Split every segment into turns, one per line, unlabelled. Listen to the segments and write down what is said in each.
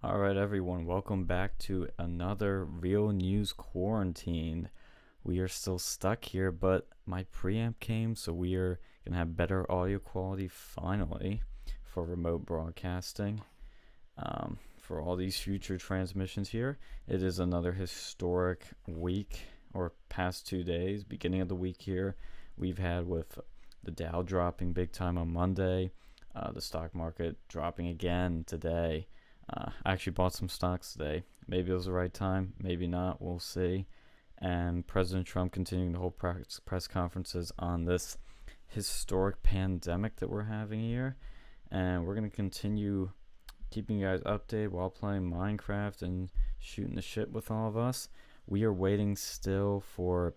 All right, everyone, welcome back to another Real News Quarantine. We are still stuck here, but my preamp came, so we are going to have better audio quality finally for remote broadcasting. For all these future transmissions here, it is another historic week or past 2 days, beginning of the week here. We've had with the Dow dropping big time on Monday, the stock market dropping again today. I actually bought some stocks today. Maybe it was the right time, maybe not. We'll see. And President Trump continuing to hold press conferences on this historic pandemic that we're having here. And we're going to continue keeping you guys updated while playing Minecraft and shooting the shit with all of us. We are waiting still for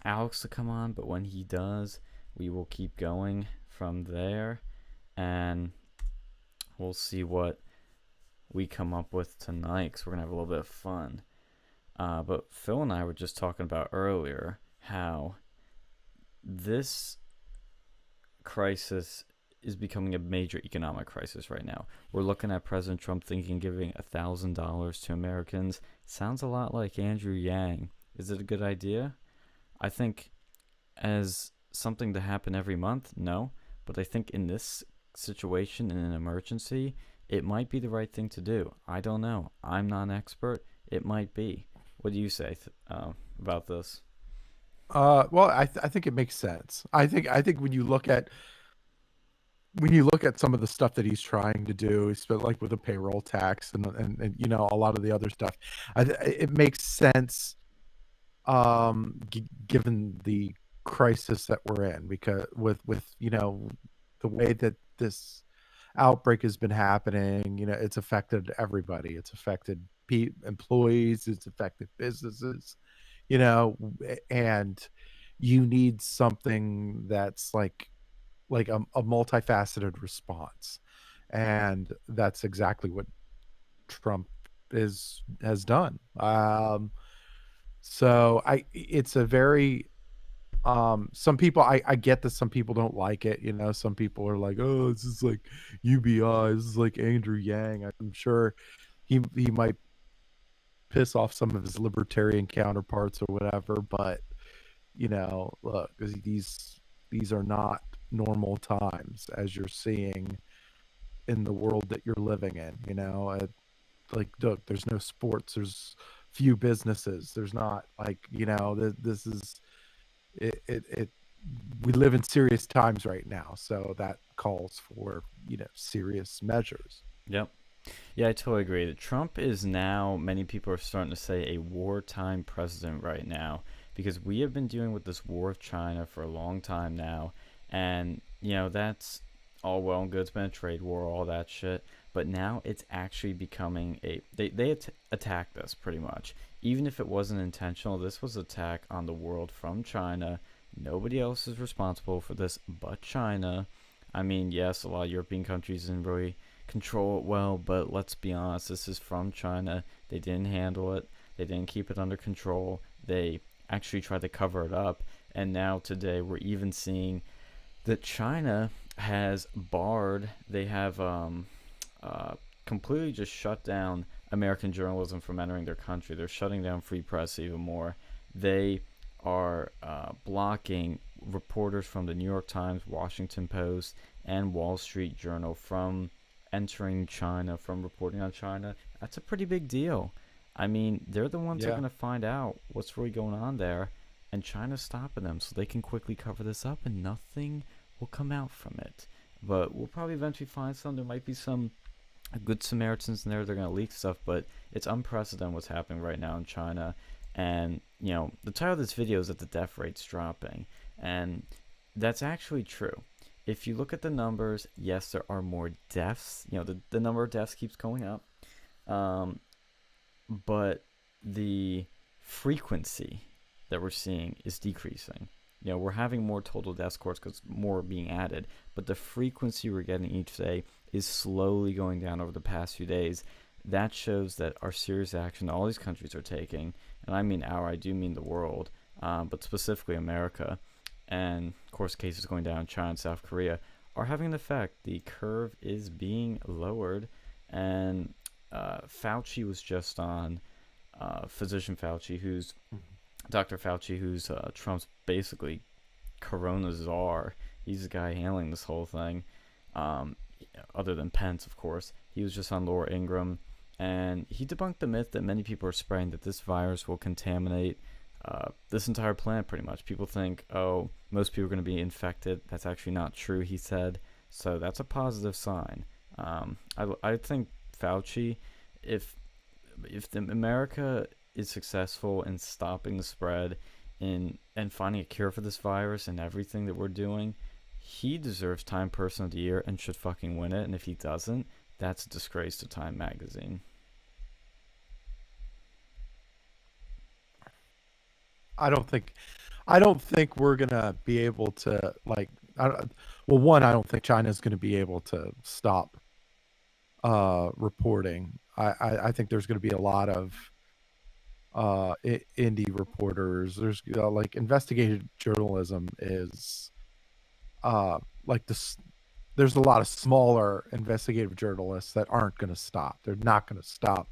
Alex to come on, but when he does, we will keep going from there. And we'll see what we come up with tonight because we're going to have a little bit of fun. But Phil and I were just talking about earlier how this crisis is becoming a major economic crisis right now. We're looking at President Trump thinking giving $1,000 to Americans. Sounds a lot like Andrew Yang. Is it a good idea? I think as something to happen every month, no. But I think in this situation, in an emergency, it might be the right thing to do. I don't know. I'm not an expert. It might be. What do you say about this?
Well, I think it makes sense. I think when you look at some of the stuff that he's trying to do, like with the payroll tax and a lot of the other stuff, it makes sense. Given the crisis that we're in, because with the way that this outbreak has been happening, it's affected everybody. It's affected employees. It's affected businesses. You know, and you need something that's like a multifaceted response, and that's exactly what Trump has done. So it's a very some people, I get that some people don't like it. Some people are like, oh, this is like UBI, this is like Andrew Yang. I'm sure he might piss off some of his libertarian counterparts or whatever, but look, these are not normal times, as you're seeing in the world that you're living in. Like, look, there's no sports, there's few businesses, there's not, like, this is it we live in serious times right now, so that calls for serious measures.
Yep. Yeah, I totally agree. That Trump is now, many people are starting to say, a wartime president right now because we have been dealing with this war with China for a long time now. And, that's all well and good. It's been a trade war, all that shit. But now it's actually becoming they attacked us pretty much. Even if it wasn't intentional, this was an attack on the world from China. Nobody else is responsible for this but China. I mean, yes, a lot of European countries didn't really control it well, but let's be honest, this is from China. They didn't handle it. They didn't keep it under control. They actually tried to cover it up. And now today we're even seeing that China has barred, they have completely just shut down American journalism from entering their country. They're shutting down free press even more. They are blocking reporters from the New York Times, Washington Post, and Wall Street Journal from entering China, from reporting on China. That's a pretty big deal. I mean, they're the ones that are
Yeah.
going to find out what's really going on there, and China's stopping them so they can quickly cover this up and nothing will come out from it. But we'll probably eventually find some. There might be some good Samaritans in there. They're going to leak stuff, but it's unprecedented what's happening right now in China. And, the title of this video is that the death rate's dropping. And that's actually true. If you look at the numbers, yes, there are more deaths. The number of deaths keeps going up. But the frequency that we're seeing is decreasing. We're having more total death scores because more are being added, but the frequency we're getting each day is slowly going down over the past few days. That shows that our serious action all these countries are taking, and I mean I do mean the world, but specifically America, and of course cases going down in China and South Korea, are having an effect. The curve is being lowered, and Fauci was just on, physician Fauci, who's
Mhm.
Dr. Fauci, who's Trump's basically Corona czar. He's the guy handling this whole thing. Um, Other than Pence, of course. He was just on Laura Ingraham, and he debunked the myth that many people are spreading that this virus will contaminate this entire planet pretty much. People think, oh, most people are going to be infected. That's actually not true, he said. So that's a positive sign. I think Fauci, if America is successful in stopping the spread in and finding a cure for this virus and everything that we're doing, he deserves Time Person of the Year and should fucking win it. And if he doesn't, that's a disgrace to Time Magazine.
I don't think I don't think we're gonna be able to like. Well, one, I don't think China's gonna be able to stop reporting. I think there's gonna be a lot of indie reporters. There's like investigative journalism is like this. There's a lot of smaller investigative journalists that aren't going to stop. They're not going to stop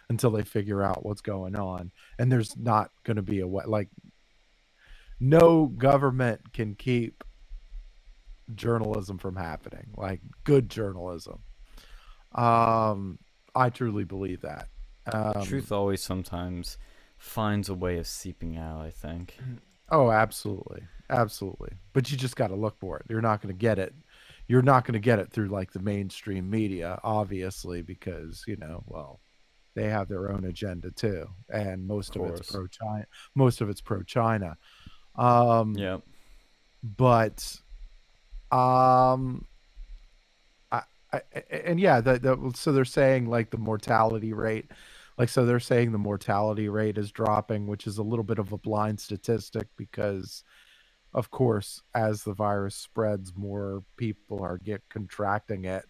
until they figure out what's going on. And there's not going to be a way, like, no government can keep journalism from happening, like good journalism. Um, I truly believe that.
Truth
Um,
always sometimes finds a way of seeping out, I think.
oh, absolutely. Absolutely. But you just got to look for it. You're not going to get it. You're not going to get it through like the mainstream media, obviously, because, well, they have their own agenda too, and
Of course.
Most of it's pro China. Um,
Yep.
but um, I, and yeah, so they're saying like the mortality rate, so they're saying the mortality rate is dropping, which is a little bit of a blind statistic because, of course, as the virus spreads, more people are get contracting it,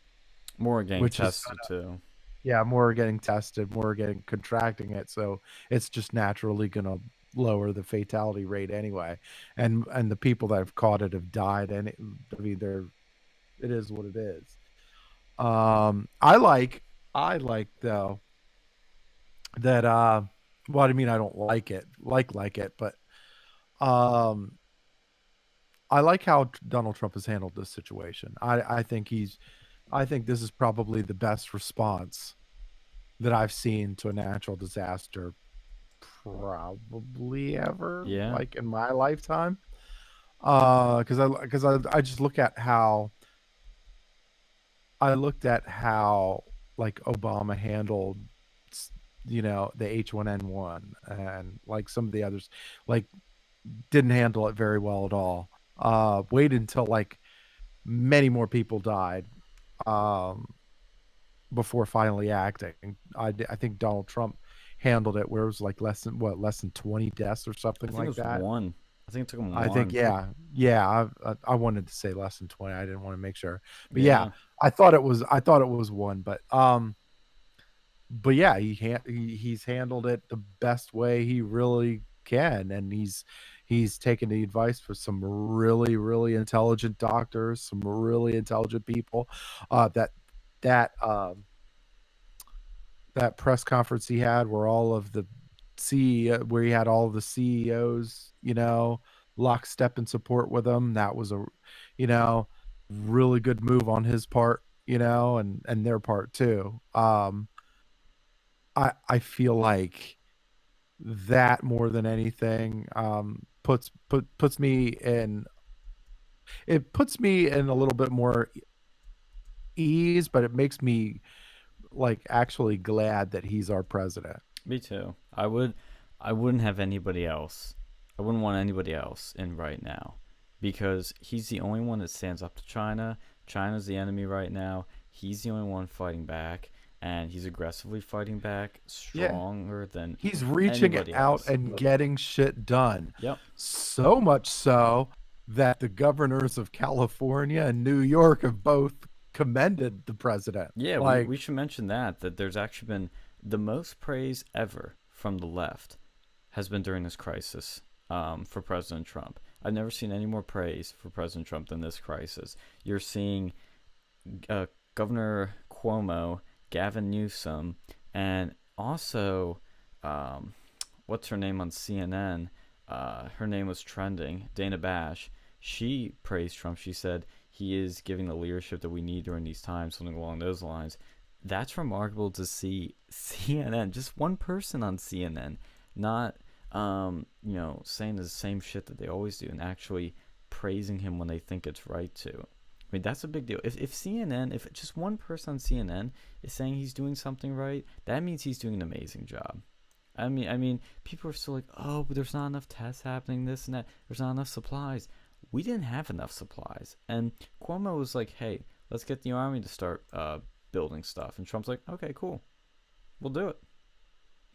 More getting
which is
tested, too.
yeah, more are getting tested, more are getting contracting it, so it's just naturally gonna lower the fatality rate anyway. And the people that have caught it have died, and I mean, it is what it is. I like though that well, I mean, I don't like it, but um, I like how Donald Trump has handled this situation. I think this is probably the best response that I've seen to a natural disaster probably ever,
Yeah.
like, in my lifetime. Because I just looked at how like Obama handled s- the H1N1, and like some of the others, like, didn't handle it very well at all. Waited until like many more people died um before finally acting. I think Donald Trump handled it where it was like less than 20 deaths or
I
something
think it
like
was
that.
one. I think it took him
I think,
one.
yeah. I wanted to say less than 20. I didn't want to make sure, but yeah,
Yeah.
I thought it was one, but yeah, he's handled it the best way he really can, and he's taken the advice for some really really intelligent doctors, some really intelligent people. That uh, that um that press conference he had where he had all of the CEOs, lockstep in support with him. That was a, you know, really good move on his part, and their part too. I feel like that more than anything puts me in a little bit more ease, but it makes me like actually glad that he's our president.
Me too. I wouldn't have anybody else. I wouldn't want anybody else in right now because he's the only one that stands up to China. China's the enemy right now. He's the only one fighting back, and he's aggressively fighting back,
Yeah.
stronger than
He's reaching
anybody
out
else.
and getting shit done.
Yep.
So much so that the governors of California and New York have both commended the president.
Yeah,
Like,
we should mention that there's actually been the most praise ever from the left has been during this crisis, for President Trump. I've never seen any more praise for President Trump than this crisis. You're seeing uh, Governor Cuomo Gavin Newsom, and also, um, what's her name on CNN? Her name was trending. Dana Bash. She praised Trump. She said he is giving the leadership that we need during these times, something along those lines. That's remarkable to see CNN, just one person on CNN, not saying the same shit that they always do, and actually praising him when they think it's right to. I mean, that's a big deal. If CNN, if just one person on CNN is saying he's doing something right, that means he's doing an amazing job. I mean, people are still like, oh, but there's not enough tests happening, this and that. There's not enough supplies. We didn't have enough supplies, and Cuomo was like, hey, let's get the army to start building stuff, and Trump's like, okay, cool, we'll do it.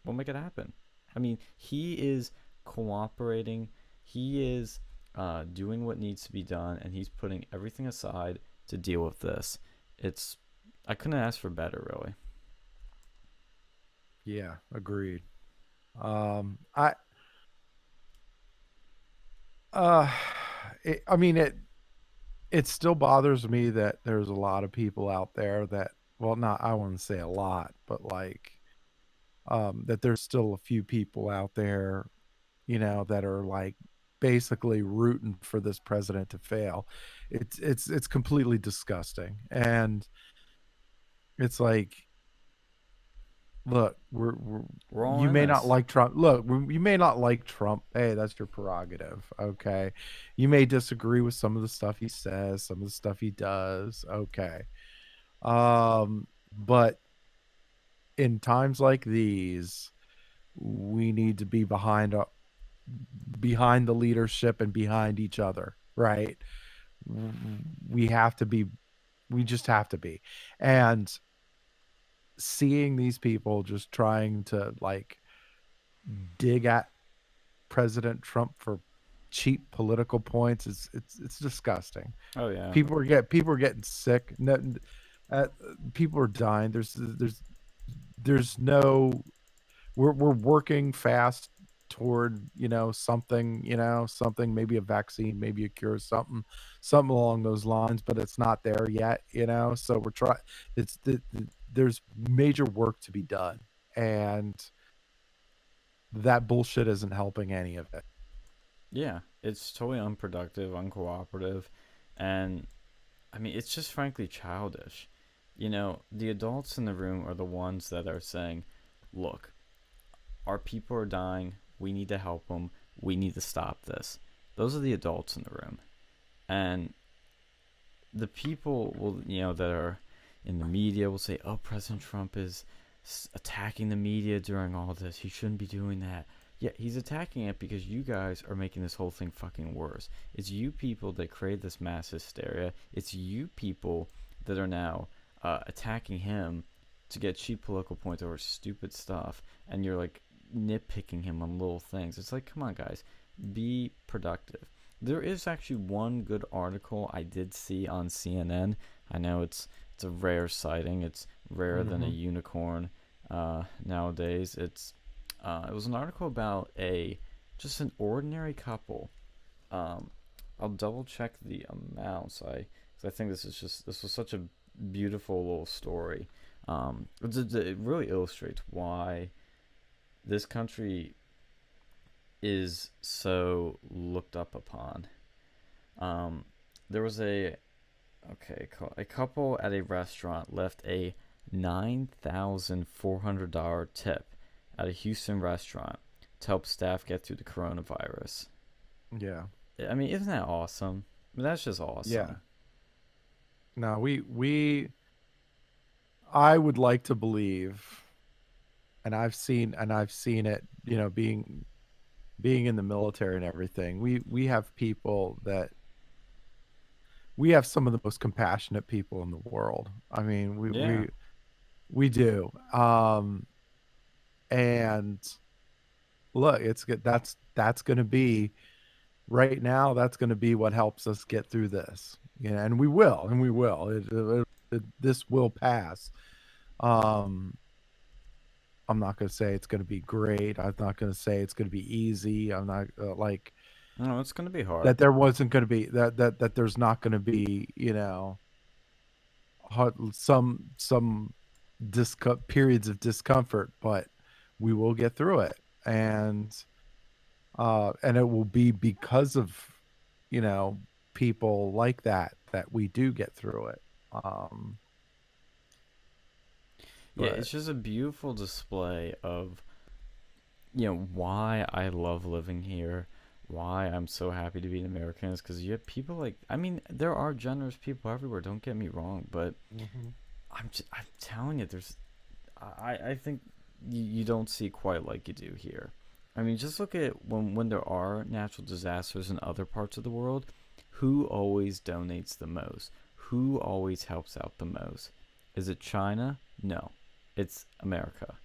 We'll make it happen. I mean, he is cooperating. He is doing what needs to be done, and he's putting everything aside to deal with this. It's I couldn't ask for better, really.
Yeah, agreed. I uh, I mean it still bothers me that there's a lot of people out there that, well, not, I wouldn't say a lot, but like that there's still a few people out there, that are like basically rooting for this president to fail. It's completely disgusting. And it's like, look,
We're all
you
in
may not
this.
like Trump. Look, you may not like Trump. Hey, that's your prerogative. Okay. You may disagree with some of the stuff he says, some of the stuff he does. Okay. But in times like these, we need to be behind the leadership and behind each other, right? We have to be, we just have to be. And seeing these people just trying to like dig at President Trump for cheap political points is it's disgusting.
Oh yeah.
People are getting sick. No, uh, people are dying. There's no, we're working fast toward, something, something, maybe a vaccine, maybe a cure, something along those lines, but it's not there yet, so we're trying. There's major work to be done, and that bullshit isn't helping any of it.
Yeah, it's totally unproductive, uncooperative, and I mean, it's just frankly childish. The adults in the room are the ones that are saying, look, our people are dying. We need to help them. We need to stop this. Those are the adults in the room. And the people that are in the media will say, "Oh, President Trump is attacking the media during all this. He shouldn't be doing that." Yeah, he's attacking it because you guys are making this whole thing fucking worse. It's you people that create this mass hysteria. It's you people that are now attacking him to get cheap political points over stupid stuff, and you're like nitpicking him on little things. It's like, come on, guys, be productive. There is actually one good article I did see on CNN. I know it's a rare sighting. It's rarer than a
Hmm.
unicorn nowadays. It was an article about a just an ordinary couple. Um, I'll double check the amounts. Cause I think this was such a beautiful little story. It really illustrates why this country is so looked up upon. Um, there was a couple at a restaurant left a $9,400 tip at a Houston restaurant to help staff get through the coronavirus.
Yeah.
I mean, isn't that awesome? I mean, that's just
Yeah.
awesome.
No, I would like to believe, and I've seen it, being in the military and everything. We have people that, we have some of the most compassionate people in the world. I mean,
Yeah,
we do. And look, it's good. That's going to be, right now, that's going to be what helps us get through this. And we will. This will pass. Um, I'm not going to say it's going to be great. I'm not going to say it's going to be easy. I'm not like
no, it's gonna be hard.
that. There wasn't going to be that there's not going to be, some periods of discomfort, but we will get through it. And it will be because of, you know, people like that we do get through it. Um,
Yeah,
but
it's just a beautiful display of, why I love living here, why I'm so happy to be an American is because you have people like, I mean, there are generous people everywhere, don't get me wrong, but
Mhm.
I'm telling you, I think you don't see quite like you do here. I mean, just look at when there are natural disasters in other parts of the world, who always donates the most? Who always helps out the most? Is it China? No, it's America.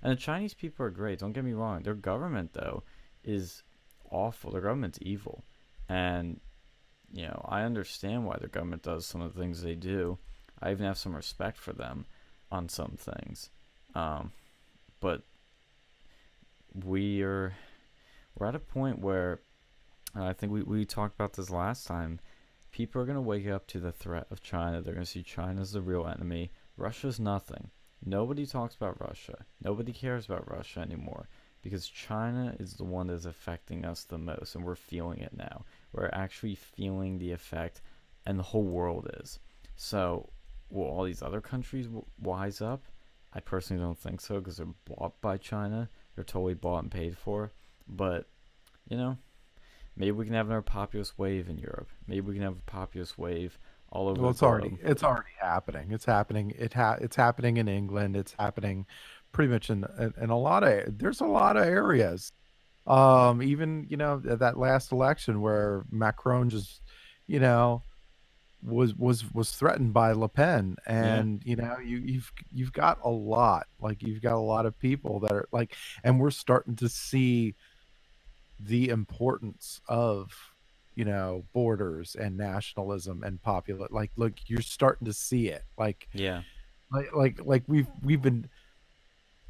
And the Chinese people are great. Don't get me wrong. Their government though is awful. Their government's evil, and I understand why their government does some of the things they do. I even have some respect for them on some things. Um, but we're we're at a point where I think we talked about this last time. People are gonna wake up to the threat of China. They're gonna see China as the real enemy. Russia's nothing. Nobody talks about Russia. Nobody cares about Russia anymore because China is the one that's affecting us the most, and we're feeling it now. We're actually feeling the effect, and the whole world is. So, will all these other countries wise up? I personally don't think so because they're bought by China. They're totally bought and paid for. But you know, maybe we can have another populist wave in Europe. Maybe we can have a populist wave all over
Well,
the globe.
it's already happening. It's happening. It's happening in England. It's happening pretty much in a lot of there's a lot of areas. Even that last election where Macron just, you know, was threatened by Le Pen,
Yeah,
and you've got a lot, like you've got a lot of people that are like, and we're starting to see the importance of borders and nationalism and popular, like, look, you're starting to see it,
yeah,
like we've been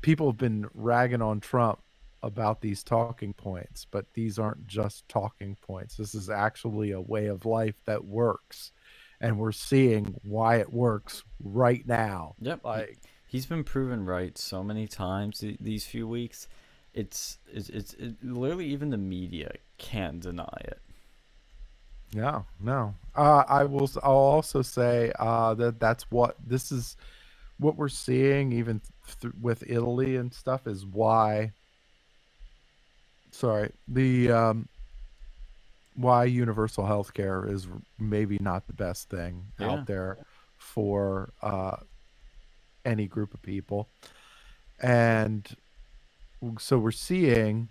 people have been ragging on Trump about these talking points, but these aren't just talking points. This is actually a way of life that works, and we're seeing why it works right now.
yep. He's been proven right so many times these few weeks. Literally even the media can't deny it.
Yeah, no. I'll also say that this is what we're seeing, even with Italy and stuff, is why. Sorry, the why universal healthcare is maybe not the best thing out
Yeah,
there for any group of people. And so we're seeing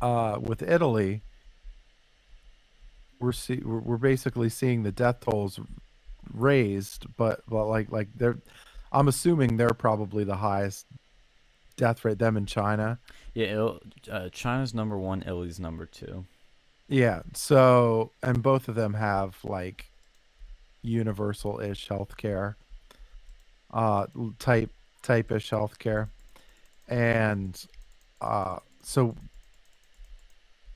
with Italy, we're basically seeing the death tolls raised, but like they're, I'm assuming they're probably the highest death rate, them in China.
yeah. China's number one, Italy's number two.
Yeah. So, and both of them have like universal-ish healthcare, uh, type type-ish healthcare, and so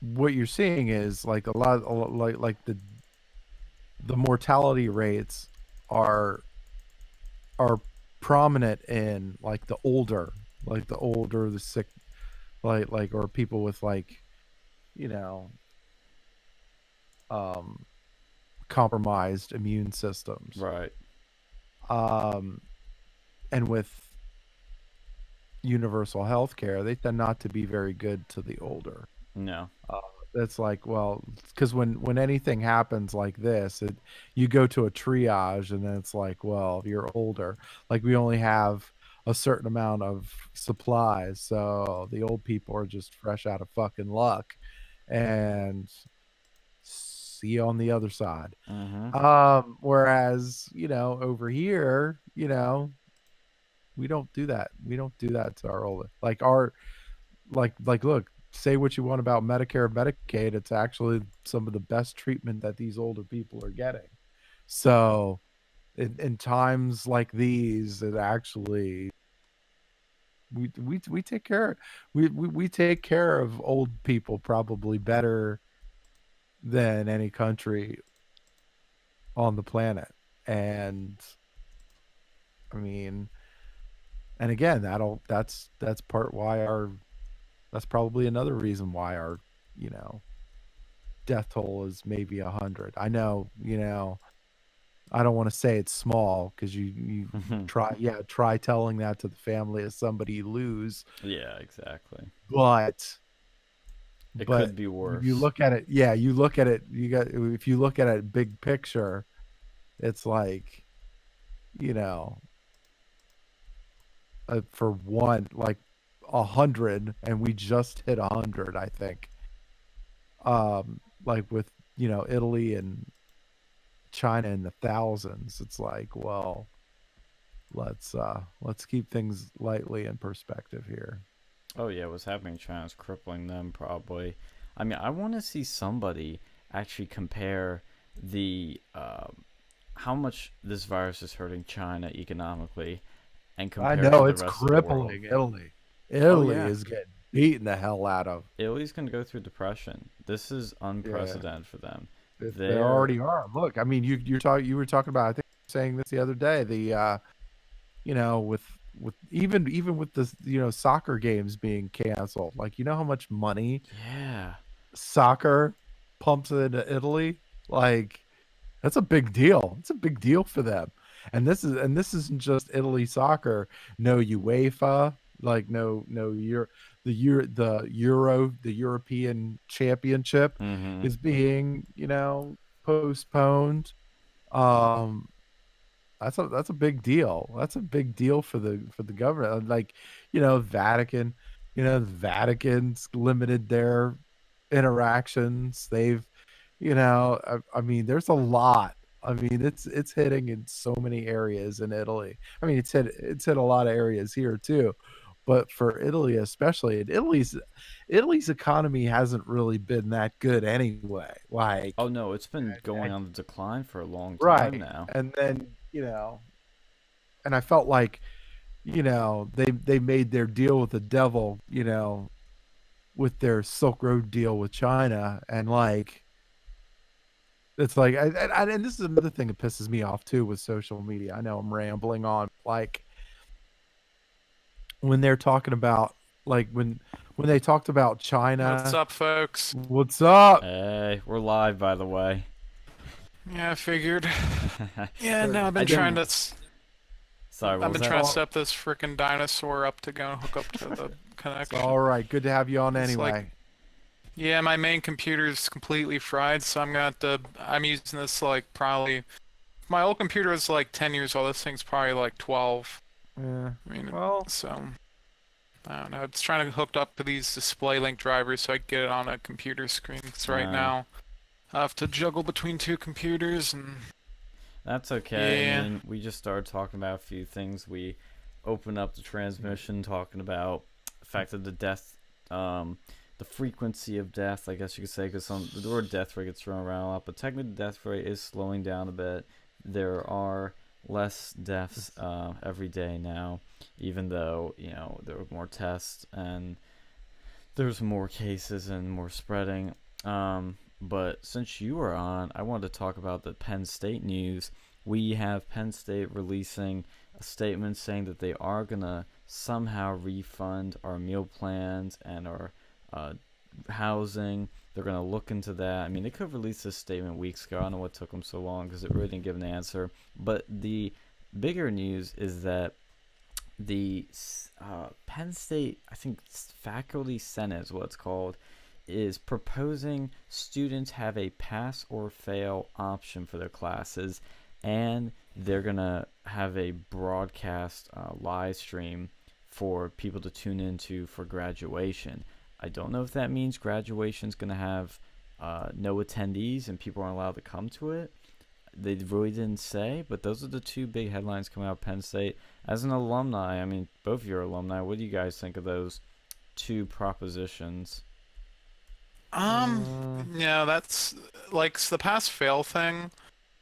what you're seeing is like like the mortality rates are are prominent in like the older, the sick, or people with like you know um compromised immune systems,
Right.
um and with universal health care, they tend not to be very good to the older.
No.
Uh, it's like, well, because when anything happens like this, you go to a triage, and then it's like, well, you're older. Like, we only have a certain amount of supplies, so the old people are just fresh out of fucking luck, and see you on the other side.
Mm-hmm.
Whereas, over here, we don't do that. We don't do that to our older, look, say what you want about Medicare and Medicaid, it's actually some of the best treatment that these older people are getting. So in times like these, it actually we take care, we take care of old people probably better than any country on the planet. And I mean, and again, that's part why our that's probably another reason why our, you know, death toll is maybe 100. I know, I don't want to say it's small because you try telling that to the family of somebody you lose,
Yeah, exactly.
but
It
but
could be
when you
worse.
look at it, yeah, you look at it, you got if you look at it big picture, it's like, you know, for one, like 100, and we just hit 100, I think. Like with, Italy and China in the thousands, it's like, well, let's keep things lightly in perspective here.
Oh yeah, what's happening in China is crippling them probably. I mean, I want to see somebody actually compare the how much this virus is hurting China economically and
I
compare it to
know
the
it's
rest of the world.
crippling Italy.
Oh
Italy
yeah,
is getting beaten the hell out of.
Italy's gonna go through depression. This is
Yeah,
unprecedented for them.
they
They're
already are. Look, I mean, you were talking about. I think you were saying this the other day. With even with the soccer games being canceled. Like, you know how much money
yeah.
soccer pumps into Italy? Like, that's a big deal. It's a big deal for them. And this isn't just Italy soccer. No UEFA, like no the European Championship
Mm-hmm.
is being, postponed. Um that's a big deal. That's a big deal for the government. Like, Vatican, the Vatican's limited their interactions. I mean, there's a lot. I mean, it's hitting in so many areas in Italy. I mean, it's hit a lot of areas here too. But for Italy especially, and Italy's economy hasn't really been that good anyway.
Oh
Like,
no, it's been going on the decline for a long time
right.
now.
And then, and I felt like, they made their deal with the devil, with their Silk Road deal with China, and like it's like, and this is another thing that pisses me off too with social media. I know I'm rambling on, like when they're talking about, like when they talked about
What's
China,
up, folks?
what's up?
Hey, we're live by the way.
Yeah, I figured. Yeah, no,
I didn't. Sorry, what
I've
was
been
It's
that?
trying to
all
set this freaking dinosaur up to go and hook up to the
it's
connection.
all right. Good to have you on
It's like,
anyway.
yeah, my main computer's completely fried, so I'm using this like probably. My old computer is like 10 years old. This thing's probably like 12.
Yeah.
I mean,
Well,
so I don't know. It's trying to hook up to these display link drivers so I can get it on a computer screen. Because right
Uh,
now I have to juggle between two computers and
that's okay. I
yeah.
mean, we just started talking about a few things. We opened up the transmission talking about the fact of the death, the frequency of death, I guess you could say, because the word death rate gets thrown around a lot, but technically the death rate is slowing down a bit. There are less deaths every day now, even though, there are more tests and there's more cases and more spreading. But since you were on, I wanted to talk about the Penn State news. We have Penn State releasing a statement saying that they are going to somehow refund our meal plans and our uh, housing. They're going to look into that. I mean, they could have released this statement weeks ago. I don't know what took them so long because it really didn't give an answer. But the bigger news is that the Penn State, I think, Faculty Senate is what it's called, is proposing students have a pass or fail option for their classes, and they're gonna have a broadcast live stream for people to tune into for graduation. I don't know if that means graduation's gonna have no attendees and people aren't allowed to come to it. They really didn't say, but those are the two big headlines coming out of Penn State. As an alumni, I mean, both of your alumni, what do you guys think of those two propositions?
Um,
uh,
yeah, that's like the pass fail thing,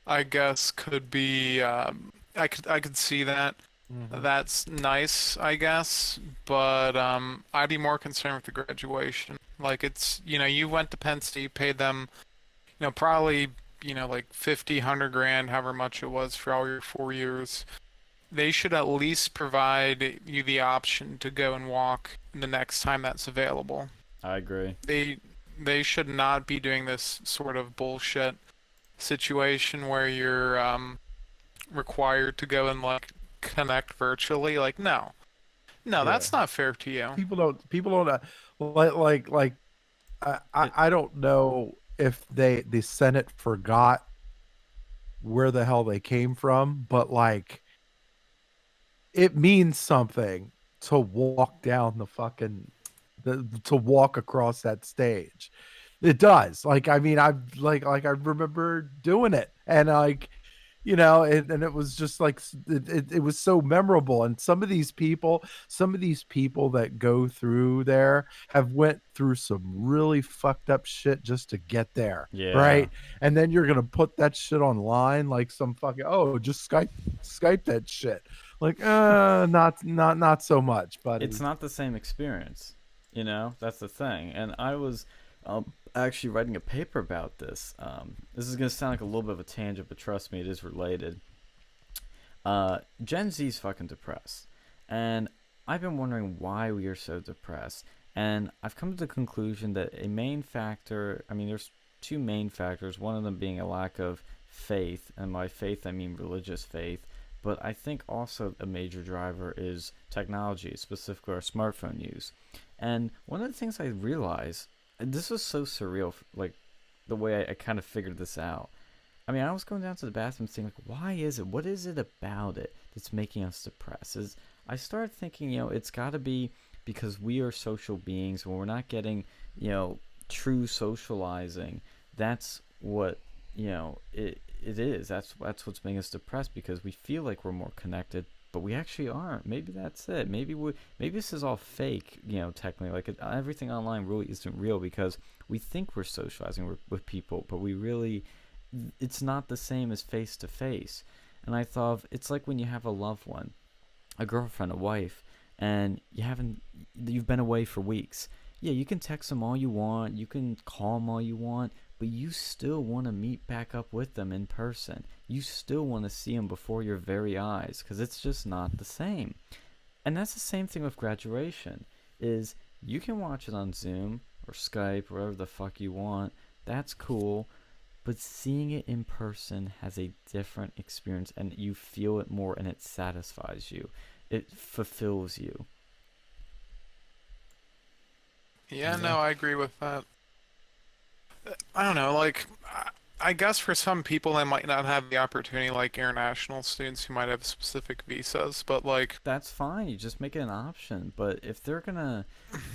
I guess could be I could see that.
mhm.
That's nice, I guess, but I'd be more concerned with the graduation. Like it's, you went to Penn State, paid them, probably, like 50, 100 grand, however much it was for all your 4 years. they should at least provide you the option to go and walk the next time that's available.
I agree.
They they should not be doing this sort of bullshit situation where you're required to go and like connect virtually. Like, no, no,
Yeah.
that's not fair to you.
People don't like
It,
I don't know if the Senate forgot where the hell they came from, but like it means something to walk down the fucking to walk across that stage. It does. Like I mean, I've like I remember doing it, and like and it was just like it was so memorable. And some of these people that go through there have went through some really fucked up shit just to get there,
yeah.
right? And then you're gonna put that shit online like some fucking, oh, just Skype that shit. Like, not so much,
It's
buddy.
not the same experience. That's the thing. And I was actually writing a paper about this. This is going to sound like a little bit of a tangent, but trust me, it is related. Gen Z's fucking depressed. And I've been wondering why we are so depressed. And I've come to the conclusion that a main factor, I mean, there's two main factors, one of them being a lack of faith. And by faith, I mean religious faith. But I think also a major driver is technology, specifically our smartphone use. And one of the things I realized, and this was so surreal, like the way I kind of figured this out. I mean, I was going down to the bathroom thinking, like, why is it? What is it about it that's making us depressed? I started thinking, it's got to be because we are social beings. When we're not getting, true socializing, that's what, it is. That's what's making us depressed, because we feel like we're more connected, but we actually aren't. Maybe that's it. Maybe this is all fake. Technically, like everything online really isn't real, because we think we're socializing with people, but it's not the same as face to face. And I thought it's like when you have a loved one, a girlfriend, a wife, and you've been away for weeks. Yeah, you can text them all you want, you can call them all you want, but you still want to meet back up with them in person. You still want to see them before your very eyes, because it's just not the same. And that's the same thing with graduation. Is you can watch it on Zoom or Skype, or whatever the fuck you want. That's cool, but seeing it in person has a different experience, and you feel it more, and it satisfies you. It fulfills you.
Yeah,
Yeah.
no, I agree with that. I don't know, like, I guess for some people they might not have the opportunity, like international students who might have specific visas, but like,
That's fine. You just make it an option. But if they're gonna,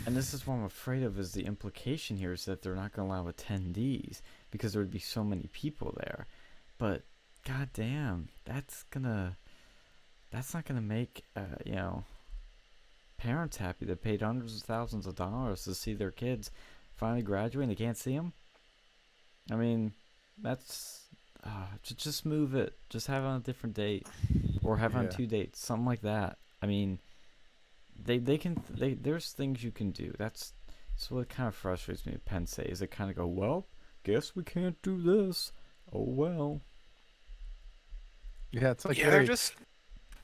and this is what I'm afraid of, is the implication here is that they're not gonna allow attendees because there would be so many people there. But goddamn, that's not gonna make parents happy that paid hundreds of thousands of dollars to see their kids finally graduate and they can't see them. I mean, that's just move it. Just have it on a different date, or have it on
Yeah.
two dates, something like that. I mean, there's things you can do. That's what kind of frustrates me with Penn State, is it kind of go, well, guess we can't do this. Oh well.
Yeah, it's like
yeah,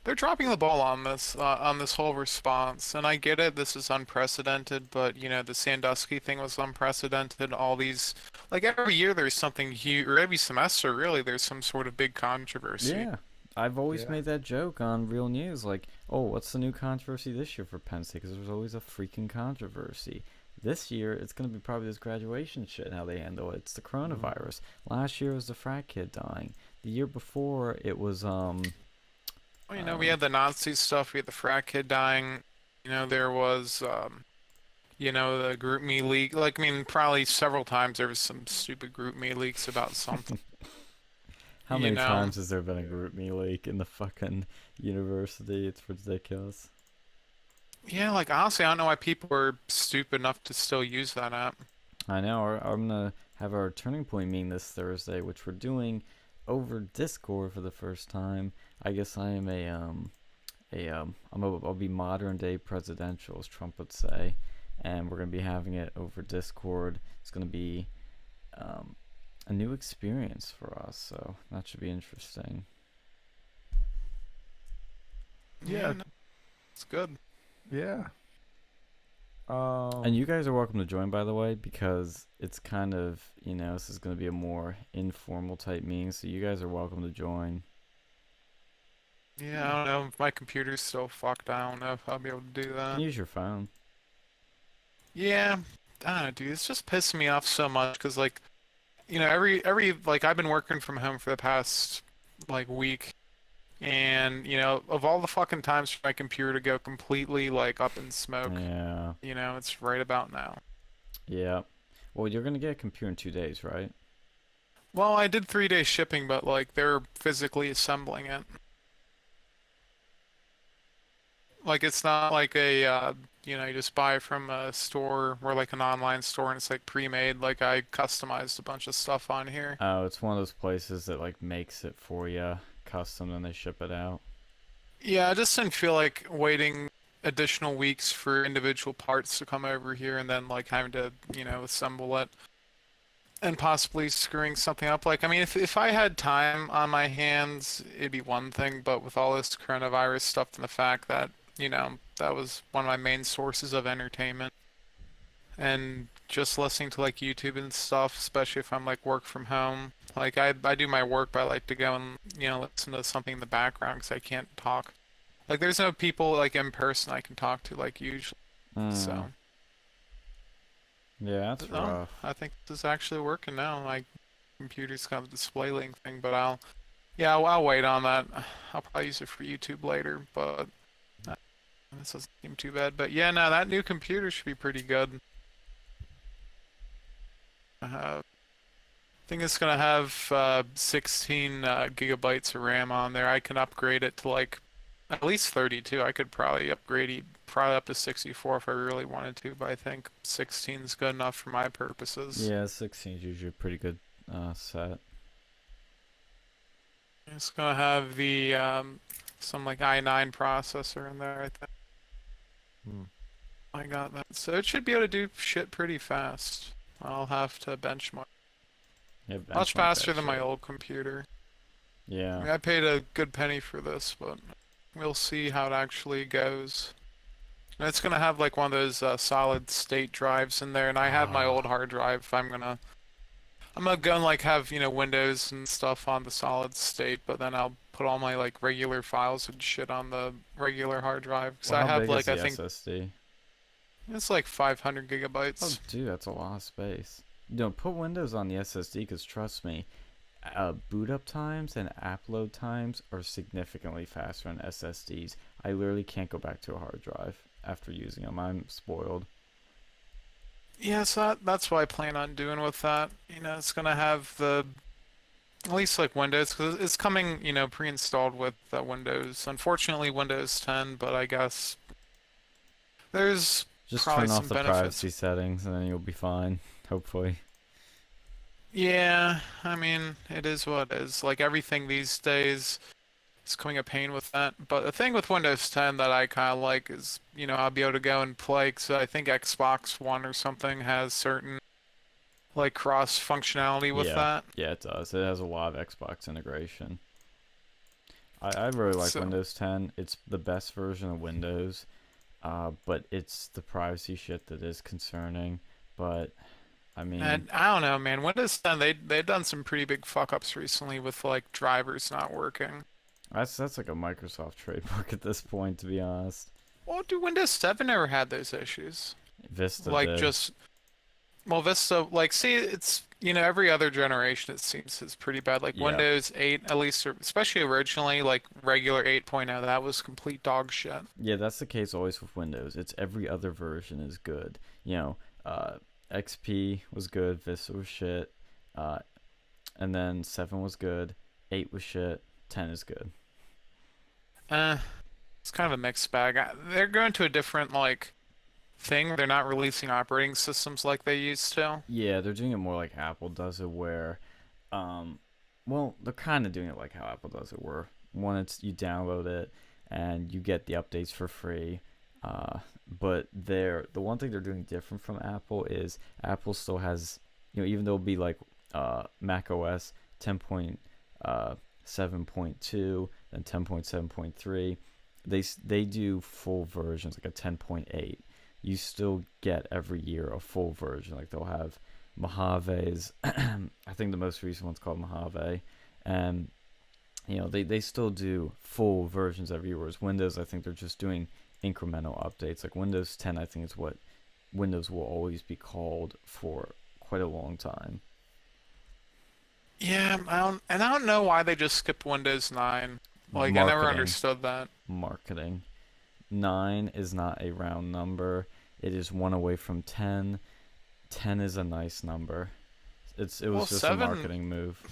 they're dropping the ball on this whole response, and I get it. This is unprecedented, but the Sandusky thing was unprecedented. All these, like every year, there's something huge, or every semester, really, there's some sort of big controversy.
Yeah. I've always
yeah.
made that joke on Real News, like, oh, what's the new controversy this year for Penn State? Because there's always a freaking controversy. This year, it's going to be probably this graduation shit and how they handle it. It's the
Mhm.
coronavirus. Last year was the frat kid dying. The year before, it was
Well, we
um
had the Nazi stuff. We had the frat kid dying. There was the group me leak. Like, I mean, probably several times there was some stupid group me leaks about something.
how
You
many
know.
times has there been a
Yeah.
group me leak in the fucking university? It's ridiculous.
Yeah, like honestly, I don't know why people are stupid enough to still use that app.
I know. I'm gonna have our turning point meeting this Thursday, which we're doing over Discord for the first time. I guess I am I'll be modern day presidential, as Trump would say, and we're gonna be having it over Discord. It's gonna be um, a new experience for us, so that should be interesting.
Yeah,
no, it's good.
yeah.
And you guys are welcome to join, by the way, because it's kind of, this is going to be a more informal type meeting, so you guys are welcome to join.
Yeah, I don't know if my computer's still fucked. I don't know if I'll be able to do
You
that.
can use your phone.
Yeah, I don't know, dude. It's just pissing me off so much because, like, every like I've been working from home for the past like week, and of all the fucking times for my computer to go completely like up in smoke,
Yeah.
it's right about now.
Yeah. Well, you're going to get a computer in 2 days, right?
Well, I did 3 day shipping, but like they're physically assembling it. Like it's not like you just buy from a store or like an online store and it's like pre-made. Like I customized a bunch of stuff on here.
Oh, it's one of those places that, like, makes it for you custom, and they ship it out.
Yeah, I just didn't feel like waiting additional weeks for individual parts to come over here and then like having to, assemble it and possibly screwing something up. Like, I mean, if I had time on my hands, it'd be one thing, but with all this coronavirus stuff and the fact that, that was one of my main sources of entertainment and just listening to like YouTube and stuff, especially if I'm like work from home. Like I do my work, but I like to go and, listen to something in the background because I can't talk. Like there's no people like in person I can talk to like usually.
Mm.
So,
Yeah, that's
but no,
rough.
I think this is actually working now. My computer's got a display link thing, but I'll wait on that. I'll probably use it for YouTube later, but uh, this doesn't seem too bad. But yeah, no, that new computer should be pretty good. I think it's gonna have 16 gigabytes of RAM on there. I can upgrade it to like at least 32. I could probably upgrade it probably up to 64 if I really wanted to, but I think 16 is good enough for my purposes.
Yeah, 16 is usually a pretty good set.
It's gonna have the some like i9 processor in there, I think.
Hmm.
I got that. So it should be able to do shit pretty fast. I'll have to benchmark.
Yeah,
Much
benchmark that
faster than my
shit.
old computer. I
Yeah.
mean, I paid a good penny for this, but we'll see how it actually goes. And it's gonna have like one of those solid state drives in there, and I have my old hard drive. I'm gonna go and like have Windows and stuff on the solid state, but then I'll put all my like regular files and shit on the regular hard drive because
Well,
I
how
have
big is
like I
the
think
SSD?
it's like 500
Oh,
gigabytes.
dude, that's a lot of space. Put Windows on the SSD, because trust me, boot up times and app load times are significantly faster on SSDs. I literally can't go back to a hard drive after using them. I'm spoiled.
Yeah, so that's what I plan on doing with that. It's gonna have the at least like Windows because it's coming, pre-installed with Windows. Unfortunately, Windows 10, but I guess there's
Just
probably
turn off
some
the
benefits.
privacy settings, and then you'll be fine, hopefully.
Yeah, I mean, it is what it is. Like everything these days is coming a pain with that. But the thing with Windows 10 that I kind of like is, I'll be able to go and play. Cause I think Xbox One or something has certain like cross functionality with
Yeah,
that.
yeah, it does. It has a lot of Xbox integration. I really like
So,
Windows 10. It's the best version of Windows, but it's the privacy shit that is concerning. But I mean,
and I don't know, man. Windows 10, they've done some pretty big fuck ups recently with like drivers not working.
that's like a Microsoft trademark at this point, to be honest.
Well, dude, Windows 7 never had those issues.
Vista
Like
did.
just Well, Vista, like, see, it's, every other generation it seems is pretty bad. Like
Yeah,
Windows 8, at least, especially originally, like regular 8.0, that was complete dog shit.
yeah, that's the case always with Windows. It's every other version is good. Uh, XP was good, Vista was shit, uh, and then 7 was good, 8 was shit, 10 is good.
Eh, it's kind of a mixed bag. They're going to a different, like, thing. They're not releasing operating systems like they used to.
Yeah, they're doing it more like Apple does it, where, um, well, they're kind of doing it like how Apple does it, where one, it's you download it and you get the updates for free. But the one thing they're doing different from Apple is Apple still has, even though it'll be like Mac OS 10.7.2 and 10.7.3, they do full versions like a 10.8. You still get every year a full version. Like they'll have Mojave's. I think the most recent one's called Mojave, and they still do full versions every year. Whereas Windows, I think they're just doing incremental updates. Like Windows 10, I think is what Windows will always be called for quite a long time.
Yeah, I don't know why they just skipped Windows 9. Like, I never
Marketing,
understood that.
marketing. 9 is not a round number. It is one away from 10. 10 is a nice number. It
Well,
was just a
7,
marketing move.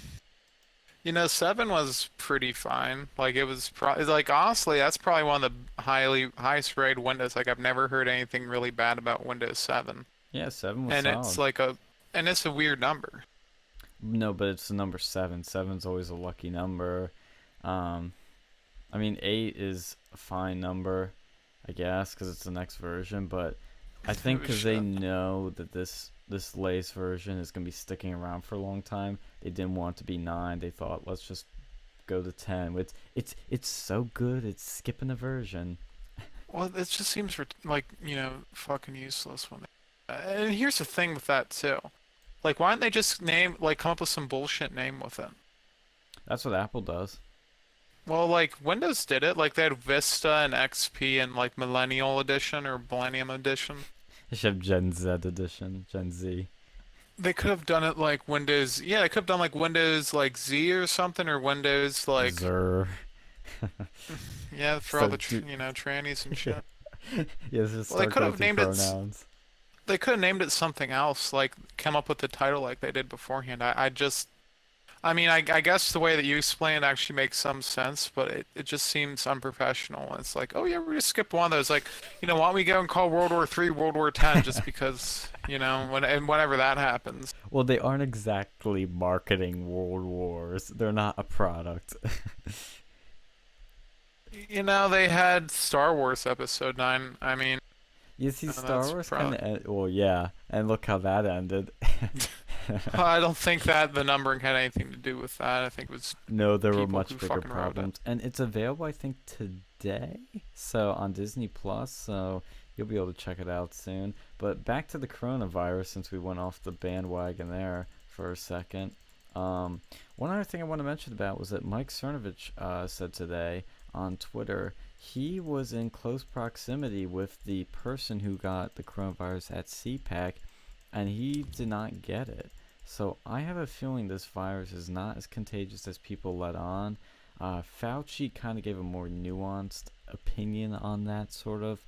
7 was pretty fine. Like, it was probably, like, honestly, that's probably one of the highest rated Windows. Like, I've never heard anything really bad about Windows 7.
Yeah, 7 was
And it's
solid.
like and it's a weird number.
No, but it's the number 7. Seven's always a lucky number. Um, I mean, 8 is a fine number, I guess, because it's the next version. But I think
Oh,
because they
shit.
know that this latest version is gonna be sticking around for a long time, they didn't want it to be 9. They thought let's just go to 10. It's so good. It's skipping a version.
Well, it just seems like, fucking useless when and here's the thing with that too. Like, why don't they just come up with some bullshit name with it?
That's what Apple does.
Well, like, Windows did it. Like, they had Vista and XP and, like, Millennial Edition or Millennium Edition.
They should have Gen Z edition, Gen Z.
They could have done it like Windows. Yeah, they could have done like Windows like Z or something, or Windows like,
Zer.
yeah, for all
So
the
do
trannies and
yeah.
shit.
Yeah, just
Well, they
start
could
going
have
through
named it.
pronouns.
They could have named it something else, like come up with the title like they did beforehand. I mean, I guess the way that you explain it actually makes some sense, but it just seems unprofessional. It's like, oh yeah, we're gonna skip one of those. Like, why don't we go and call World War Three World War Ten just because, whenever that happens.
Well, they aren't exactly marketing world wars. They're not a product.
They had Star Wars Episode 9. I mean,
You see, Star
that's
Wars kind
probably.
of. Well, yeah, and look how that ended.
I don't think that the numbering had anything to do with that. I think it was
No, there were
people
much
who
bigger
fucking wrote it.
problems, and it's available, I think, today. So on Disney Plus, so you'll be able to check it out soon. But back to the coronavirus, since we went off the bandwagon there for a second. Um, One other thing I want to mention about was that Mike Cernovich said today on Twitter he was in close proximity with the person who got the coronavirus at CPAC, and he did not get it. So I have a feeling this virus is not as contagious as people let on. Fauci kind of gave a more nuanced opinion on that sort of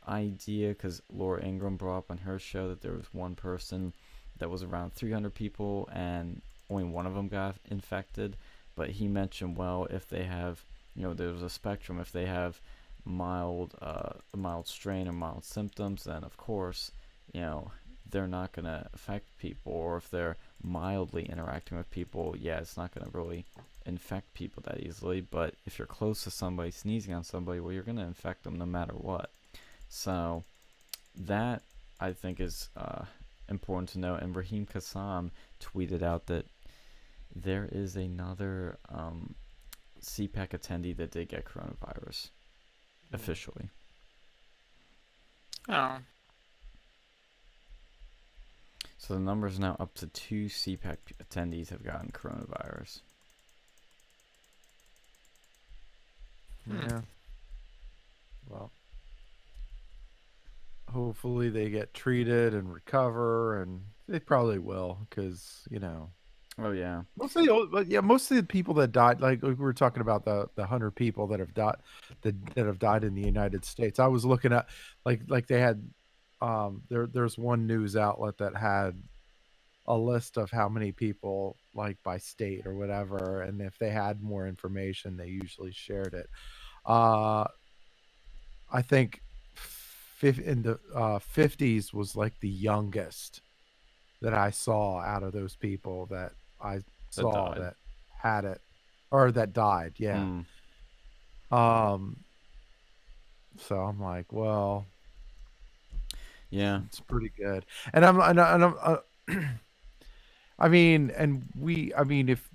idea because Laura Ingraham brought up on her show that there was one person that was around 300 people and only one of them got infected. But he mentioned, well, if they have, there's a spectrum. If they have a mild strain or mild symptoms, then of course, you know, they're not going to affect people. Or if they're mildly interacting with people, yeah, it's not going to really infect people that easily. But if you're close to somebody, sneezing on somebody, well, you're going to infect them no matter what. So that I think is important to know. And Raheem Kassam tweeted out that there is another CPAC attendee that did get coronavirus officially.
Oh,
So the number is now up to 2 CPAC attendees have gotten coronavirus.
Yeah. Well, hopefully they get treated and recover, and they probably will, because
Oh yeah.
most of the people that died, like we were talking about the 100 people that have died, that have died in the United States. I was looking at like they had there's one news outlet that had a list of how many people like by state or whatever, and if they had more information, they usually shared it. Uh, I think in the 50s was like the youngest that I saw out of those people that I
That
saw
died.
that had it or that died. Yeah.
Mm.
Um. So I'm like, well,
Yeah.
it's pretty good, and I'm, I mean, if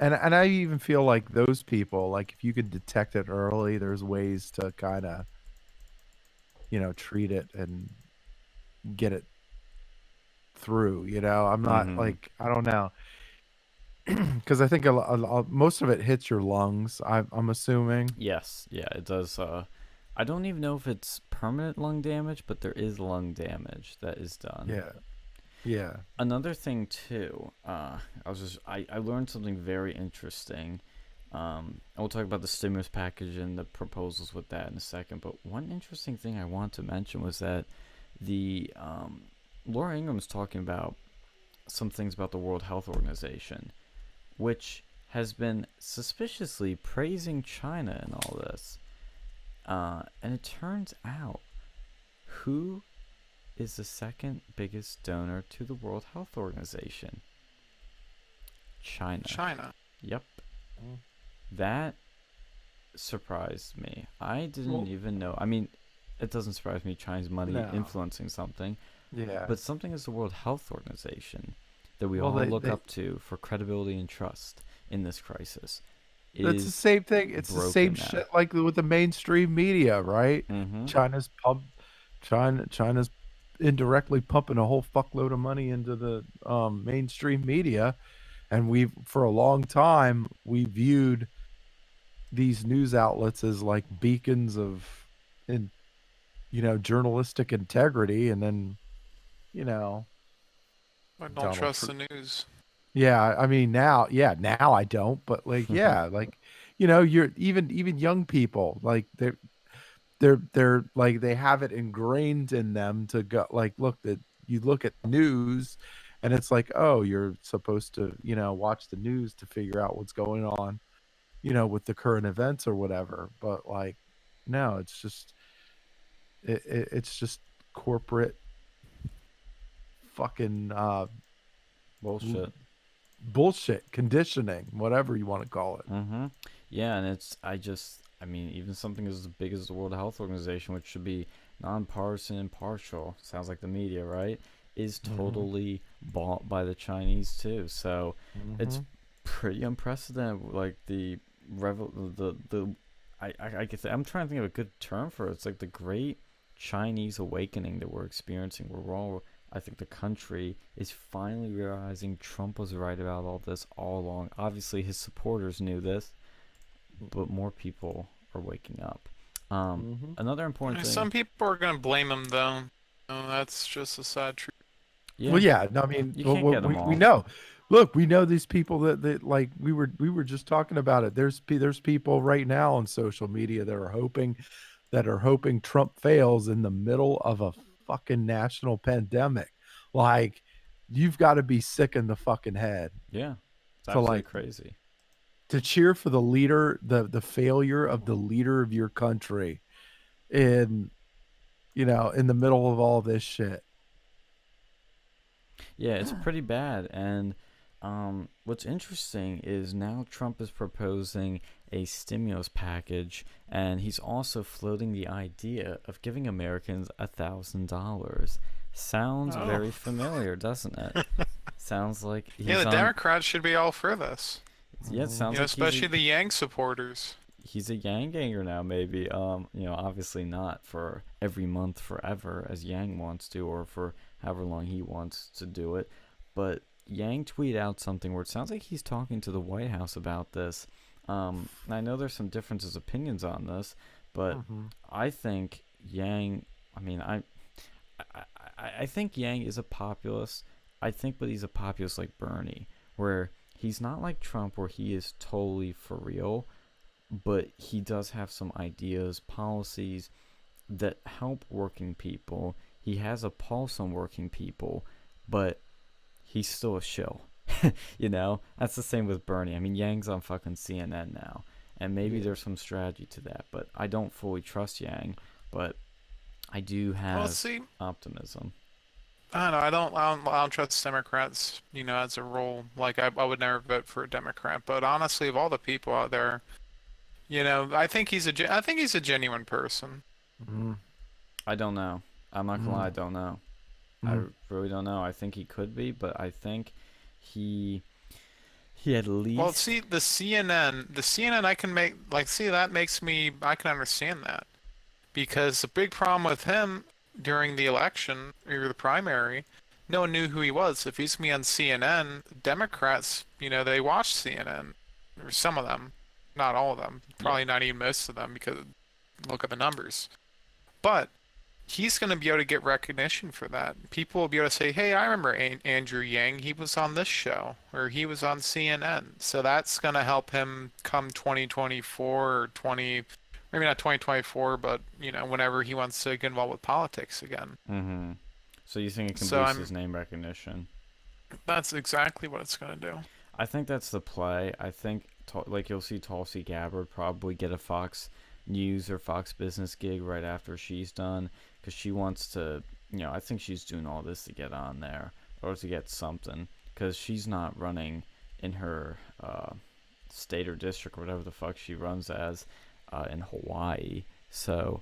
And I even feel like those people, like if you could detect it early, there's ways to kind of, treat it and get it through, I'm not
Mm-hmm.
like, I don't know. Because I think most of it hits your lungs, I'm assuming.
Yes, yeah, it does. I don't even know if it's permanent lung damage, but there is lung damage that is done.
Yeah. Yeah.
Another thing too, I learned something very interesting. I will talk about the stimulus package and the proposals with that in a second. But one interesting thing I want to mention was that the Laura Ingram was talking about some things about the World Health Organization, which has been suspiciously praising China in all this. And it turns out, who is the second biggest donor to the World Health Organization? China.
China.
Yep.
Mm.
That surprised me. I didn't
Well,
even know. I mean, it doesn't surprise me China's money
no.
influencing something,
Yeah.
but something is the World Health Organization that we
Well,
all look up to for credibility and trust in this crisis
that's the
is
same thing. It's the same
broken now.
shit like with the mainstream media, right?
Mm-hmm.
China's pump, China's indirectly pumping a whole fuckload of money into the mainstream media, and we've for a long time we viewed these news outlets as like beacons of, in journalistic integrity, and then you know
I don't
Donald
trust
Trump.
the news.
Yeah, I mean now I don't, but like yeah, like you're even young people like they're like they have it ingrained in them to go like look that you look at news and it's like, oh, you're supposed to watch the news to figure out what's going on with the current events or whatever, but like no, it's just corporate fucking
Bullshit.
bullshit conditioning, whatever you want to call it.
Mm-hmm. Yeah, and I mean, even something as big as the World Health Organization, which should be nonpartisan, impartial, sounds like the media, right? Is
Hmm.
totally bought by the Chinese too. So it's
Hmm.
pretty unprecedented. Like I guess I'm trying to think of a good term for it. It's like the Great Chinese Awakening that we're experiencing. Where we're all, I think, the country is finally realizing Trump was right about all this all along. Obviously, his supporters knew this, but more people are waking up.
Hmm.
Another important thing.
Some people are gonna blame him though. That's just a sad truth.
Well,
Yeah,
yeah, no, I mean,
you
well,
can't get them
we
all.
know. Look, we know these people that like we were just talking about it. There's people right now on social media that are hoping Trump fails in the middle of a fucking national pandemic. Like, you've got to be sick in the fucking head
Yeah, it's
to
absolutely
like
crazy.
to cheer for the leader, the failure of the leader of your country in in the middle of all this shit.
Yeah, it's pretty bad. And what's interesting is now Trump is proposing a stimulus package, and he's also floating the idea of giving Americans $1,000. Sounds
Oh,
very familiar, doesn't it? Sounds like
yeah,
he's
the
on.
Democrats should be all for this.
Yeah, it
Mhm.
sounds like
Especially the Yang supporters.
he's a Yang ganger now. Maybe obviously not for every month forever as Yang wants to, or for however long he wants to do it. But Yang tweeted out something where it sounds like he's talking to the White House about this. And I know there's some differences opinions on this, but
Mhm.
I think Yang. I mean, I think Yang is a populist. I think, but he's a populist like Bernie, where he's not like Trump, where he is totally for real, but he does have some ideas, policies that help working people. He has a pulse on working people, but he's still a shill. That's the same with Bernie. I mean, Yang's on fucking CNN now, and maybe
Yeah.
there's some strategy to that, but I don't fully trust Yang, but I do
Well,
have
see,
optimism.
I don't know. I don't trust Democrats. As a role. Like I would never vote for a Democrat. But honestly, of all the people out there, I think he's a genuine person.
Mhm.
I don't know. I'm not gonna lie, I
Mhm.
don't know. I
Mhm.
really don't know. I think he could be, but I think he He at
Well,
least.
see, the CNN I can make like see that makes me I can understand that because the big problem with him during the election or the primary, no one knew who he was. If he's me on CNN, Democrats, they watch CNN or some of them, not all of them,
Yeah.
probably not even most of them because look at the numbers. But he's going to be able to get recognition for that. People will be able to say, "Hey, I remember Andrew Yang. He was on this show, or he was on CNN." So that's going to help him come 2024 or 20, maybe not 2024, but whenever he wants to get involved with politics again.
Mm-hmm. So you think it can
So
boost his
I'm,
name recognition?
that's exactly what it's going to do.
I think that's the play. I think like you'll see Tulsi Gabbard probably get a Fox News or Fox Business gig right after she's done because she wants to. I think she's doing all this to get on there or to get something because she's not running in her state or district or whatever the fuck she runs as in Hawaii. So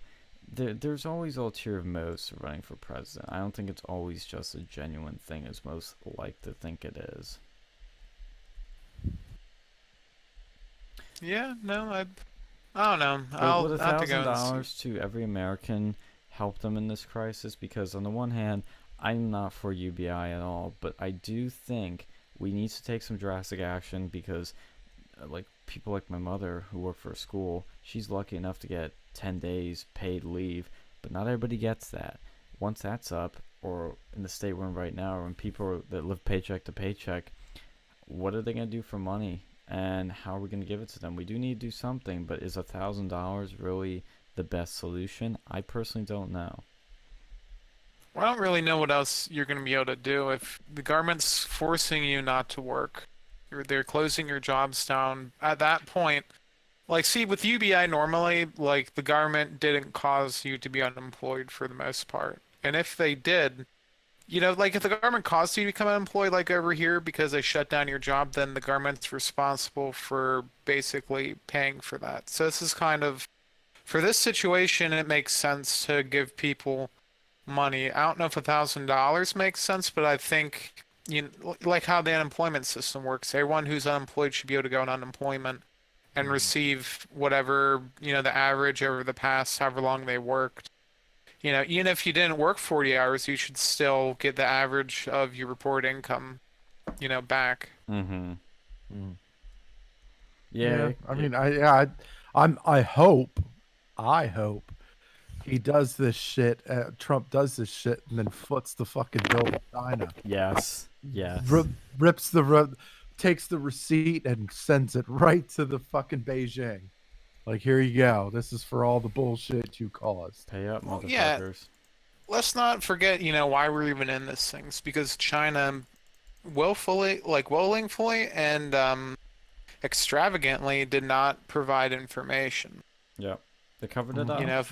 there's always ulterior motives to running for president. I don't think it's always just a genuine thing as most like to think it is.
Yeah, no, I don't know.
But would
I'll
a
have to
thousand
go and see.
dollars to every American help them in this crisis? Because on the one hand, I'm not for UBI at all, but I do think we need to take some drastic action because, like people like my mother who work for a school, she's lucky enough to get 10 days paid leave, but not everybody gets that. Once that's up, or in the state we're in right now, when people that live paycheck to paycheck, what are they going to do for money and how are we going to give it to them? We do need to do something, but is $1,000 really the best solution? I personally don't know.
Well, I don't really know what else you're going to be able to do if the government's forcing you not to work. They're closing your jobs down. At that point, like, see, with UBI normally, like, the government didn't cause you to be unemployed for the most part. And if they did, like, if the government caused you to become unemployed, like over here, because they shut down your job, then the government's responsible for basically paying for that. So this is kind of, for this situation, it makes sense to give people money. I don't know if $1,000 makes sense, but I think like how the unemployment system works. Everyone who's unemployed should be able to go on unemployment and
Mhm.
receive whatever, the average over the past however long they worked. Even if you didn't work 40 hours, you should still get the average of your reported income, back.
Mm-hmm.
Mhm.
Yeah,
Yeah, I mean, I hope he does this shit. Trump does this shit and then foots the fucking bill with China.
yes, yes.
Rip, takes the receipt and sends it right to the fucking Beijing. Like, here you go. This is for all the bullshit you caused.
Pay up,
Well, yeah,
motherfuckers.
let's not forget, why we're even in this thing. It's because China willfully and extravagantly did not provide information.
Yep. They covered it
Mhm.
You
up.
know,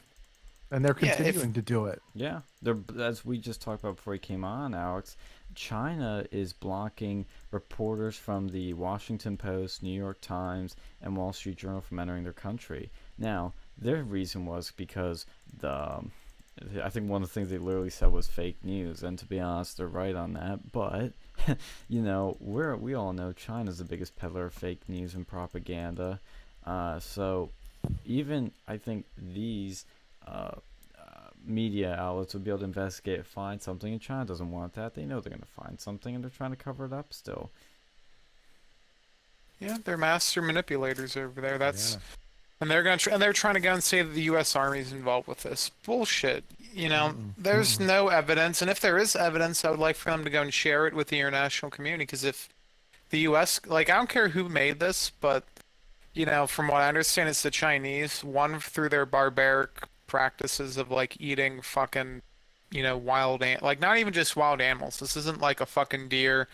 And they're
yeah, if
continuing to do it.
Yeah, they're as we just talked about before he came on, Alex. China is blocking reporters from the Washington Post, New York Times, and Wall Street Journal from entering their country. Now, their reason was because I think one of the things they literally said was fake news, and to be honest, they're right on that. But we all know China's the biggest peddler of fake news and propaganda. So even I think these uh, media outlets would be able to investigate, find something, and China doesn't want that. They know they're going to find something, and they're trying to cover it up still.
yeah, they're master manipulators over there.
Yeah.
And they're trying to go and say that the U.S. Army is involved with this bullshit.
Mm-mm,
There's
mm-mm.
no evidence, and if there is evidence, I would like for them to go and share it with the international community. Because if the U.S. like, I don't care who made this, but from what I understand, it's the Chinese. One through their barbaric practices of like eating fucking, like not even just wild animals. This isn't like a fucking deer.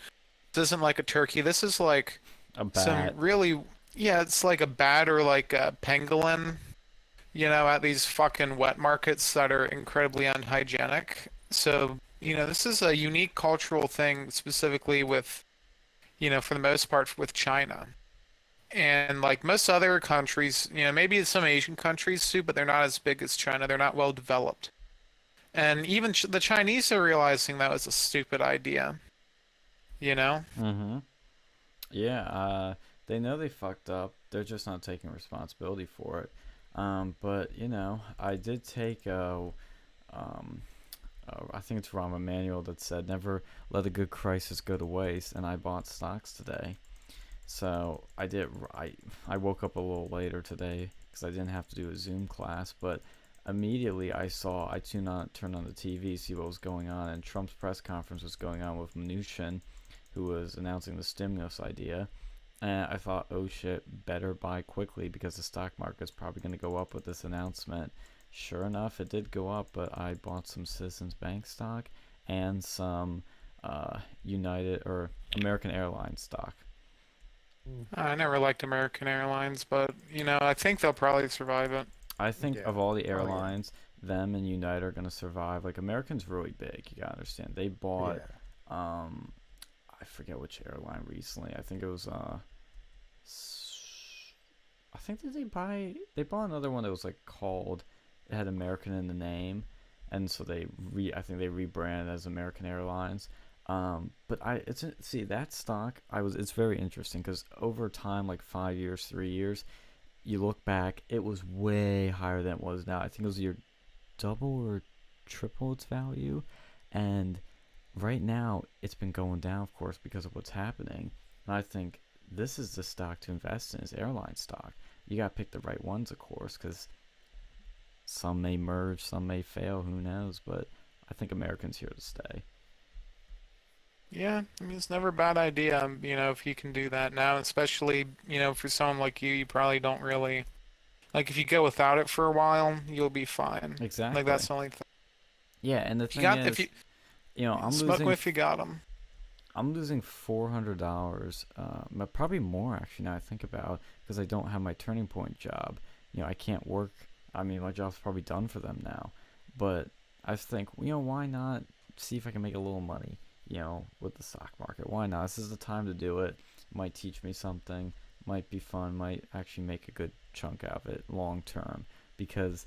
This isn't like a turkey. This is like
A
some
bat.
really, yeah, it's like a bat or like a pangolin, at these fucking wet markets that are incredibly unhygienic. So, this is a unique cultural thing specifically with, for the most part with China. And like most other countries, maybe some Asian countries too, but they're not as big as China. They're not well developed. And even the Chinese are realizing that was a stupid idea, you know?
Mm-hmm. Yeah, they know they fucked up. They're just not taking responsibility for it. But I did take um, I think it's Rahm Emanuel that said, "Never let a good crisis go to waste." And I bought stocks today, so I did. I woke up a little later today because I didn't have to do a Zoom class, but immediately I turned on the TV, see what was going on, and Trump's press conference was going on with Mnuchin, who was announcing the stimulus idea. And I thought, oh shit, better buy quickly because the stock market's probably going to go up with this announcement. Sure enough, it did go up, but I bought some Citizens Bank stock and some United or American Airlines stock.
I never liked American Airlines, but I think they'll probably survive it.
I think
Yeah.
of all the
Oh yeah.
airlines, them and United are going to survive. Like, American's really big, you got to understand. They bought,
Yeah.
um, I forget which airline recently. I think it was, I think they bought another one that was like called, it had American in the name, and so I think they rebranded as American Airlines. But see that stock, it's very interesting because over time, like 5 years, 3 years, you look back, it was way higher than it was now. I think it was either double or triple its value, and right now it's been going down, of course, because of what's happening. And I think this is the stock to invest in, is airline stock. You got to pick the right ones, of course, because some may merge, some may fail, who knows, but I think American's here to stay.
Yeah, I mean, it's never a bad idea, if you can do that now, especially, for someone like you probably don't really, like, if you go without it for a while, you'll be fine. Like,
Exactly.
that's the only thing.
Yeah, and the
If you
thing
got, if you
is, I'm
smoke them
losing
if you got them.
I'm losing $400, but probably more actually now I think about, because I don't have my turning point job. I can't work. I mean, my job's probably done for them now, but I think, why not see if I can make a little money, with the stock market? Why not? This is the time to do it. Might teach me something. Might be fun. Might actually make a good chunk out of it long term, because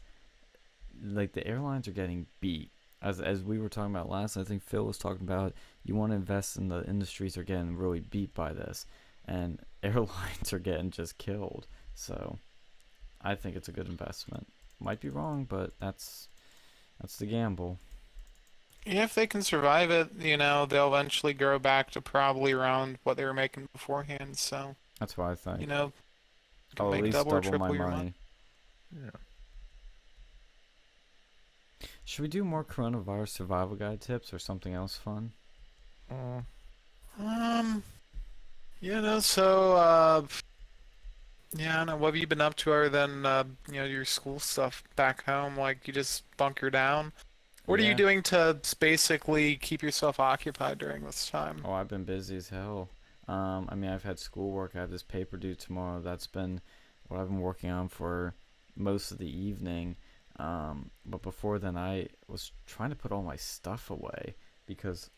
like the airlines are getting beat. As we were talking about last, I think Phil was talking about, you want to invest in the industries that are getting really beat by this, and airlines are getting just killed. So I think it's a good investment. Might be wrong, but that's the gamble.
Yeah, if they can survive it, they'll eventually grow back to probably around what they were making beforehand. So,
That's what I
you
think.
know, can
I'll at
make
least
double or
double my
triple your money.
money.
Yeah.
Should we do more coronavirus survival guide tips or something else fun?
Uh,
Um, so, yeah, I don't know. What have you been up to other than, your school stuff back home? Like, you just bunker down? What are you
Yeah.
doing to basically keep yourself occupied during this time?
Oh, I've been busy as hell. I mean, I've had schoolwork. I have this paper due tomorrow. That's been what I've been working on for most of the evening. But before then, I was trying to put all my stuff away because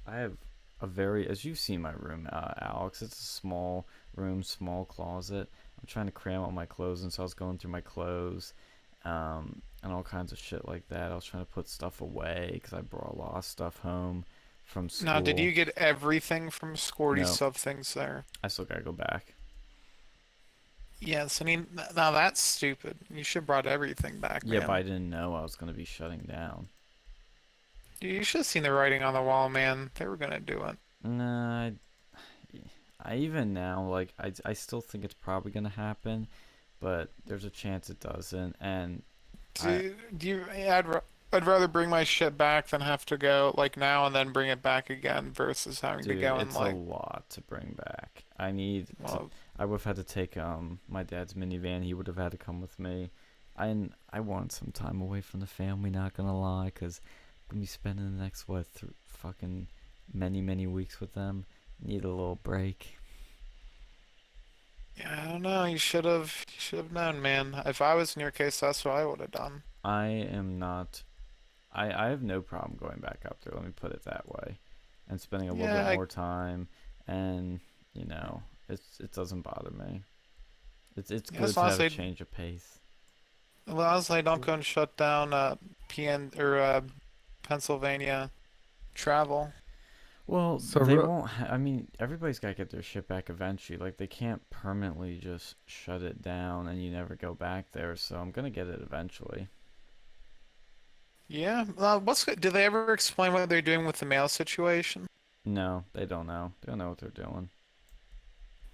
I have as you've seen my room, Alex, it's a small room, small closet. I'm trying to cram all my clothes in, so I was going through my clothes, and all kinds of shit like that. I was trying to put stuff away because I brought a lot of stuff home from
Now, did
school.
you get everything from school, or do you
No,
still have things there?
I still gotta go back.
Yes, I mean, now that's stupid. You should have brought everything back,
Yeah, but
man.
I didn't know I was gonna be shutting down.
You should have seen the writing on the wall, man. They were gonna do it.
Nah, I even now, like, I still think it's probably gonna happen, but there's a chance it doesn't. And I,
I'd rather bring my shit back than have to go like now and then bring it back again versus having to
dude,
go and
it's a
like,
lot to bring back. I need to.
well,
I would have had to take my dad's minivan. He would have had to come with me. I want some time away from the family. Not gonna lie, cause I'm gonna be spending the next fucking many weeks with them. Need a little break.
yeah, I don't know. You should have known, man. If I was in your case, that's what I would have done.
I am not. I have no problem going back up there. Let me put it that way, and spending a little bit
Yeah,
more time, and it doesn't bother me. It's good
as
to
long as
have a
they,
change of pace.
as long as they don't go and shut down PN or Pennsylvania travel.
Well,
So
they won't. I mean, everybody's got to get their shit back eventually. Like, they can't permanently just shut it down and you never go back there. So I'm gonna get it eventually.
Yeah. Did they ever explain what they're doing with the mail situation?
No, they don't know. They don't know what they're doing.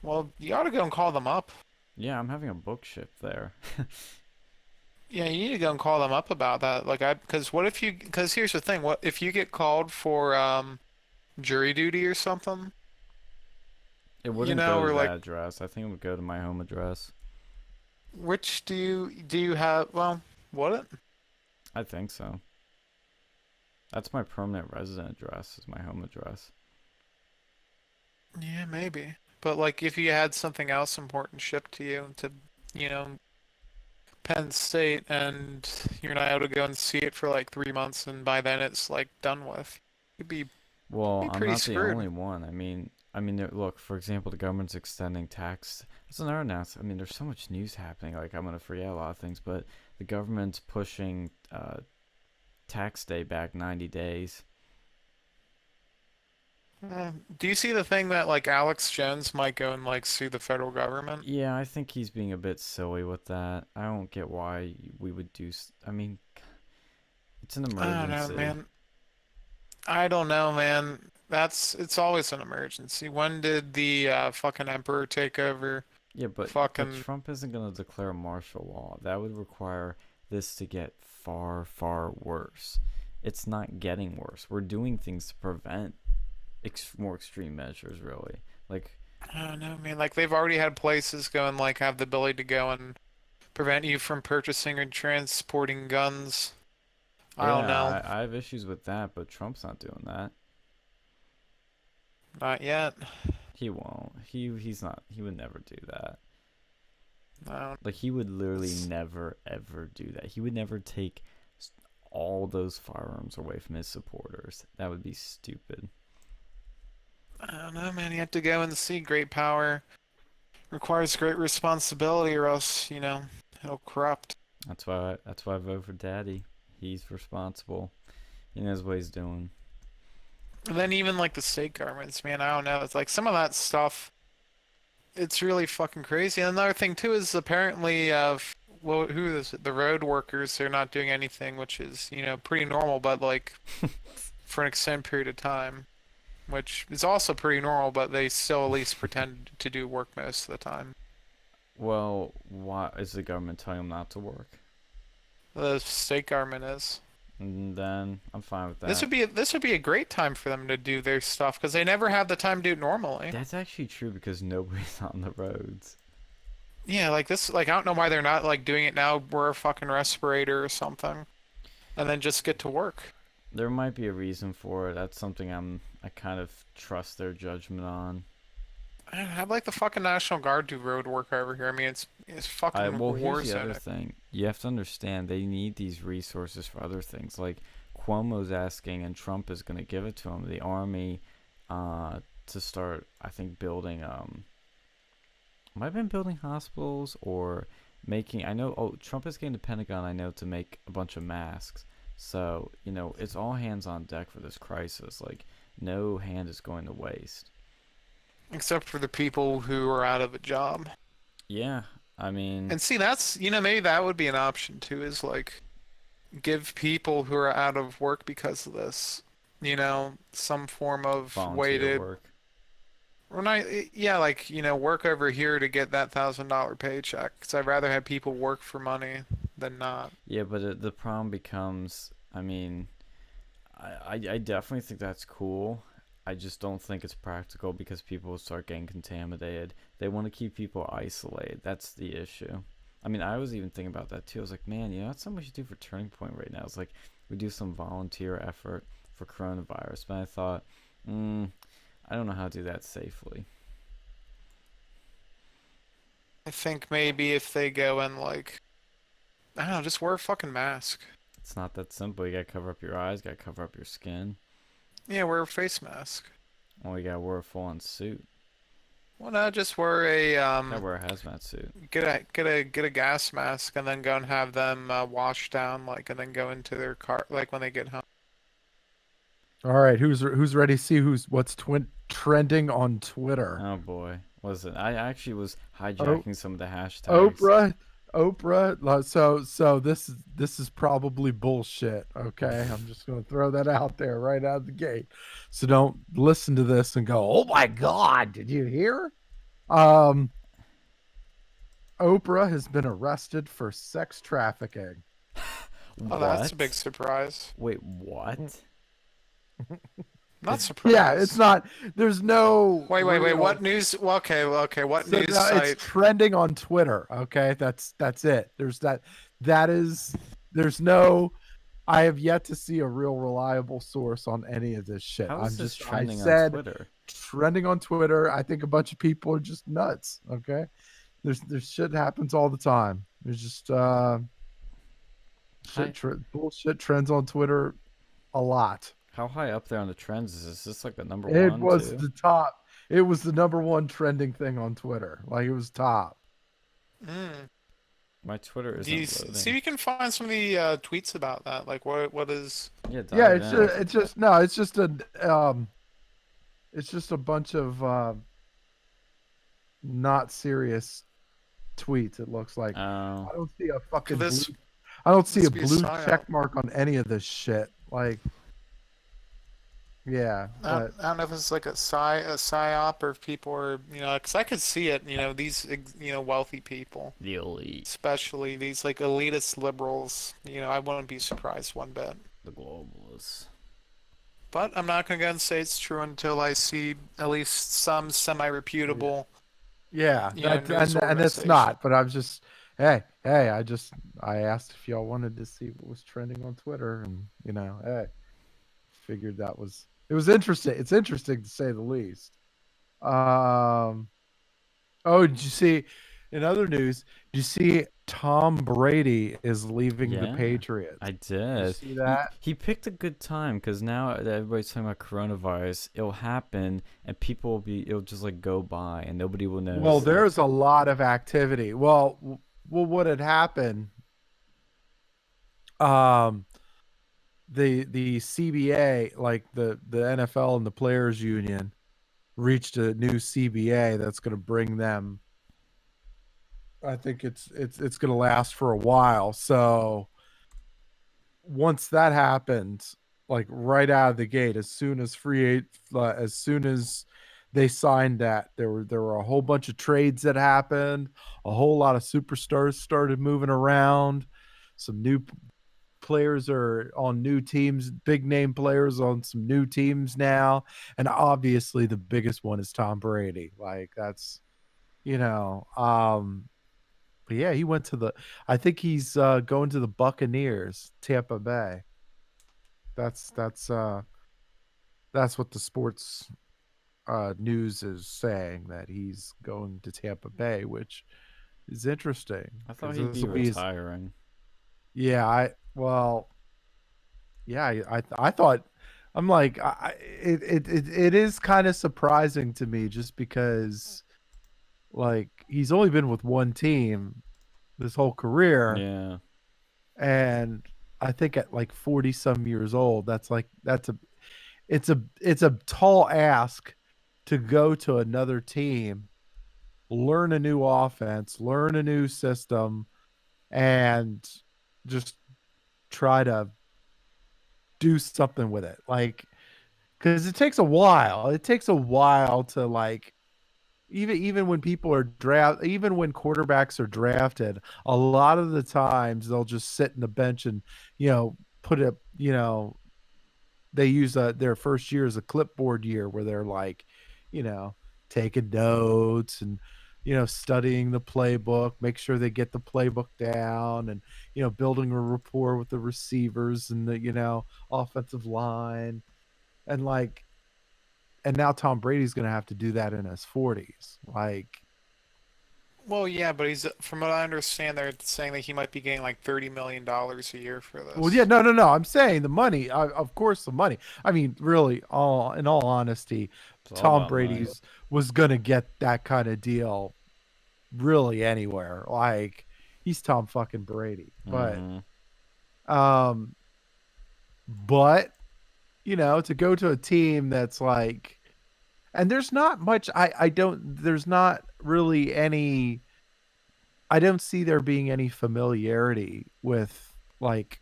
Well, you ought to go and call them up.
Yeah, I'm having a book shipped there.
Yeah, you need to go and call them up about that. Because what if because here's the thing, what if you get called for jury duty or something?
It
You
wouldn't
know,
go to
or like,
that address. I think it would go to my home address.
which do you have? Well, what?
I think so. That's my permanent resident address, is my home address.
Yeah, maybe. But like, if you had something else important shipped to you to, you know, Penn State, and you're not able to go and see it for like 3 months, and by then it's like done with, you'd
Well,
be
I'm
pretty
not the
screwed.
only one. Look, for example, the government's extending tax. That's another announcement. I mean, there's so much news happening. Like, I'm gonna forget a lot of things, but the government's pushing tax day back 90 days.
Do you see the thing that like Alex Jones might go and like sue the federal government?
Yeah, I think he's being a bit silly with that. I don't get why we would do. I mean, it's an
I don't know,
emergency.
man. I don't know, man. It's always an emergency. When did the fucking emperor take over?
Yeah, but
Fucking
Trump isn't gonna declare martial law. That would require this to get far, far worse. It's not getting worse. We're doing things to prevent more extreme measures, really. Like,
I don't know, man. Like they've already had places go and like have the ability to go and prevent you from purchasing or transporting guns. I don't know.
yeah, I have issues with that, but Trump's not doing that.
Not yet.
He won't. He's not. He would never do that.
I don't.
Like, he would literally
It's,
never ever do that. He would never take all those firearms away from his supporters. That would be stupid.
I don't know, man. You have to go and see great power requires great responsibility, or else, it'll corrupt.
That's why I vote for Daddy. He's responsible. He knows what he's doing.
And then even like the state governments, man, I don't know. It's like some of that stuff, it's really fucking crazy. And another thing too is apparently, well, who is it? The road workers, they're not doing anything, which is, pretty normal, but like for an extended period of time, which is also pretty normal, but they still at least pretend to do work most of the time.
Well, why is the government telling him not to work?
The state government is.
And then I'm fine with
This
that.
would be this would be a great time for them to do their stuff because they never have the time to do it normally.
That's actually true because nobody's on the roads.
Yeah, like this, like I don't know why they're not like doing it now. Wear a fucking respirator or something, and then just get to work.
There might be a reason for it. That's something I kind of trust their judgment on.
Have like the fucking National Guard do road work over here. I mean, it's
I
fucking
well,
war
here's the other
zone.
thing. You have to understand they need these resources for other things. Like, Cuomo's asking, and Trump is going to give it to him. The army, to start, I think, building. Might have been building hospitals or making. I know. Oh, Trump is getting the Pentagon. I know, to make a bunch of masks. So, it's all hands on deck for this crisis. Like, no hand is going to waste.
Except for the people who are out of a job.
Yeah, I mean,
And see, that's maybe that would be an option too. Is like give people who are out of work because of this, some form of way
volunteer
to
work.
or not, yeah, like work over here to get that $1,000 paycheck. Because I'd rather have people work for money than not.
Yeah, but the problem becomes, I mean, I definitely think that's cool. I just don't think it's practical because people will start getting contaminated. They want to keep people isolated. That's the issue. I mean, I was even thinking about that too. I was like, man, that's something we should do for Turning Point right now. It's like we do some volunteer effort for coronavirus. But I thought, I don't know how to do that safely.
I think maybe if they go and like, I don't know, just wear a fucking mask.
It's not that simple. You gotta cover up your eyes, gotta cover up your skin.
Yeah, wear a face mask.
Well, you gotta wear a full-on suit.
Well, no, just wear a
Gotta wear a hazmat suit.
get a gas mask and then go and have them wash down like and then go into their car like when they get home.
All right, who's ready to see what's trending on Twitter?
Oh boy, was it? I actually was
Oh,
hijacking some of the hashtags.
Oprah, So this is probably bullshit. Okay, I'm just gonna throw that out there right out of the gate. So don't listen to this and go, "Oh my God, did you hear?" Um, Oprah has been arrested for sex trafficking.
Oh, that's a big
What?
surprise.
Wait, what?
Not
Yeah, it's
surprised.
not. There's no
Wait.
real.
What news? Well, okay. What
So
news
no, it's
site?
trending on Twitter. Okay, that's it. There's that. That is. There's no. I have yet to see a real reliable source on any of this shit.
How is this
I
trending on
said
Twitter?
trending on Twitter. I think a bunch of people are just nuts. Okay, there's shit happens all the time. There's just
Hi,
bullshit trends on Twitter a lot.
how high up there on the trends is this? Is this like the number
It
one
was
too?
the top. It was the number one trending thing on Twitter. Like it was top.
Mm.
My Twitter
Do you
isn't
see if
loading.
you can find some of the tweets about that? Like, what is?
Yeah,
Yeah,
dive in.
it's just no, it's just a bunch of not serious tweets. It looks like
Oh,
I don't see a
Could
fucking blue.
this
I don't see
this
a
be a
blue
psyop?
check mark on any of this shit. Like, yeah, but
I don't know if it's like a psyop or if people are, because I could see it. These wealthy people,
the elite,
especially these like elitist liberals. I wouldn't be surprised one bit.
the globalists.
But I'm not gonna go and say it's true until I see at least some
yeah,
semi-reputable,
yeah, that
news
and it's
organization.
not. But I'm just, hey, I asked if y'all wanted to see what was trending on Twitter, and hey, figured that was it was interesting. It's interesting to say the least. Um, oh, did you see in other news? Did you see Tom Brady is leaving the
Yeah,
Patriots?
I
Did you
did.
see
He
that?
he picked a good time because now that everybody's talking about coronavirus, it'll happen and people will be it'll just like go by and nobody will
Well,
notice it.
there's a lot of activity. Well, what had happened? Um, the CBA, like the NFL and the players union, reached a new CBA that's going to bring them. I think it's going to last for a while. So once that happens, like right out of the gate, as soon as they signed that, there were a whole bunch of trades that happened. A whole lot of superstars started moving around. Some new players are on new teams, big name players on some new teams now, and obviously the biggest one is Tom Brady. Like that's you know, but yeah, he went to the. I think he's going to the Buccaneers, Tampa Bay. That's that's uh that's what the sports news is saying, that he's going to Tampa Bay, which is interesting
I thought
because
he'd
this
be
will be his.
retiring.
Yeah, yeah, I thought I'm like it is kind of surprising to me just because like he's only been with one team this whole career,
Yeah.
and I think at like 40 some years old, it's a tall ask to go to another team, learn a new offense, learn a new system, and just try to do something with it. Like, because it takes a while. It takes a while to like even when even when quarterbacks are drafted, a lot of the times they'll just sit in the bench and put it they use their first year as a clipboard year where they're like, you know, taking notes and studying the playbook, make sure they get the playbook down, and building a rapport with the receivers and the offensive line, and like, and now Tom Brady's going to have to do that in his 40s. Like,
Well, yeah, but he's from what I understand, they're saying that he might be getting like $30 million a year for
well, yeah,
this.
no. I'm saying the money, of course, the money. I mean, really, all in all honesty,
It's all
Tom
about money.
Brady's was going to get that kind of deal really anywhere. Like, he's Tom fucking Brady.
Mm-hmm.
Um, but to go to a team that's like, and there's not much. I don't. There's not really any. I don't see there being any familiarity with like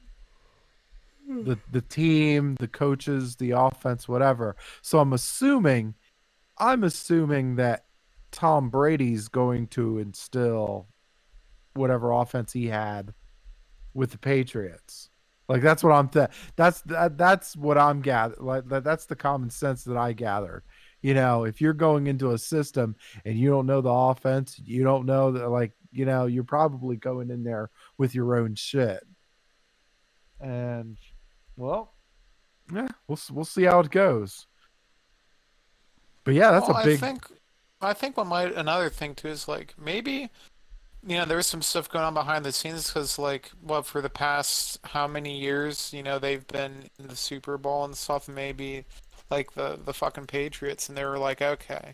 the team, the coaches, the offense, whatever. So I'm assuming that Tom Brady's going to instill whatever offense he had with the Patriots. Like that's what that's what I'm gathered. Like that's the common sense that I gathered. If you're going into a system and you don't know the offense, you don't know that, like, you're probably going in there with your own shit. And well, yeah, we'll see how it goes. But yeah, that's
Well,
a
I
big.
think I think what might another thing too is like maybe there's some stuff going on behind the scenes because like what for the past how many years they've been in the Super Bowl and stuff. Maybe like the fucking Patriots and they were like, okay,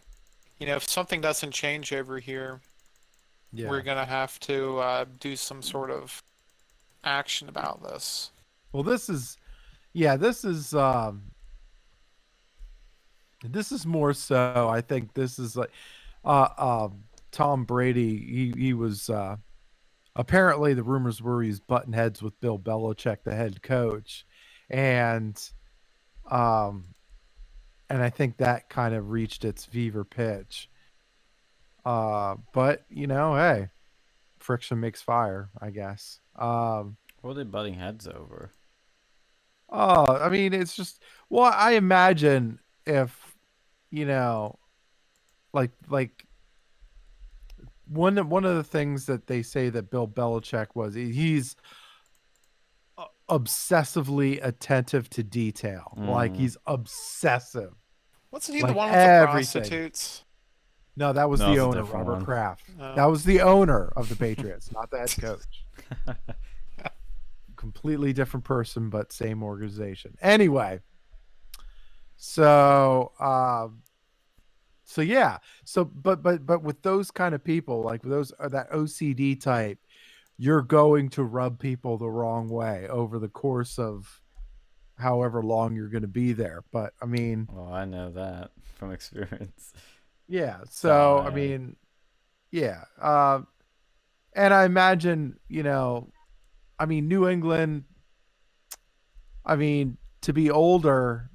if something doesn't change over here,
Yeah.
we're gonna have to do some sort of action about this.
Well, this is more so. I think this is like uh Tom Brady. He was apparently the rumors were he's button heads with Bill Belichick, the head coach, and um and I think that kind of reached its fever pitch. But hey, friction makes fire, I guess.
What are they butting heads over?
I mean, it's just, well, I imagine if you know, like one of the things that they say that Bill Belichick was, he's obsessively attentive to detail. Like
Mm.
he's obsessive,
Wasn't he the
like
one with the
everything.
prostitutes?
No, that was
No,
the
it's a
owner,
different
Robert
one.
Kraft. That
No.
was the owner of the Patriots, not the head coach. Completely different person, but same organization. Anyway, so yeah, so but with those kind of people, like those that OCD type, you're going to rub people the wrong way over the course of however long you're going to be there. But I mean,
Well, I know that from experience.
yeah.
So
So I
I.
mean, yeah. And I imagine, I mean, New England. I mean, to be older,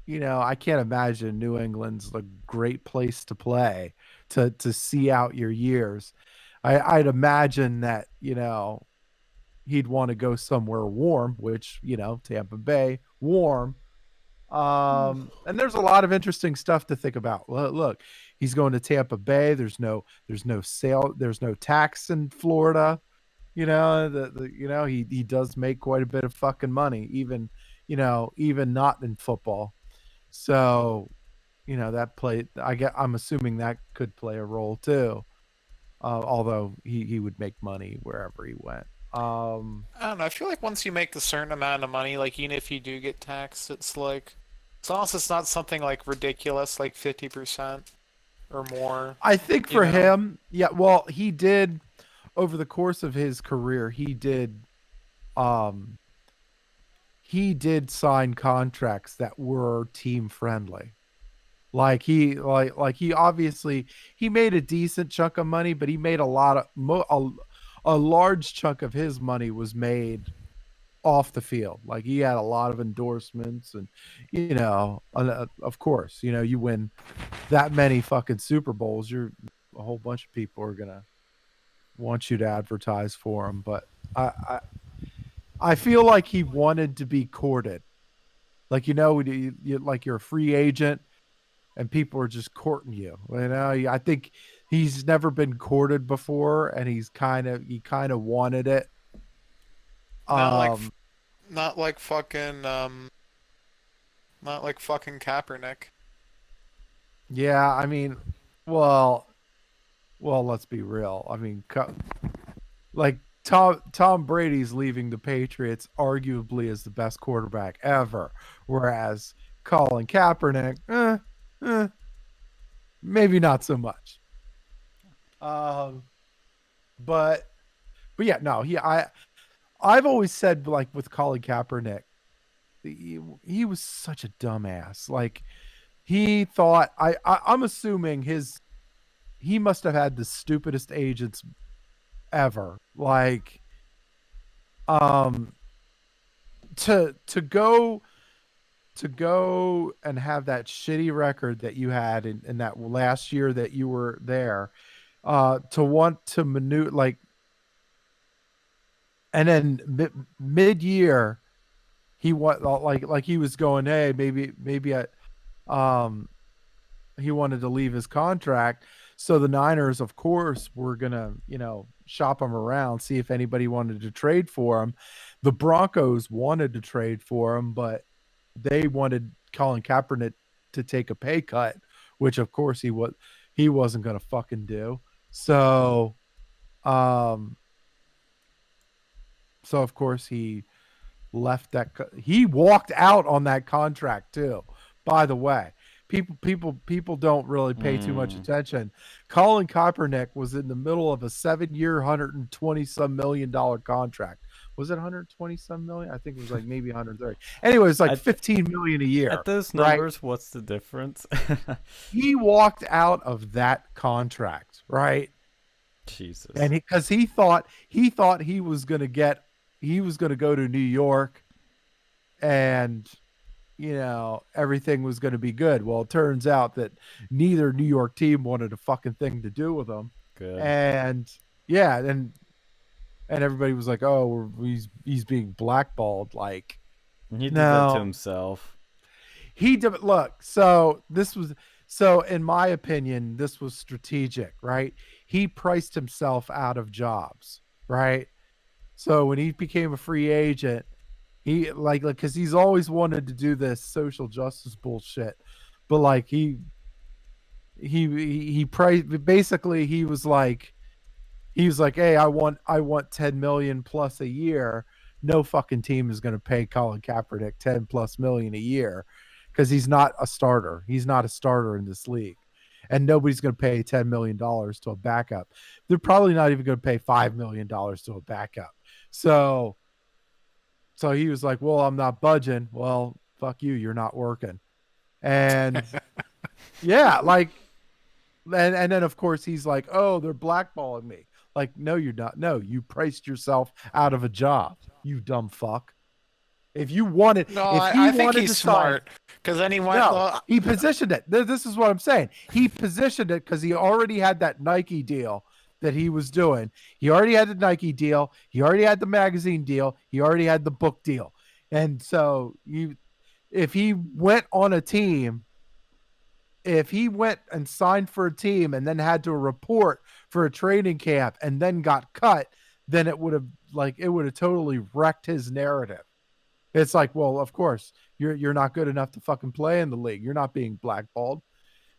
I can't imagine New England's a great place to play to see out your years. I'd imagine that he'd want to go somewhere warm, which Tampa Bay, warm. And there's a lot of interesting stuff to think about. Look, he's going to Tampa Bay. There's no tax in Florida. He does make quite a bit of fucking money, even not in football. So, that I'm assuming that could play a role too. Although he would make money wherever he went.
I don't know. I feel like once you make a certain amount of money, like even if you do get taxed, it's like, as long as it's not something like ridiculous, like 50% or more,
I think
you
for
know?
him, yeah, well, he did over the course of his career, um he did sign contracts that were team friendly. Like he obviously he made a decent chunk of money, but he made a large chunk of his money was made off the field. Like he had a lot of endorsements, and of course, you win that many fucking Super Bowls, a whole bunch of people are gonna want you to advertise for them. But I I, I feel like he wanted to be courted. Like like you're a free agent and people are just courting you. I think he's never been courted before, and he kind of wanted it.
Not like,
Um,
not like fucking, not like fucking Kaepernick.
yeah, I mean, well, let's be real. I mean, like Tom Brady's leaving the Patriots arguably as the best quarterback ever, whereas Colin Kaepernick, eh, maybe not so much. Um, but yeah, no, I've always said, like, with Colin Kaepernick, he was such a dumbass. Like he thought I'm assuming he must have had the stupidest agents ever. Like um to go and have that shitty record that you had in that last year that you were there, to want to maneuver like, and then mid-year he like he was going, hey, maybe I um he wanted to leave his contract. So the Niners, of course, were gonna, shop him around, see if anybody wanted to trade for him. The Broncos wanted to trade for him, but they wanted Colin Kaepernick to take a pay cut, which of course he wasn't gonna fucking do. So um so of course he left he walked out on that contract too, by the way. People don't really pay too much
Mm,
attention. Colin Kaepernick was in the middle of a 7-year, 120 some $1 million contract. Was it 120 some million? I think it was like maybe 130. Anyway, it's like
at
15 million a year,
at those
right?
numbers, what's the difference?
He walked out of that contract, right?
Jesus.
And because he thought he was gonna go to New York, and everything was going to be good. Well, it turns out that neither New York team wanted a fucking thing to do with him.
Good.
And yeah, and everybody was like, oh, he's being blackballed. Like,
He did that to
no,
himself.
he did. Look, so in my opinion, this was strategic, right? He priced himself out of jobs, right? So when he became a free agent, he like because he's always wanted to do this social justice bullshit, but like he priced, basically he was like, hey, I want 10 million plus a year. No fucking team is going to pay Colin Kaepernick 10 plus million a year because he's not a starter. He's not a starter in this league. And nobody's going to pay $10 million to a backup. They're probably not even going to pay $5 million to a backup. So he was like, well, I'm not budging. Well, fuck you. You're not working. And yeah, like, and then of course he's like, oh, they're blackballing me. Like, no, you're not. No, you priced yourself out of a job, you dumb fuck.
No,
If he
I think
wanted
he's
to sign,
smart because then he went.
no,
Well,
he positioned it. This is what I'm saying. He positioned it because he already had that Nike deal that he was doing. He already had the Nike deal. He already had the magazine deal. He already had the book deal. And so if he went on a team, if he went and signed for a team and then had to report for a training camp and then got cut, then it would have totally wrecked his narrative. It's like, well, of course, you're not good enough to fucking play in the league. You're not being blackballed.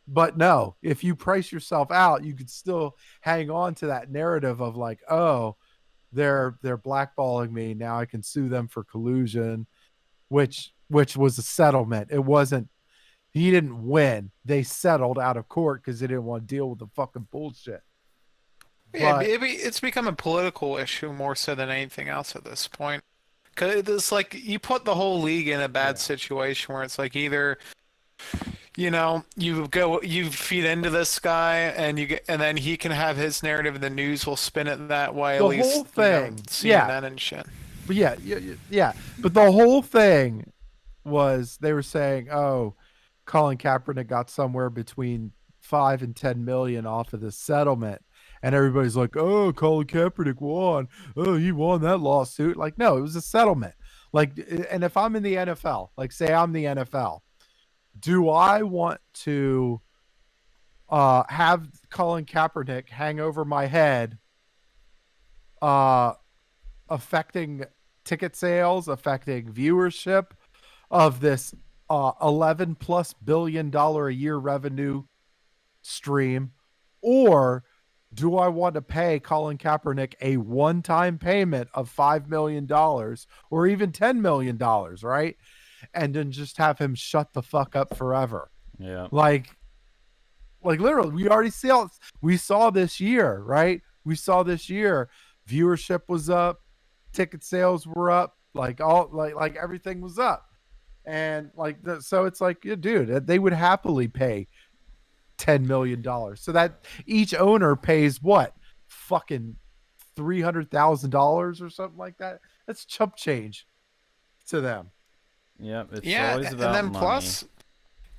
But no, if you price yourself out, you could still hang on to that narrative of like, oh, they're blackballing me. Now I can sue them for collusion, which was a settlement. It wasn't, he didn't win. They settled out of court because they didn't want to deal with the fucking bullshit.
yeah,
But
it's become a political issue more so than anything else at this point. Because it's like you put the whole league in a bad
yeah.
situation where it's like either you feed into this guy and and then he can have his narrative and the news will spin it that way, at
The whole
least
thing, yeah,
CNN and shit.
but yeah. But the whole thing was they were saying, oh, Colin Kaepernick got somewhere between 5 and 10 million off of this settlement. And everybody's like, oh, Colin Kaepernick won. Oh, he won that lawsuit. Like, no, it was a settlement. Like, and if I'm in the NFL, like, say I'm the NFL, do I want to have Colin Kaepernick hang over my head, uh, affecting ticket sales, affecting viewership of this 11 plus $billion a year revenue stream? Or do I want to pay Colin Kaepernick a one-time payment of $5 million or even $10 million, right? And then just have him shut the fuck up forever.
Yeah.
Like literally, we saw this year, right? We saw this year, viewership was up, ticket sales were up, like everything was up. And like, so it's like, yeah, dude, they would happily pay $10 million. So that each owner pays what, fucking $300,000 or something like that. That's chump change to them.
Yep, it's
Yeah,
always
and
about
then
money.
plus,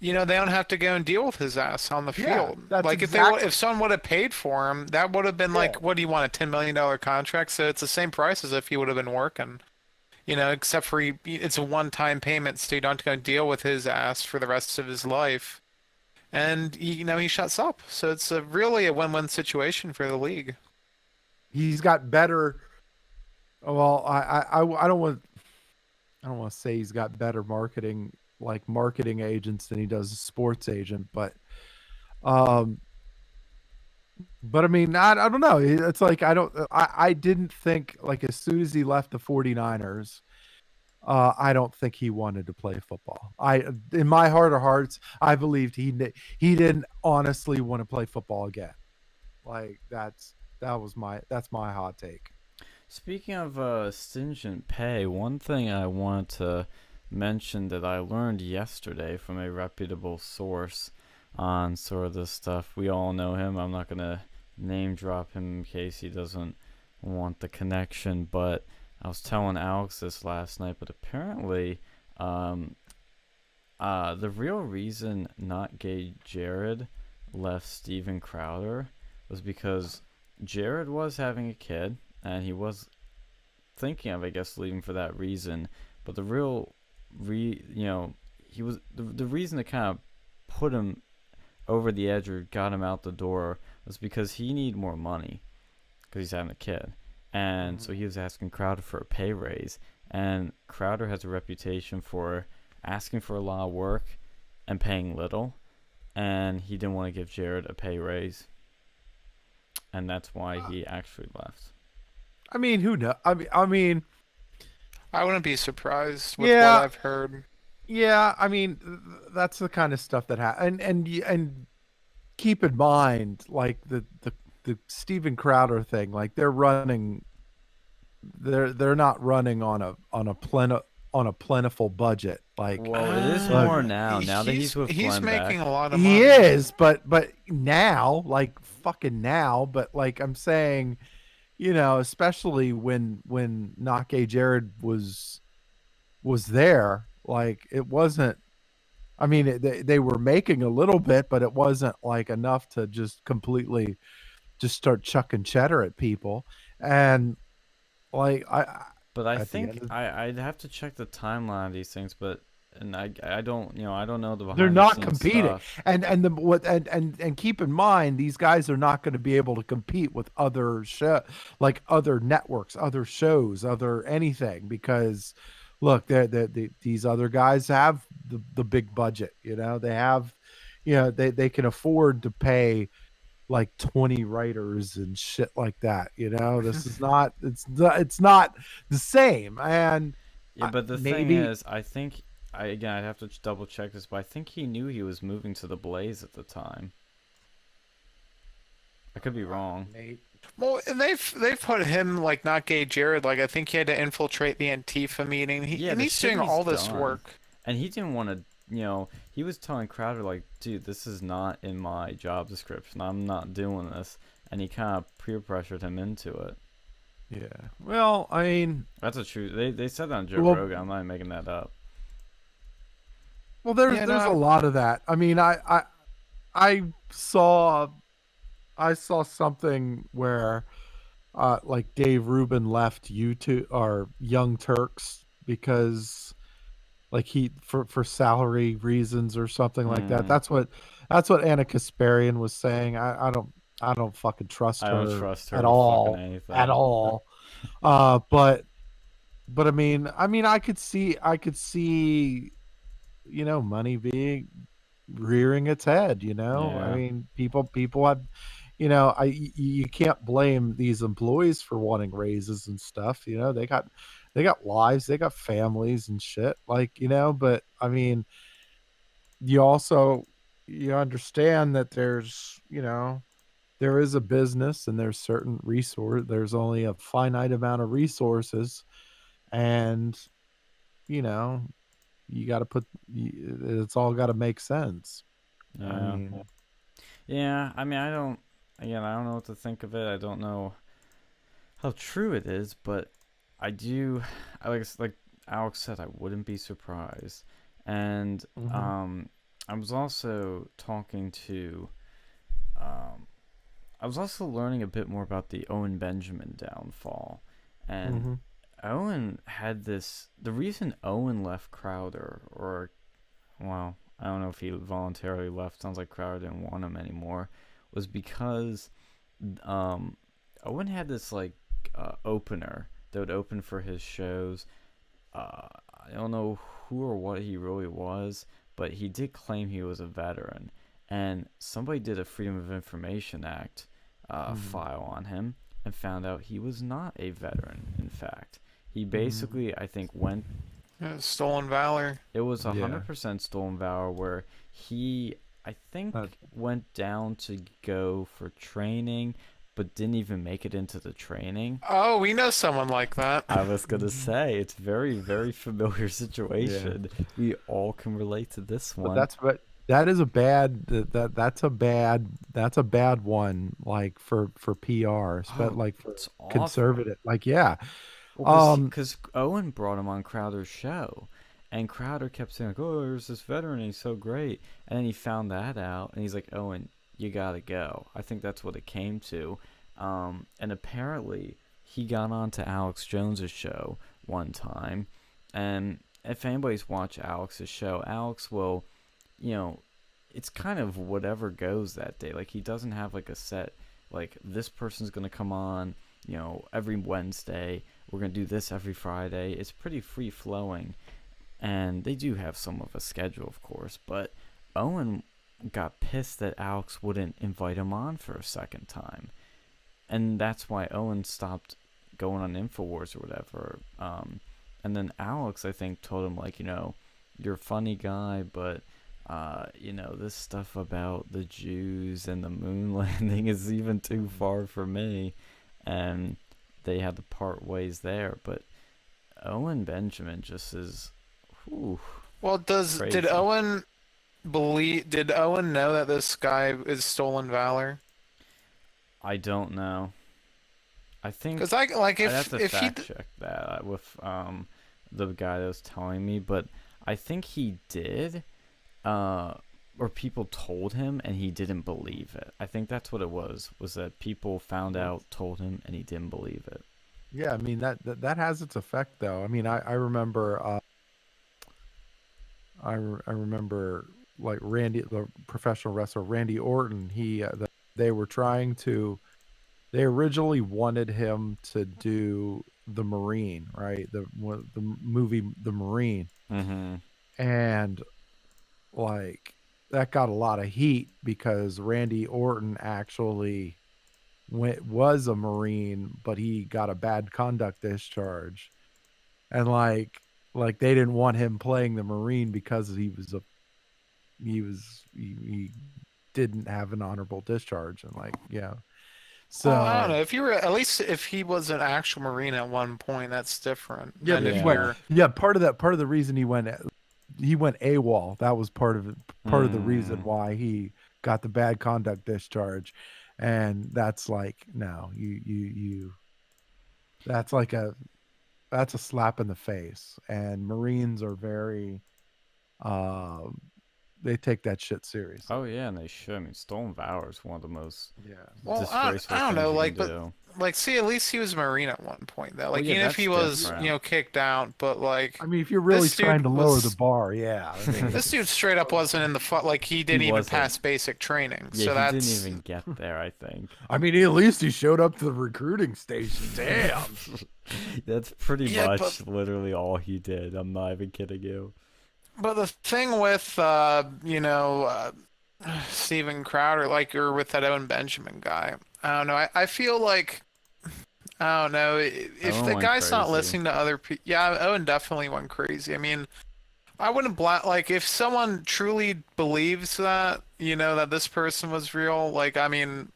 they don't have to go and deal with his ass on the
Yeah,
field.
that's
Like
exactly.
if someone would have paid for him, that would have been
Yeah,
like, what do you want, a $10 million contract? So it's the same price as if he would have been working. Except for it's a one-time payment, so you don't have to go and deal with his ass for the rest of his life. And he shuts up. So it's really a win-win situation for the league.
he's got better. Well, I don't want, I don't want to say he's got better marketing, like marketing agents, than he does a sports agent, um but I mean, I don't know. It's like, I didn't think, like, as soon as he left the 49ers, I don't think he wanted to play football. In my heart of hearts, I believed he didn't honestly want to play football again. Like, that's my hot take.
Speaking of stringent pay, one thing I wanted to mention that I learned yesterday from a reputable source on sort of this stuff. We all know him. I'm not gonna name drop him in case he doesn't want the connection, but I was telling Alex this last night. But apparently, um, the real reason not gay Jared left Steven Crowder was because Jared was having a kid and he was thinking of, I guess, leaving for that reason. But the real, he was the reason to kind of put him over the edge or got him out the door was because he needed more money because he's having a kid, and so he was asking Crowder for a pay raise. And Crowder has a reputation for asking for a lot of work and paying little, and he didn't want to give Jared a pay raise, and that's why he actually left.
I mean, who knows? I mean,
I wouldn't be surprised with what
yeah,
I've heard.
yeah. I mean, that's the kind of stuff that happens. And keep in mind, like, the Steven Crowder thing. Like, they're not running on a plentiful budget.
Well, it is
Look,
more now. Now that he's with
He's
Glenn
making
Beck.
a lot of
he
money.
is, but now, like, fucking now, but like, I'm saying, especially when Not Gay Jared was there, like, it wasn't. I mean, they were making a little bit, but it wasn't like enough to just completely just start chucking cheddar at people. And like,
But I
at the
think
end of,
I'd have to check the timeline of these things, but and I don't I don't know the
they're
behind the
not
scenes
competing.
stuff.
And keep in mind, these guys are not going to be able to compete with other like other networks, other shows, other anything, because look, these other guys have the big budget. They have, they can afford to pay like 20 writers and shit like that. This is not, it's not the same. And
Yeah, but the thing
maybe,
is, I think I'd have to double check this, but I think he knew he was moving to the Blaze at the time. I could be wrong.
Nate.
Well, and they've put him like Not Gay Jared. Like I think he had to infiltrate the Antifa meeting.
Yeah,
And
the
he's
shit
doing
he's
all this
done,
work.
and he didn't want to. He was telling Crowder like, "Dude, this is not in my job description. I'm not doing this," and he kind of peer pressured him into it.
Yeah. Well, I mean,
That's a true. They said that on Joe
well,
Rogan. I'm not making that up.
well, there's
Yeah,
there's a
no,
lot of that. I mean, I saw I saw something where like Dave Rubin left YouTube or Young Turks because, like, he for salary reasons or something like that.
Mm,
That's what Anna Kasparian was saying. I don't fucking trust
I don't
her
trust her
at
with fucking
all, at
anything.
all. But I mean, I could see, money being rearing its head. I
Yeah.
mean, people have, you can't blame these employees for wanting raises and stuff. They got lives, they got families and shit. Like, but I mean, you also, you understand that there is a business and there's only a finite amount of resources. And, you know, you got to it's all got to make sense. I
Yeah.
mean,
Yeah, I mean, I don't know what to think of it. I don't know how true it is, but I do, like Alex said, I wouldn't be surprised. And
hmm
um, I was also talking to, um, I was also learning a bit more about the Owen Benjamin downfall. And
hmm
Owen had this, the reason Owen left Crowder, or, well, I don't know if he voluntarily left, sounds like Crowder didn't want him anymore, was because um, Owen had this like opener that would open for his shows. I don't know who or what he really was, but he did claim he was a veteran, and somebody did a Freedom of Information Act
hmm
file on him and found out he was not a veteran. In fact, he
hmm
basically, I think, went.
Yeah, stolen valor.
It was a
yeah.
100% stolen valor where he, I
That,
think, went down to go for training, but didn't even make it into the training.
Oh, we know someone like that.
I was gonna
Mhm.
say it's very, very familiar
Yeah.
situation. We all can relate to this
But
one.
that's but that is a bad that's a bad one like for PR,
Oh,
like for
it's awful.
conservative. Like yeah.
Well,
Um
cause Owen brought him on Crowder's show, and Crowder kept saying like, "Oh, there's this veteran, and he's so great," and then he found that out, and he's like, "Owen, you gotta go." I think that's what it came to, and apparently he got on to Alex Jones's show one time, and if anybody's watched Alex's show, Alex will, you know, it's kind of whatever goes that day. Like he doesn't have like a set, like this person's gonna come on, every Wednesday. We're gonna do this every Friday. It's pretty free flowing, and they do have some of a schedule, of course. But Owen got pissed that Alex wouldn't invite him on for a second time, and that's why Owen stopped going on Infowars or whatever. And then Alex, I think, told him like, you're a funny guy, but this stuff about the Jews and the moon landing is even too far for me, and they had to part ways there. But Owen Benjamin just is, whew,
Well, did
crazy.
Owen believe? Did Owen know that this guy is stolen valor?
I don't know. I
Because
think
I like
I'd have to
if he
fact check that with the guy that was telling me, but I think he did, uh, or people told him and he didn't believe it. I think that's what it was that people found
well,
out, told him, and he didn't believe it.
yeah, I mean that has its effect though. I mean I remember I remember like Randy the professional wrestler Randy Orton, they were trying to they originally wanted him to do the Marine, right? The movie The Marine.
Mm-hmm.
And like that got a lot of heat because Randy Orton actually was a Marine, but he got a bad conduct discharge. And like they didn't want him playing the Marine because he didn't have an honorable discharge and like yeah.
Well, I don't
So
know. If you were at least if he was an actual Marine at one point, that's different
yeah,
than
but he
if
went.
Yeah.
you're.
Yeah, part of the reason he went AWOL. That was part of it. Part of the reason
Mm.
why he got the bad conduct discharge, and that's like no, you. That's like that's a slap in the face. And Marines are very, um, they take that shit seriously.
Oh yeah, and they should. I mean, stolen valor is one of the most
Yeah.
Well,
disgraceful
I don't
things
know.
you can
Like, but
do.
like, see, at least he was a Marine at one point, though.
Well,
Like,
yeah,
even if
that's
he was,
Yeah.
different.
kicked out, but
I
like,
mean, if you're really
this
trying
dude
to lower the
was.
bar, yeah. I mean,
This dude straight up wasn't in the like he
He
didn't even
wasn't.
pass basic training.
Yeah,
So
he didn't
that's
even get there, I think.
I mean, at least he showed up to the recruiting station. Damn.
That's pretty
yeah, but
much literally all he did. I'm not even kidding you.
the thing with Steven Crowder, like or with that Owen Benjamin guy, I don't know. I feel like I don't know if
Owen
the
went
guy's not
crazy.
listening to other people. Yeah, Owen definitely went crazy. I mean, I wouldn't like if someone truly believes that, that this person was real, like I mean,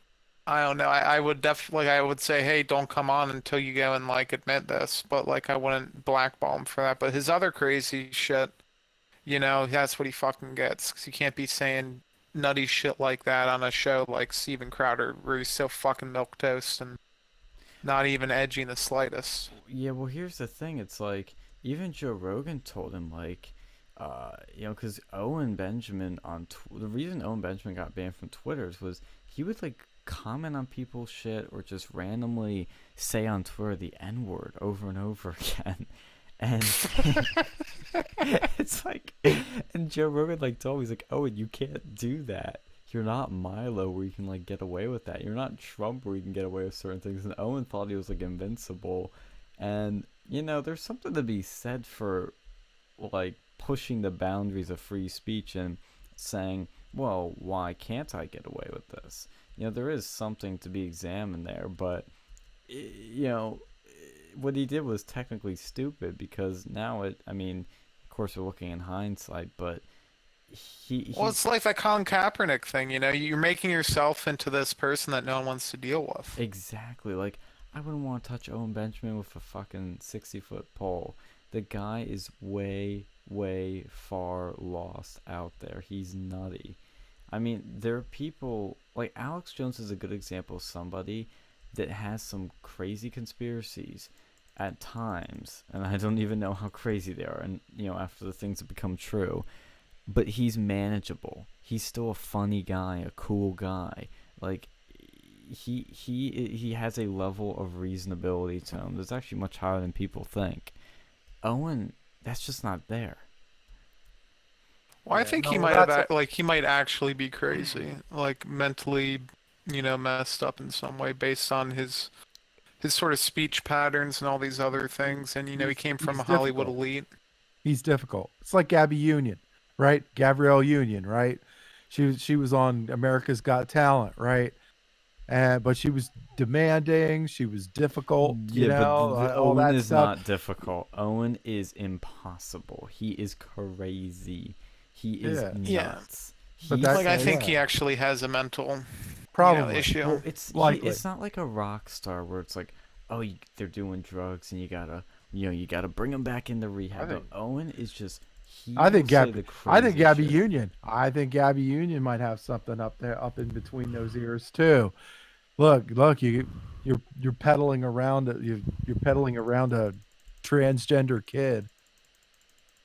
I don't know. I would definitely I would say, hey, don't come on until you go and like admit this. But like I wouldn't blackball him for that. But his other crazy shit, that's what he fucking gets. 'Cause you can't be saying nutty shit like that on a show like Steven Crowder, where he's so fucking milquetoast and not even edgy in the slightest.
Yeah, well, here's the thing. It's like even Joe Rogan told him like, because Owen Benjamin the reason Owen Benjamin got banned from Twitter was he would like comment on people's shit or just randomly say on Twitter the N word over and over again, and it's like, and Joe Rogan like told me, he's like, Owen, you can't do that. You're not Milo where you can like get away with that. You're not Trump where you can get away with certain things. And Owen thought he was like invincible. And there's something to be said for like pushing the boundaries of free speech and saying, well, why can't I get away with this? There is something to be examined there, but what he did was technically stupid because now I mean, of course we're looking in hindsight, but
Well, it's like that Colin Kaepernick thing, you're making yourself into this person that no one wants to deal with.
exactly, like, I wouldn't want to touch Owen Benjamin with a fucking 60-foot pole. The guy is way, way far lost out there. He's nutty. I mean, there are people like Alex Jones is a good example of somebody that has some crazy conspiracies at times, and I don't even know how crazy they are. And after the things have become true, but he's manageable. He's still a funny guy, a cool guy. Like he has a level of reasonability to him that's actually much higher than people think. Owen, that's just not there.
Well, I
Yeah,
think
no,
he
well,
might have
that's
like he might actually be crazy, like mentally, messed up in some way based on his sort of speech patterns and all these other things. And he came from
he's
a Hollywood
difficult.
elite.
He's difficult. It's like Gabby Union, right? Gabrielle Union, right? She was on America's Got Talent, right? But she was demanding. She was difficult.
Yeah, but
All
Owen
that
is
stuff.
not difficult. Owen is impossible. He is crazy. He is
Yeah.
nuts.
But
He's
that's
Like I think
yeah,
he actually has a mental,
probably.
issue.
well,
Likely.
it's not like a rock star where it's like, oh, they're doing drugs and you gotta bring them back into rehab.
think-
But Owen is just he
I think
will say
Gabby.
the
I think
craziest
Gabby
shit.
Union. I think Gabby Union might have something up there, up in between those ears too. Look, you're peddling around. You're peddling around a transgender kid.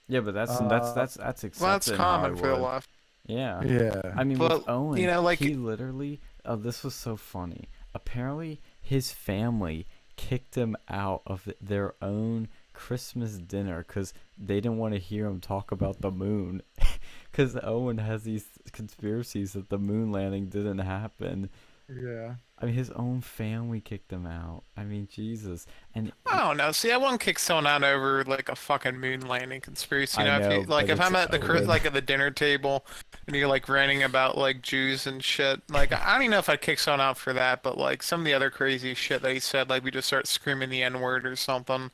Yeah, but that's
Uh,
that's
Well, that's
accepted in
common for the
Hollywood.
left.
Yeah.
yeah.
I mean, with
But
Owen,
like
he literally, this was so funny. Apparently, his family kicked him out of their own Christmas dinner because they didn't want to hear him talk about the moon. Because Owen has these conspiracies that the moon landing didn't happen.
Yeah.
I mean, his own family kicked him out. I mean, Jesus. And
I don't know. See, I wouldn't kick someone out over like a fucking moon landing conspiracy.
I
If you
know,
like,
but
if
it's
I'm at
Owen.
like at the dinner table and you're like ranting about like Jews and shit, like I don't even know if I'd kick someone out for that. But like some of the other crazy shit that he said, like we just start screaming the N word or something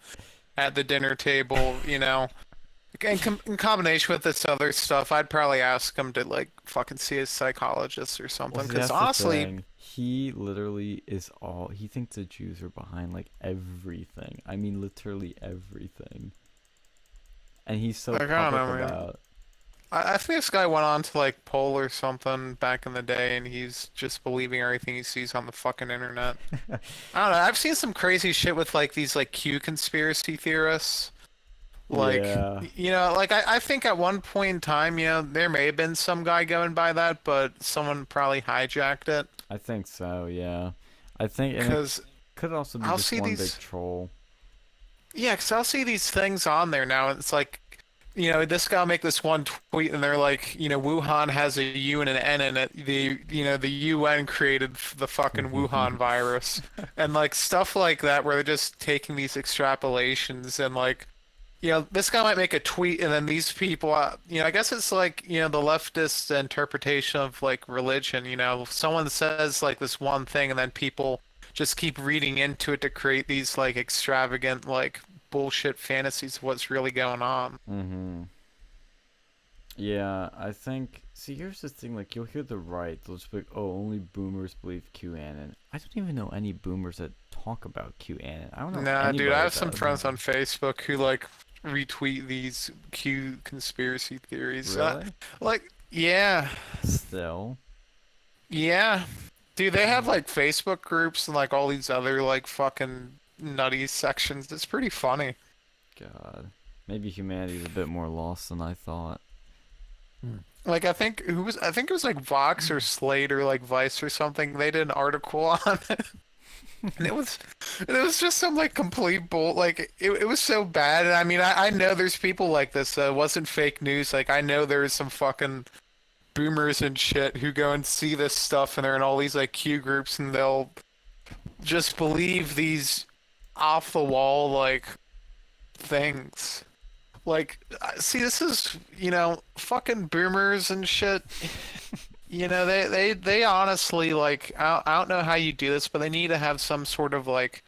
at the dinner table, in combination with this other stuff, I'd probably ask him to like fucking see a psychologist or
Well,
something.
see,
Because
that's the
honestly,
thing. He literally is all. He thinks the Jews are behind like everything. I mean, literally everything. And he's so
like I don't
public
know, man.
about.
I think this guy went on to like poll or something back in the day, and he's just believing everything he sees on the fucking internet. I don't know. I've seen some crazy shit with like these like Q conspiracy theorists. Like,
Yeah,
like I think at one point in time, there may have been some guy going by that, but someone probably hijacked it.
I think so. Yeah, I think, and it
Because
could also be
I'll
just
see
one big
these,
troll.
yeah, because I'll see these things on there now, and it's like, this guy will make this one tweet, and they're like, Wuhan has a U and an N in it. The UN created the fucking Wuhan virus, and like stuff like that, where they're just taking these extrapolations and like. This guy might make a tweet, and then these people, I guess it's like, the leftist interpretation of like religion. Someone says like this one thing, and then people just keep reading into it to create these like extravagant, like bullshit fantasies of what's really going on.
Mm-hmm. Yeah, I think. See, here's the thing. Like, you'll hear the right. They'll just be like, "Oh, only boomers believe QAnon." I don't even know any boomers that talk about QAnon. I don't know
Nah, dude,
anybody
I
that
have some
does.
friends on Facebook who like retweet these Q conspiracy theories.
Really?
Like, yeah,
Still.
yeah, dude, they have like Facebook groups and like all these other like fucking nutty sections. It's pretty funny.
God. Maybe humanity's a bit more lost than I thought.
Like I think it was like Vox or Slate or like Vice or something. They did an article on it. And it was just some like complete bull. Like it was so bad. And I mean, I know there's people like this. It wasn't fake news. Like I know there's some fucking boomers and shit who go and see this stuff and they're in all these like Q groups and they'll just believe these off the wall like things. Like, see, this is, fucking boomers and shit. They honestly, like, I don't know how you do this, but they need to have some sort of, like,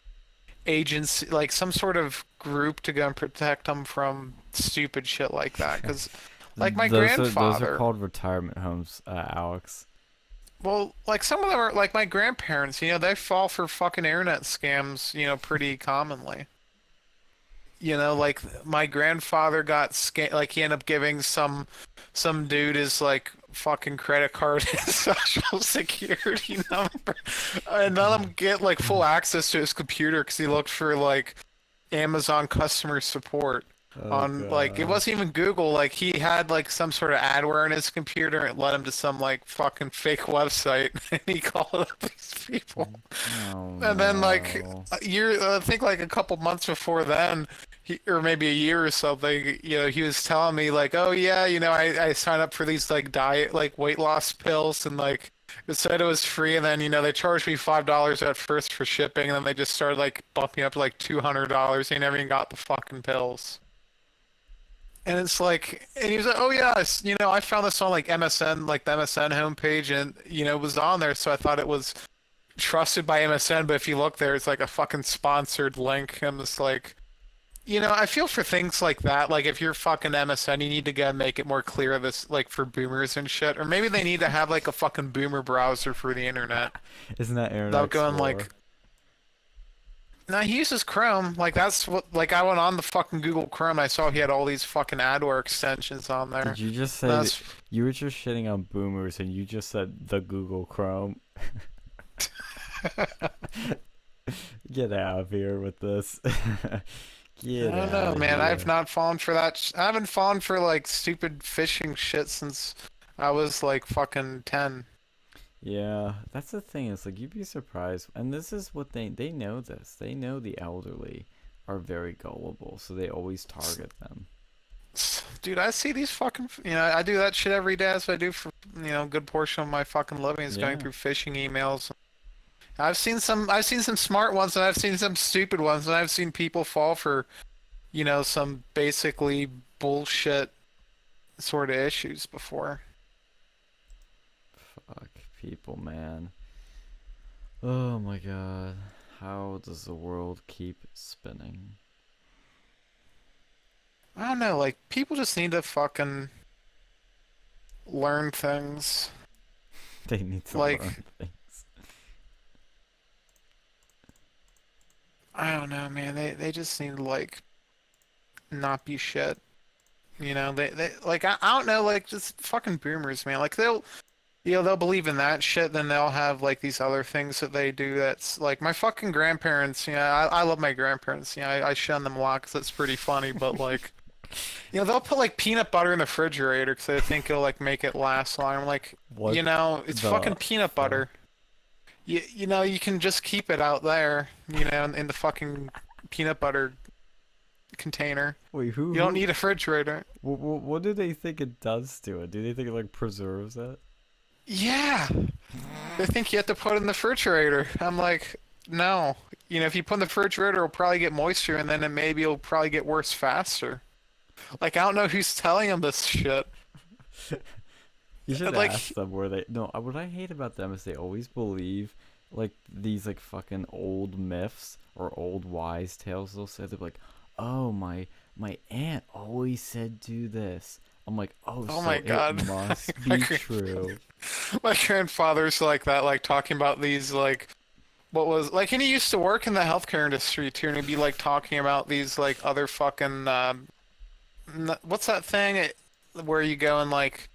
agency, like, some sort of group to go and protect them from stupid shit like that. Because, like, my
those
grandfather.
are called retirement homes, Alex.
Well, like, some of them are, like, my grandparents, they fall for fucking internet scams, pretty commonly. Like my grandfather got like he ended up giving some dude his like fucking credit card and social security number, and let him get like full access to his computer because he looked for like Amazon customer support on like it wasn't even Google. Like he had like some sort of adware on his computer and it led him to some like fucking fake website, and he called up these people.
Oh,
And then like
no.
a year, I think like a couple months before then, or maybe a year or something, he was telling me like, oh yeah, I signed up for these like diet, like weight loss pills, and like it said it was free, and then they charged me $5 at first for shipping, and then they just started like bumping up to like $200. He never even got the fucking pills. And it's like, and he was like, oh yeah, I found this on like MSN, like the MSN homepage, and it was on there, so I thought it was trusted by MSN, but if you look there, it's like a fucking sponsored link. I'm just like, I feel for things like that. Like if you're fucking MSN, you need to go and make it more clear this, like for boomers and shit, or maybe they need to have like a fucking boomer browser for the internet.
Isn't that Internet
Without going
Explorer?
like, no, he uses Chrome. Like that's what, like I went on the fucking Google Chrome. I saw he had all these fucking adware extensions on there.
Did you just say
That's
you were just shitting on boomers and you just said the Google Chrome? Get out of here with this. Get
I don't know,
out of
man. I've
here.
not fallen for that. I haven't fallen for like stupid phishing shit since I was like fucking 10.
Yeah, that's the thing. It's like you'd be surprised, and this is what they know this. They know the elderly are very gullible, so they always target them.
Dude, I see these fucking, I do that shit every day. That's what I do for, a good portion of my fucking living is going
Yeah.
through phishing emails. I've seen some smart ones and I've seen some stupid ones and I've seen people fall for, some basically bullshit sort of issues before.
Fuck people, man. Oh my god. How does the world keep spinning?
I don't know, like people just need to fucking learn things.
They need to
Like,
learn things.
I don't know, man. They just need to like not be shit. They like I don't know, like just fucking boomers, man. Like they'll believe in that shit, then they'll have like these other things that they do that's like my fucking grandparents, I love my grandparents, I shun them a lot because it's pretty funny, but like, they'll put like peanut butter in the refrigerator because they think it'll like make it last long. I'm like,
What
it's
the
fucking peanut
fuck?
butter. You can just keep it out there, in the fucking peanut butter container.
Wait,
You don't need a refrigerator.
what do they think it does to it? Do they think it like preserves it?
Yeah. They think you have to put it in the refrigerator. I'm like, no. If you put it in the refrigerator, it'll probably get moisture, and then maybe it'll probably get worse faster. Like, I don't know who's telling them this shit.
You should
Like,
ask them where they. No, what I hate about them is they always believe like these like fucking old myths or old wise tales. They'll say they're like, "Oh my aunt always said do this." I'm like, "Oh,
oh
so
my
it
god.
must
My,
be
gra-
true."
my grandfather's like that, like talking about these, like, what was, like, and he used to work in the healthcare industry too, and he'd be like talking about these, like, other fucking, what's that thing where you go and like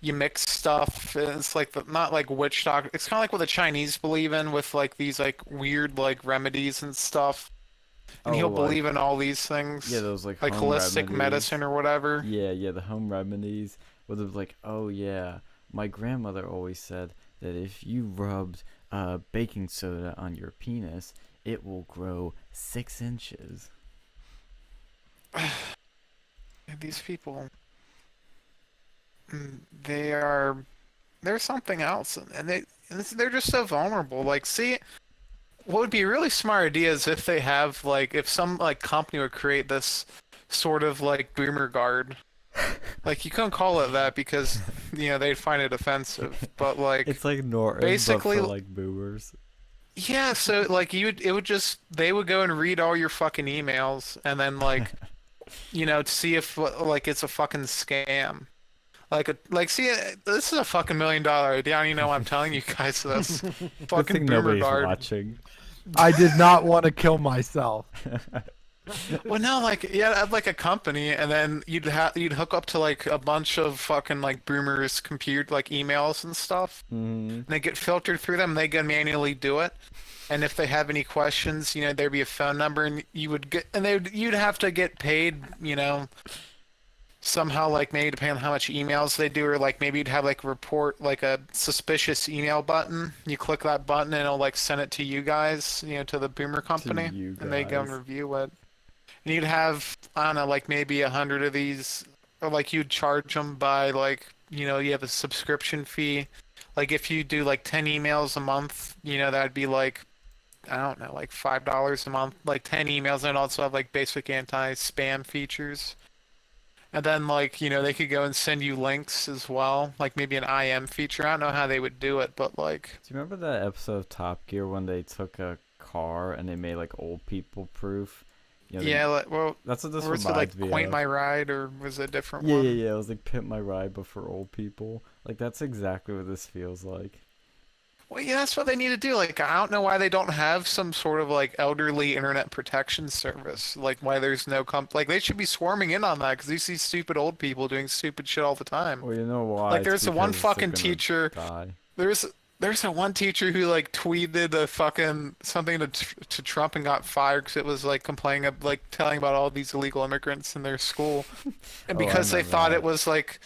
you mix stuff? It's like not like witch doctor. It's kind of like what the Chinese believe in with like these like weird like remedies and stuff. And
Oh,
he'll
like
believe in all these
yeah,
things,
those like
like
home
holistic medicine
remedies.
or whatever.
Yeah, yeah, the home remedies. Where they're like, oh yeah, my grandmother always said that if you rubbed baking soda on your penis, it will grow 6 inches.
These people, they are they're something else, and they're just so vulnerable. Like, see, what would be a really smart idea is if they have like if some like company would create this sort of like boomer guard. Like you couldn't call it that because they'd find it offensive, but like
It's like Norton, but
basically
for like boomers.
yeah, so like it would just they would go and read all your fucking emails and then like to see if like it's a fucking scam. Like see this is a fucking $1 million idea. I don't even know why I'm telling you guys this.
Good
Fucking
thing
boomer
nobody's
guard.
watching.
I did not want to kill myself.
Well, no, like yeah, I'd like a company, and then you'd hook up to like a bunch of fucking like boomers' computer like emails and stuff,
Mm.
and they get filtered through them. They can manually do it, and if they have any questions, there'd be a phone number, and you would get, and you'd have to get paid, somehow like maybe depending on how much emails they do, or like maybe you'd have like a report like a suspicious email button. You click that button, and it'll like send it to you guys, to the boomer
To
company,
you
and they go and
guys.
review it. And you'd have, I don't know, like maybe 100 of these, or like you'd charge them by like, you have a subscription fee. Like if you do like 10 emails a month, that'd be like, I don't know, like $5 a month, like 10 emails, and also have like basic anti-spam features. And then like, they could go and send you links as well, like maybe an IM feature. I don't know how they would do it, but like,
Do you remember that episode of Top Gear when they took a car and they made like old people proof?
yeah, like, well,
That's what this
or was it like
reminds me
Point
of.
My Ride, or was it a different
Yeah, yeah,
one?
yeah. It was like Pimp My Ride, but for old people. Like that's exactly what this feels like.
Well, yeah, that's what they need to do. Like, I don't know why they don't have some sort of like elderly internet protection service. Like, why there's no like they should be swarming in on that because you see stupid old people doing stupid shit all the time.
Well, you know why?
Like,
It's
there's the one
because they're
fucking
gonna
teacher.
die.
There's there's a one teacher who like tweeted a fucking something to Trump and got fired because it was like complaining of like telling about all these illegal immigrants in their school, and
Oh, I
because they
remember
thought it
that.
was like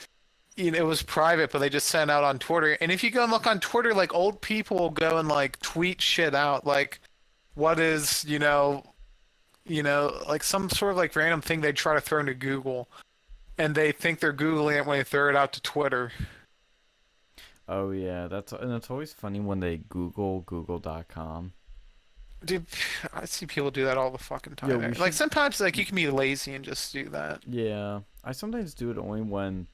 it was private, but they just sent out on Twitter. And if you go and look on Twitter, like old people will go and like tweet shit out, like what is, like some sort of like random thing they try to throw into Google, and they think they're googling it when they throw it out to Twitter.
Oh yeah, and it's always funny when they Google Google.com.
Dude, I see people do that all the fucking
Yeah,
time.
we
Like
should.
sometimes, like you can be lazy and just do that.
Yeah, I sometimes do it only when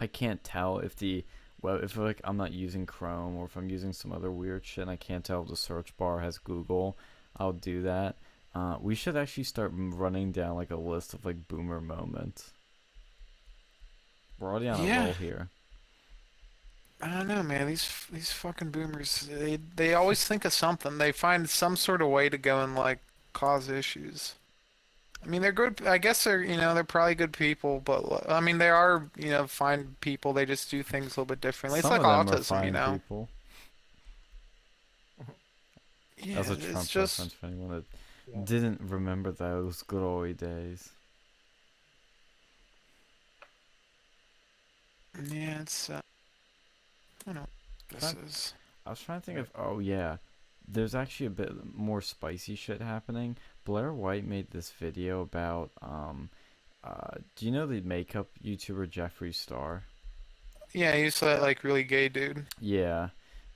I can't tell if the well, if like I'm not using Chrome or if I'm using some other weird shit and I can't tell if the search bar has Google, I'll do that. We should actually start running down like a list of like boomer moments. We're already on a
Yeah,
roll here.
I don't know, man. These fucking boomers, they always think of something. They find some sort of way to go and like cause issues. I mean, they're good. I guess they're probably good people, but I mean, they are, fine people. They just do things a little bit differently. It's
Some
like
of them are
autism,
fine people.
Yeah,
That's a
it's
Trump
just,
reference for anyone that
Yeah.
didn't remember those good old days.
yeah, it's, I don't know what this
Trying-
is.
I was trying to think of. Oh yeah, there's actually a bit more spicy shit happening. Blair White made this video about do you know the makeup YouTuber Jeffree Star?
Yeah, he's that like really gay dude.
Yeah.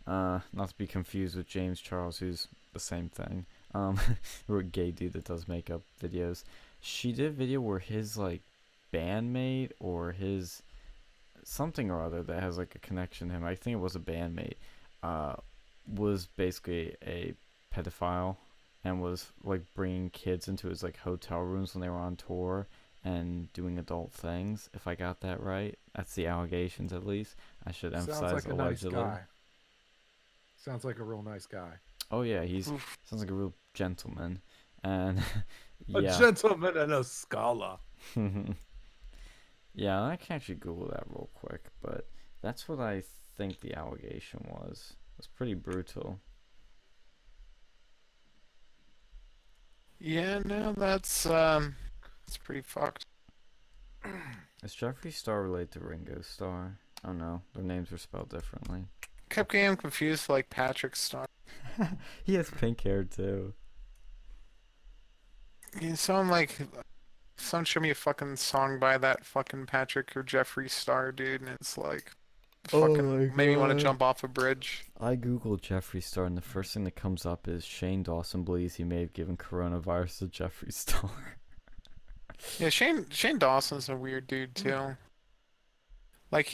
Not to be confused with James Charles, who's the same thing. Or a gay dude that does makeup videos. She did a video where his like bandmate or his something or other that has like a connection to him. I think it was a bandmate. Uh, was basically a pedophile and was like bringing kids into his like hotel rooms when they were on tour and doing adult things. If I got that right, that's the allegations at least. I should
Sounds
emphasize
like a nice
allegedly.
guy. Sounds like a real nice guy.
Oh yeah, he's
Oof.
sounds like a real gentleman, and
A
yeah,
gentleman and a scholar.
Yeah, I can actually Google that real quick, but that's what I think the allegation was. It's pretty brutal.
Yeah, no, it's pretty fucked.
Is Jeffree Star related to Ringo Starr? Oh no, their names are spelled differently.
Kept getting confused like Patrick Star.
He has pink hair too.
Yeah, someone showed me a fucking song by that fucking Patrick or Jeffree Star dude, and it's like
Oh
fucking
my
made me want to
god.
jump off a bridge.
I googled Jeffree Star, and the first thing that comes up is Shane Dawson believes he may have given coronavirus to Jeffree Star.
Yeah, Shane Dawson's a weird dude too. Like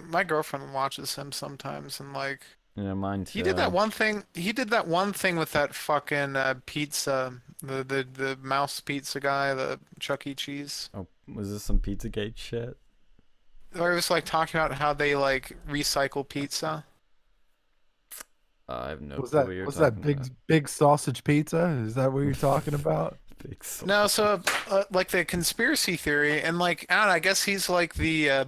my girlfriend watches him sometimes, and like
Yeah, mine
he did that
too.
one thing. He did that one thing with that fucking pizza, the mouse pizza guy, the Chuck E. Cheese.
Oh, was this some Pizzagate shit?
Or it was like talking about how they like recycle pizza.
I have no
Was
clue
that
what you're
was that
talking
big
about.
big sausage pizza? Is that what you're talking about?
Big
No,
sausage.
so like the conspiracy theory, and like I don't know, I guess he's like the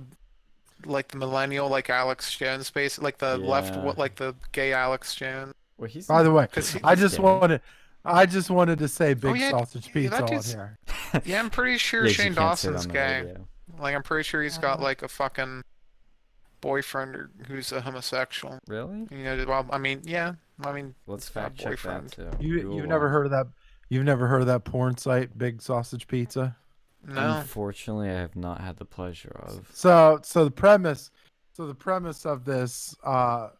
millennial, like Alex Jones, basically, like the left,
Yeah.
what like the gay Alex Jones,
Well, he's
By
in.
the way,
because he.
I
He's
just
gay.
wanted I just wanted to say
Oh
big
yeah,
sausage pizza
that
on
dude's.
here.
Yeah, I'm pretty sure
Yeah, 'cause you
Shane
can't say it
Dawson's
on the
gay.
radio.
Like I'm pretty sure he's got like a fucking boyfriend or who's a homosexual.
Really?
You know, well, I mean, yeah, I mean,
Let's
he's got a
fact check that
boyfriend.
too.
You've never
Google.
heard of that? You've never heard of that porn site, Big Sausage Pizza?
No,
Unfortunately, I have not had the pleasure of.
So the premise of this
I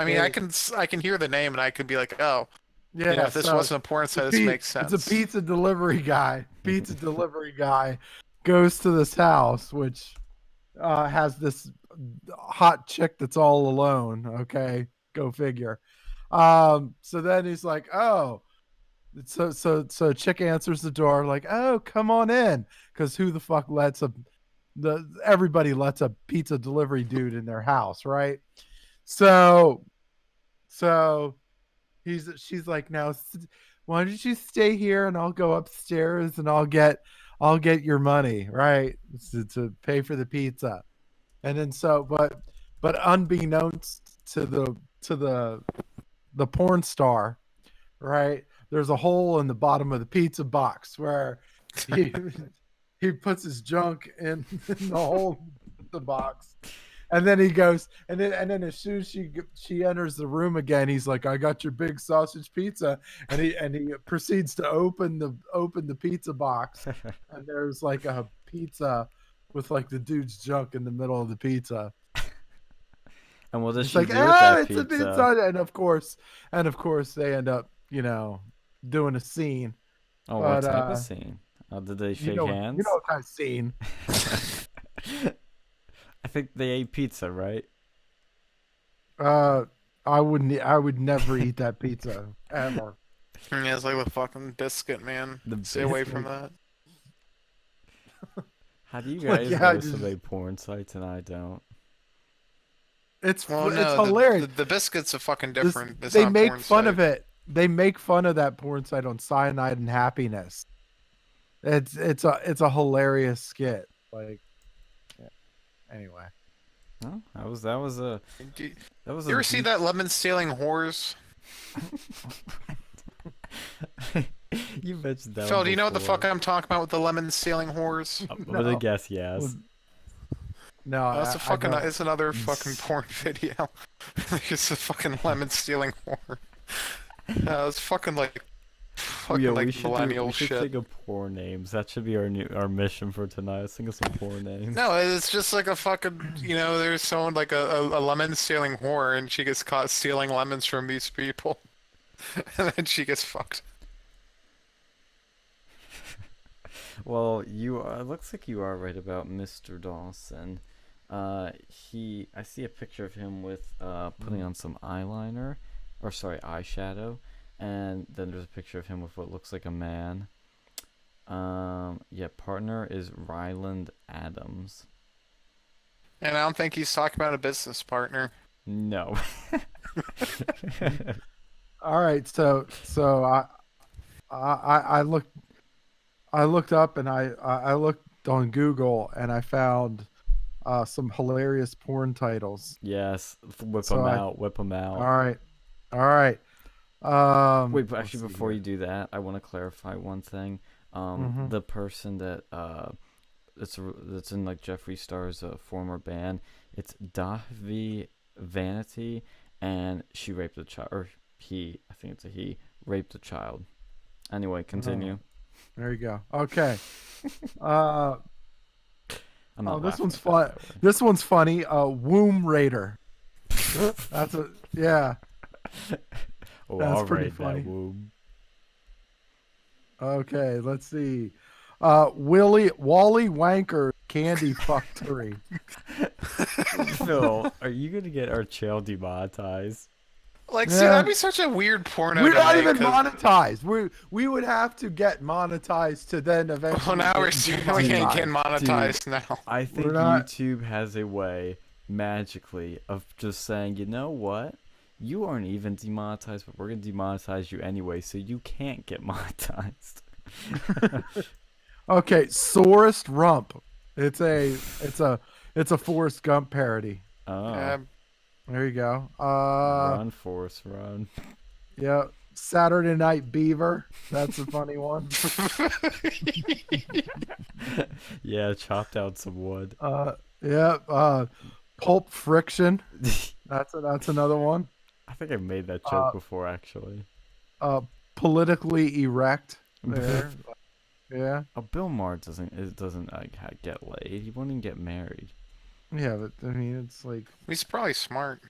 mean,
is
I can hear the name and I could be like, oh, you know,
yeah,
if this
so
wasn't a porn site, this makes
it's a
sense.
pizza delivery guy. Pizza delivery guy goes to this house which has this hot chick that's all alone, okay? Go figure. So then he's like, "Oh, so chick answers the door like, "Oh, come on in." Cuz who the fuck lets the everybody lets a pizza delivery dude in their house, right? So so she's like, "Now why don't you stay here and I'll go upstairs and I'll get your money, right? To pay for the pizza." And then but unbeknownst to the porn star, right? There's a hole in the bottom of the pizza box where he he puts his junk in the hole in the box. And then he goes, and then as soon as she enters the room again, he's like, "I got your big sausage pizza," and he proceeds to open the pizza box, and there's like a pizza with like the dude's junk in the middle of the pizza.
And what does
It's
she
like,
do with
ah,
that
it's a
pizza?
pizza, and of course they end up, doing a scene.
Oh, what
But
type of scene? Did they shake
you know
hands?
what kind of scene.
I think they ate pizza, right?
Uh, I would never eat that pizza ever.
Yeah, it's like the fucking biscuit, man.
The
Stay away
biscuit.
from that.
How do you
Like,
guys
yeah,
know so many porn sites and I don't?
Well,
it's
no,
hilarious.
the biscuit's a fucking
This
different. It's
they
not a
make
porn
fun
site.
of it. They make fun of that porn site on Cyanide and Happiness. It's a hilarious skit. Like, yeah. Anyway.
No, that was a
Do
that was
you
a
ever see
deep.
that lemon stealing whores?
You mentioned that one
Phil, do you know what the fuck
before.
I'm talking about with the lemon stealing whores?
I'm gonna
No.
guess yes.
No,
That's a
I
fucking.
don't.
It's another fucking porn video. It's a fucking lemon stealing whore. It's
Yeah,
fucking like
we
millennial
should
shit.
think of porn names. That should be our mission for tonight. Let's think of some porn names.
No, it's just like a fucking. You know, there's someone like a lemon stealing whore, and she gets caught stealing lemons from these people, and then she gets fucked.
Well, you are, it looks like you are right about Mr. Dawson. I see a picture of him with putting on some eyeliner, or sorry, eyeshadow, and then there's a picture of him with what looks like a man. Yeah, partner is Ryland Adams.
And I don't think he's talking about a business partner.
No.
All right, so I looked up and I looked on Google and I found some hilarious porn titles.
Yes, whip
So
them
I
out, whip them
all
out.
right, all right.
Wait, but
Let's
actually,
see
before
here.
you do that, I want to clarify one thing.
Mm-hmm.
The person that that's in like Jeffree Star's former band, it's Davi Vanity, and she raped a child, or he, I think it's a he, raped a child. Anyway,
Oh,
continue.
there you go. Okay. Uh,
I'm
oh,
not
this
laughing
one's
at that, by
fun. This one's funny. Womb Raider.
the way.
That's a yeah.
Oh,
That's
I'll
pretty
raid that
funny.
womb.
Okay, let's see. Wally Wanker Candy Factory.
Phil, are you gonna get our channel demonetized?
Like, see, that'd
Yeah.
be such a weird porno
We're
to
not
make,
even
cause
monetized. We would have to get monetized to then
well,
eventually
now we're
get
we can't
demonetized.
get
Dude,
monetized now.
I
We're
think
not.
YouTube has a way, magically, of just saying, you know what? You aren't even demonetized, but we're gonna demonetize you anyway, so you can't get monetized.
Okay, Sorest Rump. It's a Forrest Gump parody.
Oh,
There you go.
run, Forrest, run.
Yeah, Saturday Night Beaver. That's a funny one.
Yeah, chop down some wood.
Yeah, Pulp Friction. That's another one.
I think I made that joke
Uh,
before, actually.
uh, Politically Erect. There. Yeah.
Oh, Bill Maher doesn't like get laid. He won't even get married.
Yeah, but I mean, it's like,
He's probably smart.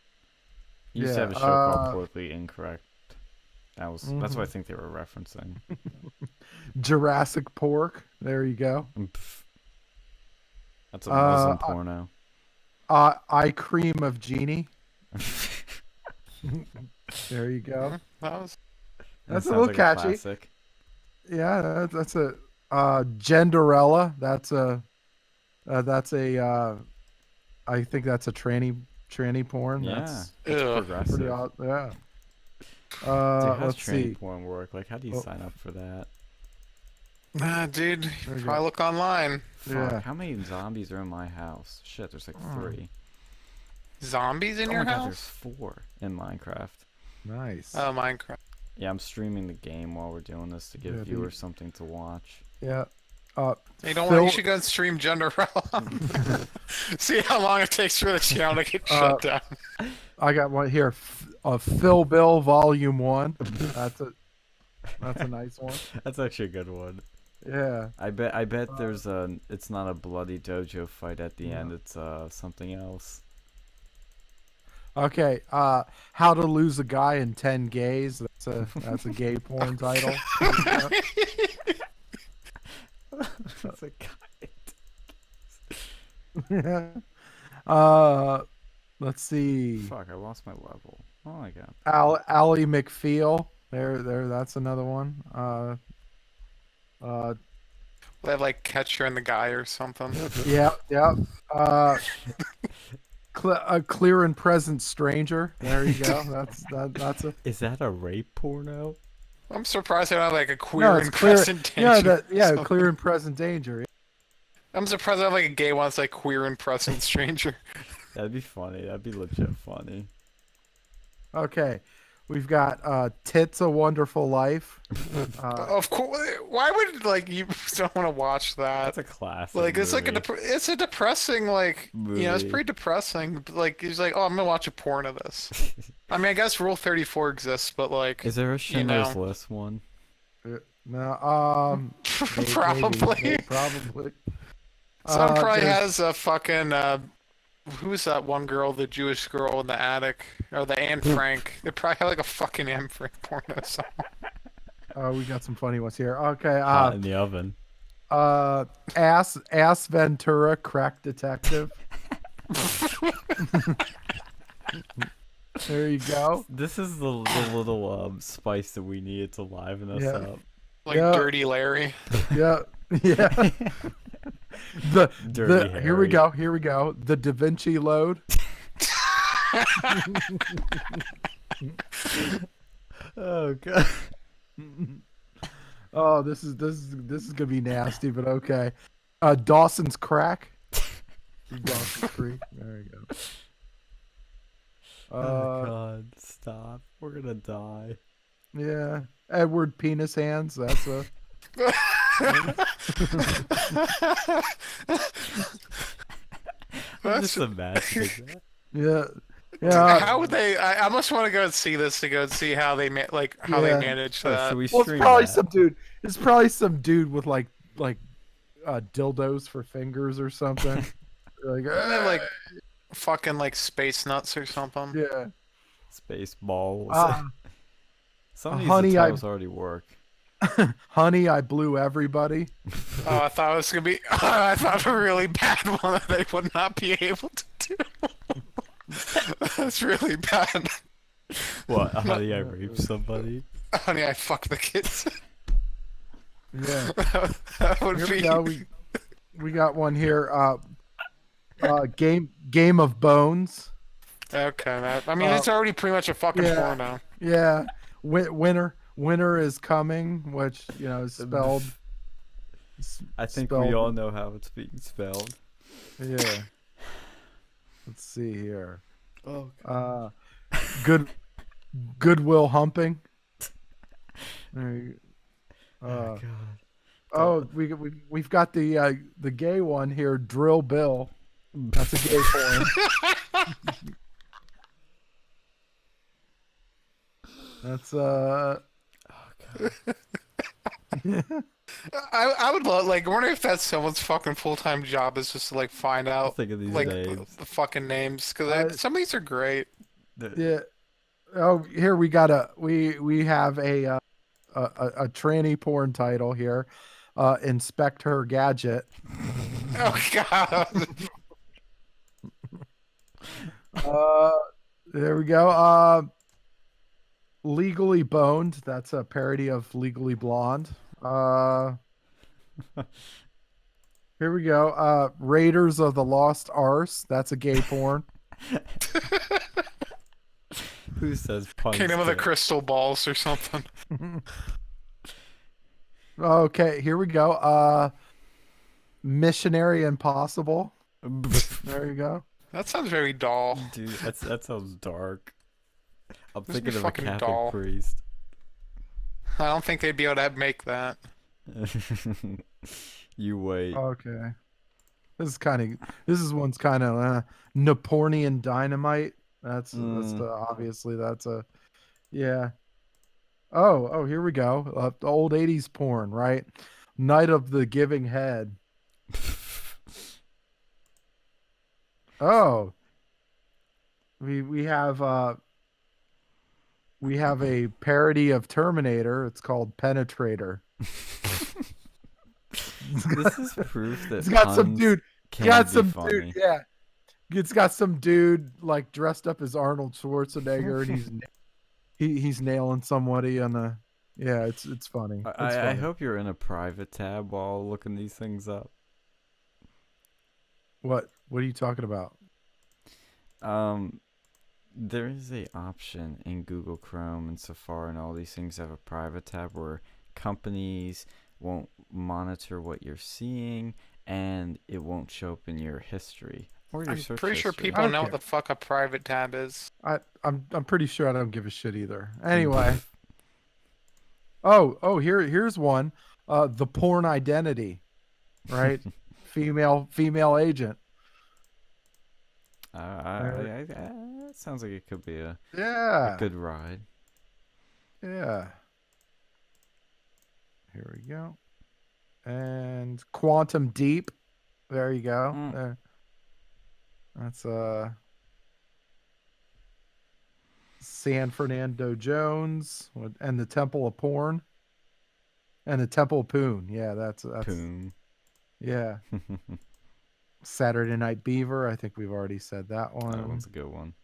He used to
yeah.
have a show called Politically Incorrect. That's what I
Mhm.
think they were referencing.
Jurassic Pork. There you go.
Pff, that's a
Uh,
Muslim porno.
I Cream of Genie. There you go.
That was
That
That's a
sounds
little
like a
catchy.
classic.
Yeah, that's a Genderella. That's a I think that's a tranny porn.
Yeah,
That's
it's
ugh.
pretty
progressive.
odd. Yeah.
Dude, how's
Let's
tranny
see.
porn work? Like, how do you
Oh,
sign up for that?
Nah, dude.
there you
Probably
go.
look online.
Fuck,
Yeah.
how many zombies are in my house? Shit, there's like
Oh,
3.
Zombies in
Oh
your
my god, there's
house?
4 in Minecraft.
nice.
Oh, Minecraft.
Yeah, I'm streaming the game while we're doing this to give
Yeah,
viewers something to watch.
Yeah.
You don't want. You
Phil.
should go and stream Genderella. See how long it takes for the channel to get shut down.
I got one here. Phil Bill Volume 1. That's a nice one.
That's actually a good one.
Yeah.
I bet there's it's not a bloody dojo fight at the end.
No.
It's something else.
Okay. How to Lose a Guy in 10 Gays. That's a gay porn title.
That's a guy.
Let's see.
Fuck, I lost my level. Oh my god.
Ally McFeel. There. That's another one.
They have like Catcher in the Guy or something.
Yeah. A Clear and Present Stranger. There you go. That's a.
Is that a rape porno?
I'm surprised they don't have like a
No,
queer
it's
and
clear.
present
Yeah,
danger. So-
Clear and Present Danger.
I'm surprised they have like a gay one that's like queer and present stranger.
That'd be funny. That'd be legit funny.
Okay, we've got Tits a Wonderful Life.
Of course, why would like you don't want to watch that?
That's a classic.
Like it's like
movie.
it's a depressing like you know it's
Movie.
pretty depressing. But, like he's like, oh, I'm gonna watch a porn of this. I mean, I guess Rule 34 exists, but like
Is there a Schindler's
know.
List one?
No,
probably
probably.
someone probably
There's-
has a fucking who's that one girl, the Jewish girl in the attic, or the Anne Frank? They probably have like a fucking Anne Frank porno song.
we got some funny ones here. Okay,
Hot in the oven.
Ass Ventura, Crack Detective. There you go.
This is the little spice that we needed to liven us
Yeah.
up.
Like
Yeah.
Dirty Larry.
Yeah.
Dirty
Here we
Harry.
go. The Da Vinci Load.
Oh god.
Oh, this is gonna be nasty, but okay. Dawson's Crack. Dawson's Creek. There you go.
Oh God, stop! We're gonna die.
Yeah. Edward Penis Hands. That's a.
I'm
That's
just imagining that.
Yeah. Yeah.
how would they? I must want to go and see this to go and see how they how they
Yeah.
manage
Oh,
that.
should we
Well, it's
stream
probably
that?
some dude. It's probably some dude with like dildos for fingers or something. Like,
And then like fucking like space nuts or something.
yeah.
Space balls.
Uh,
Some of these
honey,
the
I
titles already work.
honey, I blew everybody.
Oh, I thought it was gonna be. I thought a really bad one that they would not be able to do. That's really bad.
What? Honey, I raped somebody?
Honey, I fucked the kids.
Yeah.
That would
Here
be.
we go. We got one here. Game of Bones.
Okay, I mean, it's already pretty much a fucking
yeah.
porno.
Yeah. Winter is coming, which is spelled.
I think
spelled,
we all know how it's being spelled.
Yeah. Let's see here.
Oh,
Goodwill Humping. There you,
God.
oh, we've got the gay one here. Drill Bill. That's a gay porn. That's
Oh, God.
I would love, like, I wonder if that's someone's fucking full-time job is just to like find
I'll
out
think of these
like
names.
the fucking names because some of these are great.
yeah. Oh, here we got we have a tranny porn title here. Inspector Gadget.
Oh god.
There we go. Legally Boned. That's a parody of Legally Blonde. Here we go. Raiders of the Lost Arse. That's a gay porn.
Who says puns?
Kingdom of the
can't-
Crystal Balls or something.
Okay, here we go. Missionary Impossible. There you go.
That sounds very dull.
Dude, that sounds dark. I'm
This would be
thinking of a
fucking
Catholic
dull.
priest.
I don't think they'd be able to make that.
You wait.
Okay. This is one's kind of Napoleon Dynamite. That's obviously that's a yeah. Oh, here we go. The old 80s porn, right? Night of the Giving Head. Oh. We have a parody of Terminator. It's called Penetrator.
This is proof that
It's got some
puns
dude.
can
Got
be
some
funny.
dude. Yeah. It's got some dude like dressed up as Arnold Schwarzenegger, and he's nailing somebody on the. Yeah, it's funny. It's
I
funny.
hope you're in a private tab while looking these things up.
What are you talking about?
There is a option in Google Chrome and Safari and all these things have a private tab where companies won't monitor what you're seeing and it won't show up in your history or your
I'm
search
pretty sure
history.
people know
Okay.
what the fuck a private tab is.
I'm pretty sure I don't give a shit either. Anyway. Oh, here's one. The Porn Identity. Right? female agent.
That sounds like it could be a
Yeah.
good ride.
Yeah. Here we go. And Quantum Deep. There you go.
Mm.
There. That's San Fernando Jones and the Temple of Porn. And the Temple of Poon. Yeah, that's
Poon.
yeah. Saturday Night Beaver. I think we've already said that one.
That one's a good one.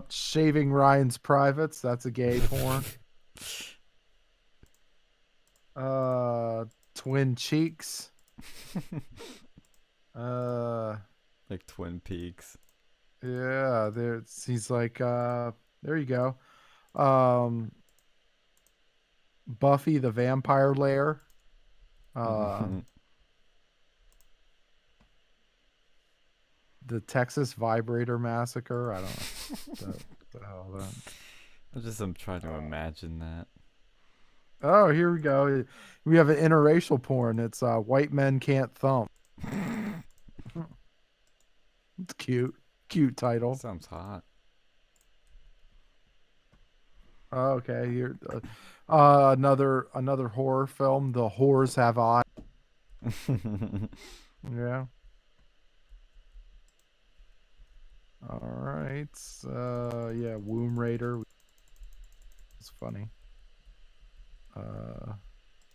Shaving Ryan's Privates. That's a gay porn. Twin Cheeks.
Like Twin Peaks.
Yeah, he's like there you go. Buffy the Vampire Lair. the Texas Vibrator Massacre. I don't know what the hell that.
I'm trying to imagine that.
Oh, here we go. We have an interracial porn. It's White Men Can't Thump. It's cute. Cute title.
Sounds hot.
Oh, okay, here another horror film. The Whores Have Eyes. Yeah. All right. Yeah, Womb Raider. It's funny.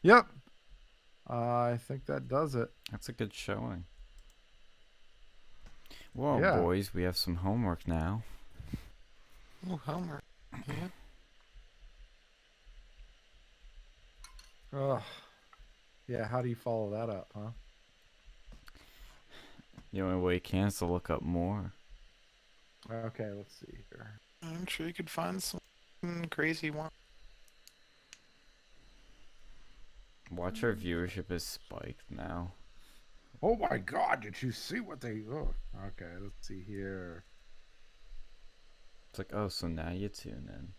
Yep. I think that does it.
That's a good showing. Well,
Yeah.
boys, we have some homework now.
Oh, homework. Yeah.
Ugh. Yeah, how do you follow that up, huh?
The only way you can is to look up more.
Okay, let's see here.
I'm sure you could find some crazy one.
Watch our viewership is spiked now.
Oh my god, did you see what they... Oh, okay, let's see here.
It's like, oh, so now you tune in.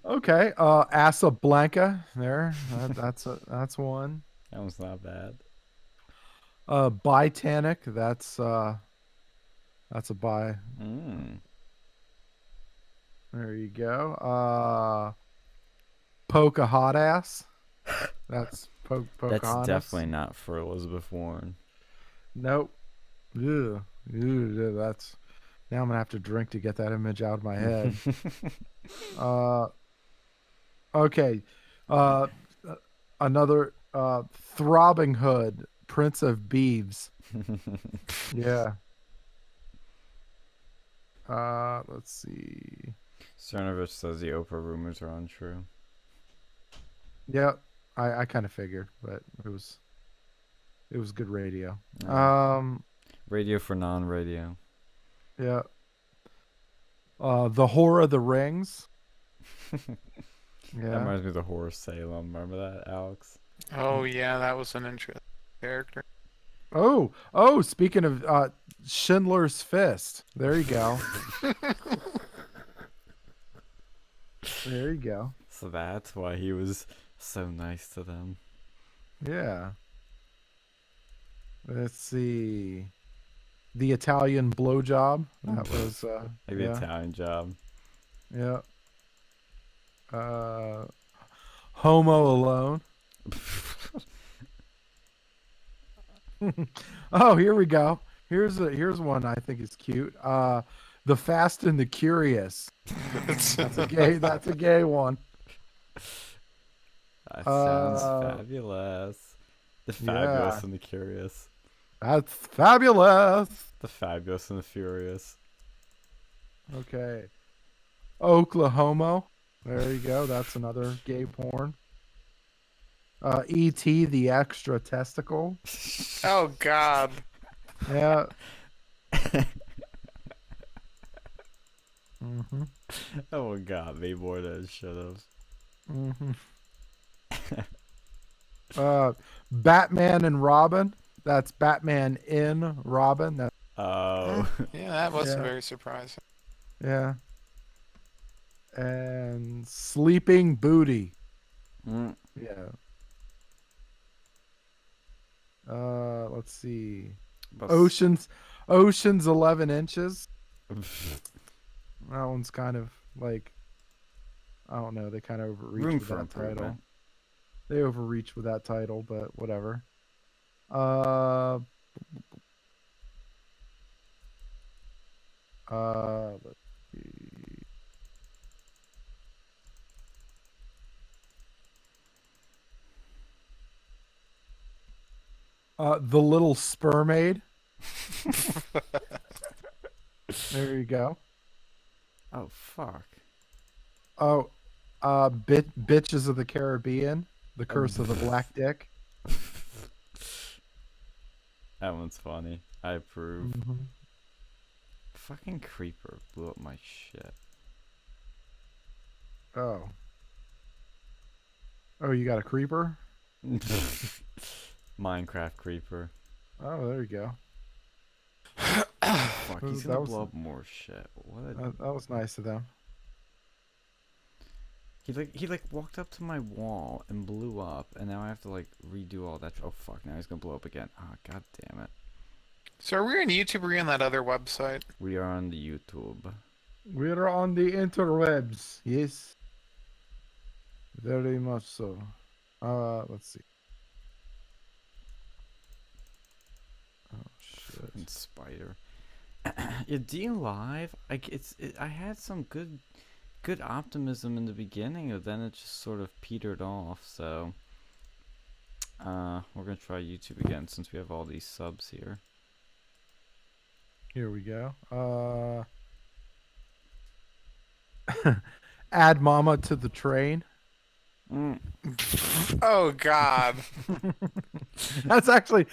Okay, Casablanca there. That's one.
That one's not bad.
Bitanic, that's a buy. There you go. Poke hot ass. That's Pocahontas.
That's definitely not for Elizabeth Warren.
Nope. Ew. Ew, that's... Now I'm gonna have to drink to get that image out of my head. Okay. Another Throbbing Hood, Prince of Beeves. Yeah. Let's see.
Cernovich says the Oprah rumors are untrue.
Yep. I kind of figured, but it was good radio.
Radio for non-radio.
Yeah. The Whore of the Rings.
That
Yeah.
reminds me of the Horror Salem. Remember that, Alex?
Oh yeah, that was an interesting character.
Oh, speaking of Schindler's Fist. There you go. There you go.
So that's why he was so nice to them.
Yeah. Let's see. The Italian Blowjob. That was
Like the Italian Job.
Yeah. Homo Alone. Oh, here we go. Here's one I think is cute. The Fast and the Curious. That's a gay one.
That sounds fabulous. The Fabulous and the Curious.
That's fabulous.
The Fabulous and the Furious.
Okay. Oklahoma. There you go. That's another gay porn. E.T. the Extra Testicle.
Oh God.
Yeah. Mm-hmm.
That one got me more than it should have.
Mm-hmm. Batman and Robin. That's Batman in Robin. That's,
Oh.
Yeah, that wasn't very surprising.
yeah. And Sleeping Booty. Yeah. Let's see. Ocean's 11 Inches. That one's kind of like, I don't know, they kind of overreach
Room
with
for
that title.
improvement.
They overreach with that title, but whatever. Let's see. The Little Spermaid. There you go.
Oh, fuck.
Oh, Bitches of the Caribbean. The Curse of the Black Dick.
That one's funny. I approve.
Mm-hmm.
Fucking creeper blew up my shit.
Oh. Oh, you got a creeper?
Minecraft creeper.
Oh, there you go.
Oh fuck, he's
That
gonna
was
blow up more shit. What a
that was nice of them.
he walked up to my wall and blew up, and now I have to like redo all that. Oh fuck, now he's gonna blow up again. Ah, god damn it.
So are we on YouTube or are we on that other website?
We are on the YouTube.
We're on the interwebs. Yes. Very much so. Let's see. Oh shit.
Fucking spider. Yeah, D Live. I had some good optimism in the beginning, but then it just sort of petered off. So, we're gonna try YouTube again since we have all these subs here.
Here we go. Add mama to the train.
Oh God.
That's actually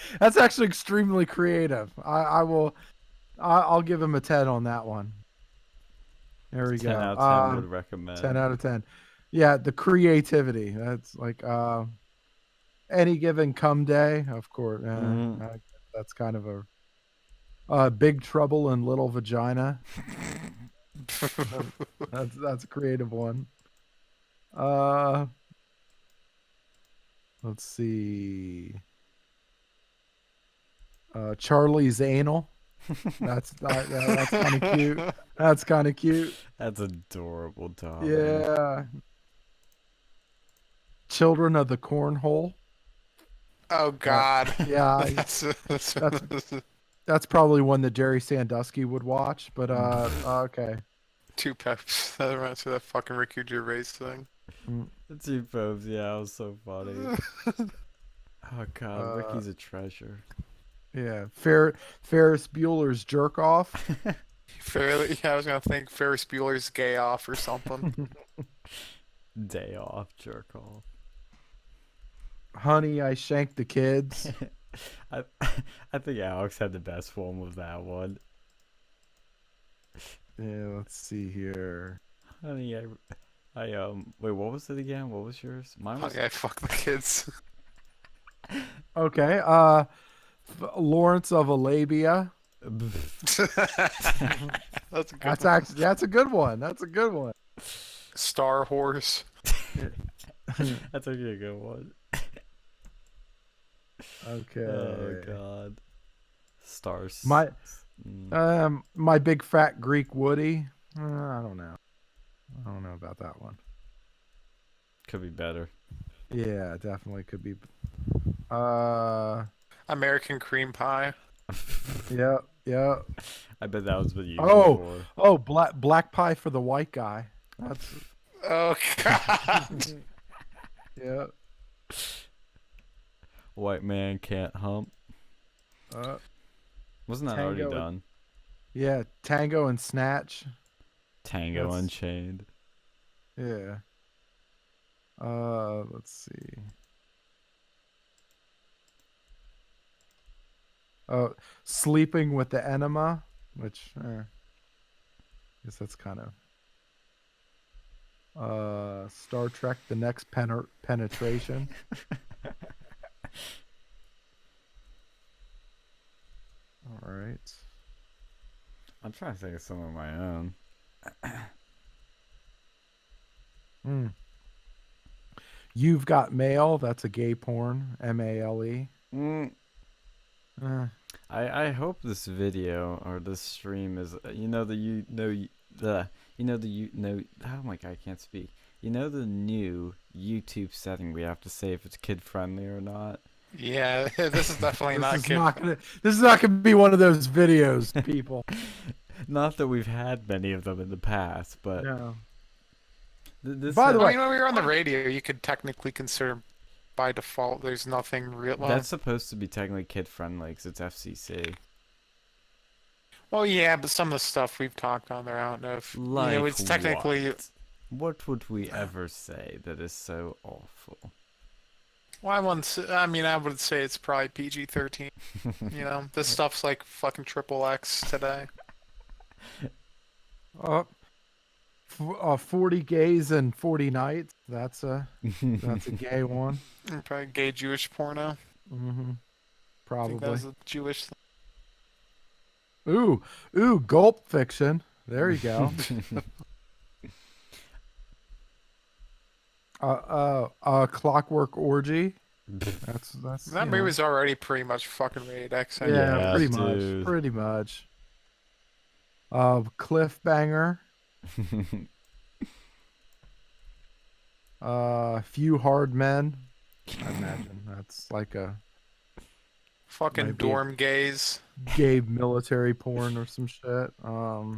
extremely creative. I'll give him a 10 on that one. There we
10
go.
out of 10 would recommend.
10 out of 10. Yeah, the creativity. That's like any given come day, of course. That's kind of a Big Trouble in Little Vagina. That's a creative one. Let's see. Charlie's anal. That's kind of cute. That's kind of cute.
That's adorable, Tom.
Yeah. Children of the Cornhole.
Oh God.
Yeah, that's probably one that Jerry Sandusky would watch. But okay.
Two peps. That reminds me of that fucking Ricky Gervais thing.
The two probes, yeah, it was so funny. Oh god, Ricky's a treasure.
Yeah, Ferris Bueller's Jerk Off.
Yeah, I was gonna think Ferris Bueller's Gay Off or something.
Day off, jerk off.
Honey, I Shanked the Kids.
I think Alex had the best one with that one.
Yeah, let's see here.
Honey, wait, what was it again? What was yours? Mine was
Yeah, fuck the kids.
Okay, Lawrence of Arabia.
That's a good
That's
one.
actually that's a good one. That's a good one.
Star Horse.
That's actually a good one.
Okay.
Oh god. Stars.
My Big Fat Greek Woody. I don't know. I don't know about that one.
Could be better.
Yeah, definitely could be.
American Cream Pie.
Yeah.
I bet that was what you
Black Pie for the White Guy. That's
Oh God.
yeah.
White man can't hump. Wasn't that already
Tango.
done?
Yeah, Tango and Snatch.
Tango
That's-
Unchained.
Yeah. Let's see. Sleeping with the Enema, which I guess that's kind of Star Trek: The Next Penetration. All right.
I'm trying to think of some of my own.
You've Got Mail. That's a gay porn. MALE.
I hope this video or this stream is oh my god, I can't speak. You know the new YouTube setting we have to say if it's kid friendly or not.
Yeah, this is definitely not kid.
This is not gonna be one of those videos, people.
Not that we've had many of them in the past, but
No.
By
the
Well,
way-
you know, we were on the radio. You could technically consider by default there's nothing real.
that's supposed to be technically kid friendly because it's FCC.
Well, yeah, but some of the stuff we've talked on there, I don't know if
Like
it's technically.
what would we ever say that is so awful?
Well, I would say it's probably PG-13. You know, this stuff's like fucking XXX today.
40 gays and 40 nights. That's a gay one.
Probably gay Jewish porno.
Mm-hmm.
I think that
Probably.
was a Jewish thing.
Ooh, gulp fiction. There you go. Clockwork Orgy. That's
That
you know.
movie's already pretty much fucking rated X anyway.
Yeah,
Yeah,
pretty
dude.
much. Pretty much. Cliffbanger. Few Hard Men. I imagine that's like a
Fucking
might be
dorm gays.
gay military porn or some shit.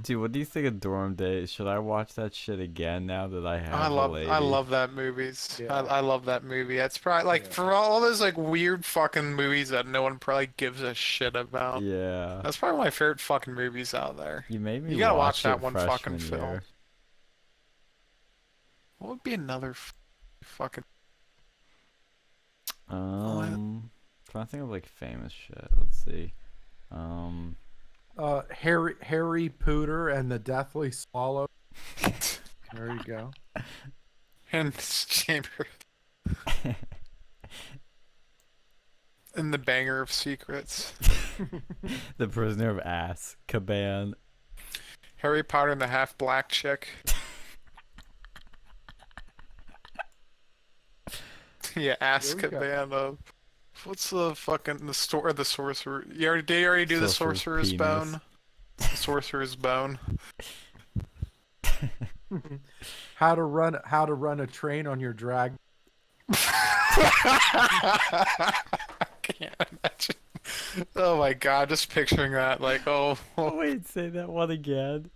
Dude, what do you think of Dorm Days? Should I watch that shit again now that I
I
have a
love I
lady?
love that movies.
Yeah.
I love that movie. It's probably like
Yeah.
for all those like weird fucking movies that no one probably gives a shit about.
Yeah.
That's probably my favorite fucking movies out there.
You made me
You gotta watch
watch
that
it
one fucking
freshman
film.
year.
What would be another fucking
Trying to think of like famous shit. Let's see. Um,
Harry Pooter and the Deathly Swallow. There you go.
in this chamber in the banger of secrets?
The Prisoner of Azkaban.
Harry Potter and the half black chick. Yeah, Azkaban of what's the fucking the sorcerer? You already do the
Sorcerer's
sorcerer's
penis.
bone? The sorcerer's bone.
How to run a train on your drag.
I can't imagine. Oh my god, just picturing that, like, oh,
Wait, say that one again.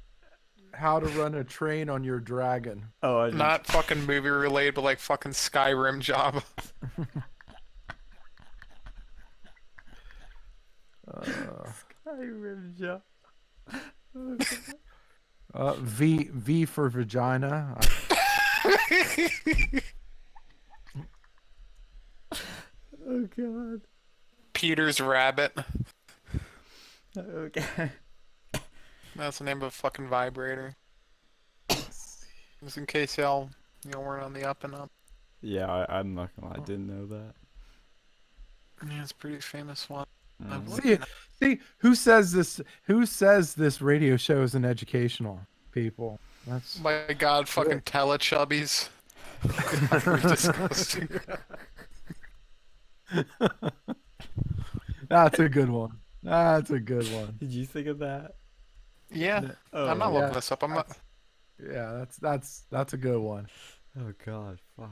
How to run a train on your dragon.
Oh, I
not fucking movie related, but like fucking Skyrim job.
Skyrim job.
V for vagina.
Oh god.
Peter's Rabbit.
Okay.
That's the name of a fucking vibrator. Just in case y'all, weren't on the up and up.
Yeah, I'm not gonna lie, I didn't know that.
Yeah, it's a pretty famous one.
See, who says this? Who says this radio show is an educational? People. That's
My god, fucking Teletubbies. They're disgusting.
that's a good one. That's a good one.
Did you think of that?
Yeah,
Oh,
I'm not
yeah.
looking this up. I'm not.
Yeah, that's a good one.
Oh god, fuck.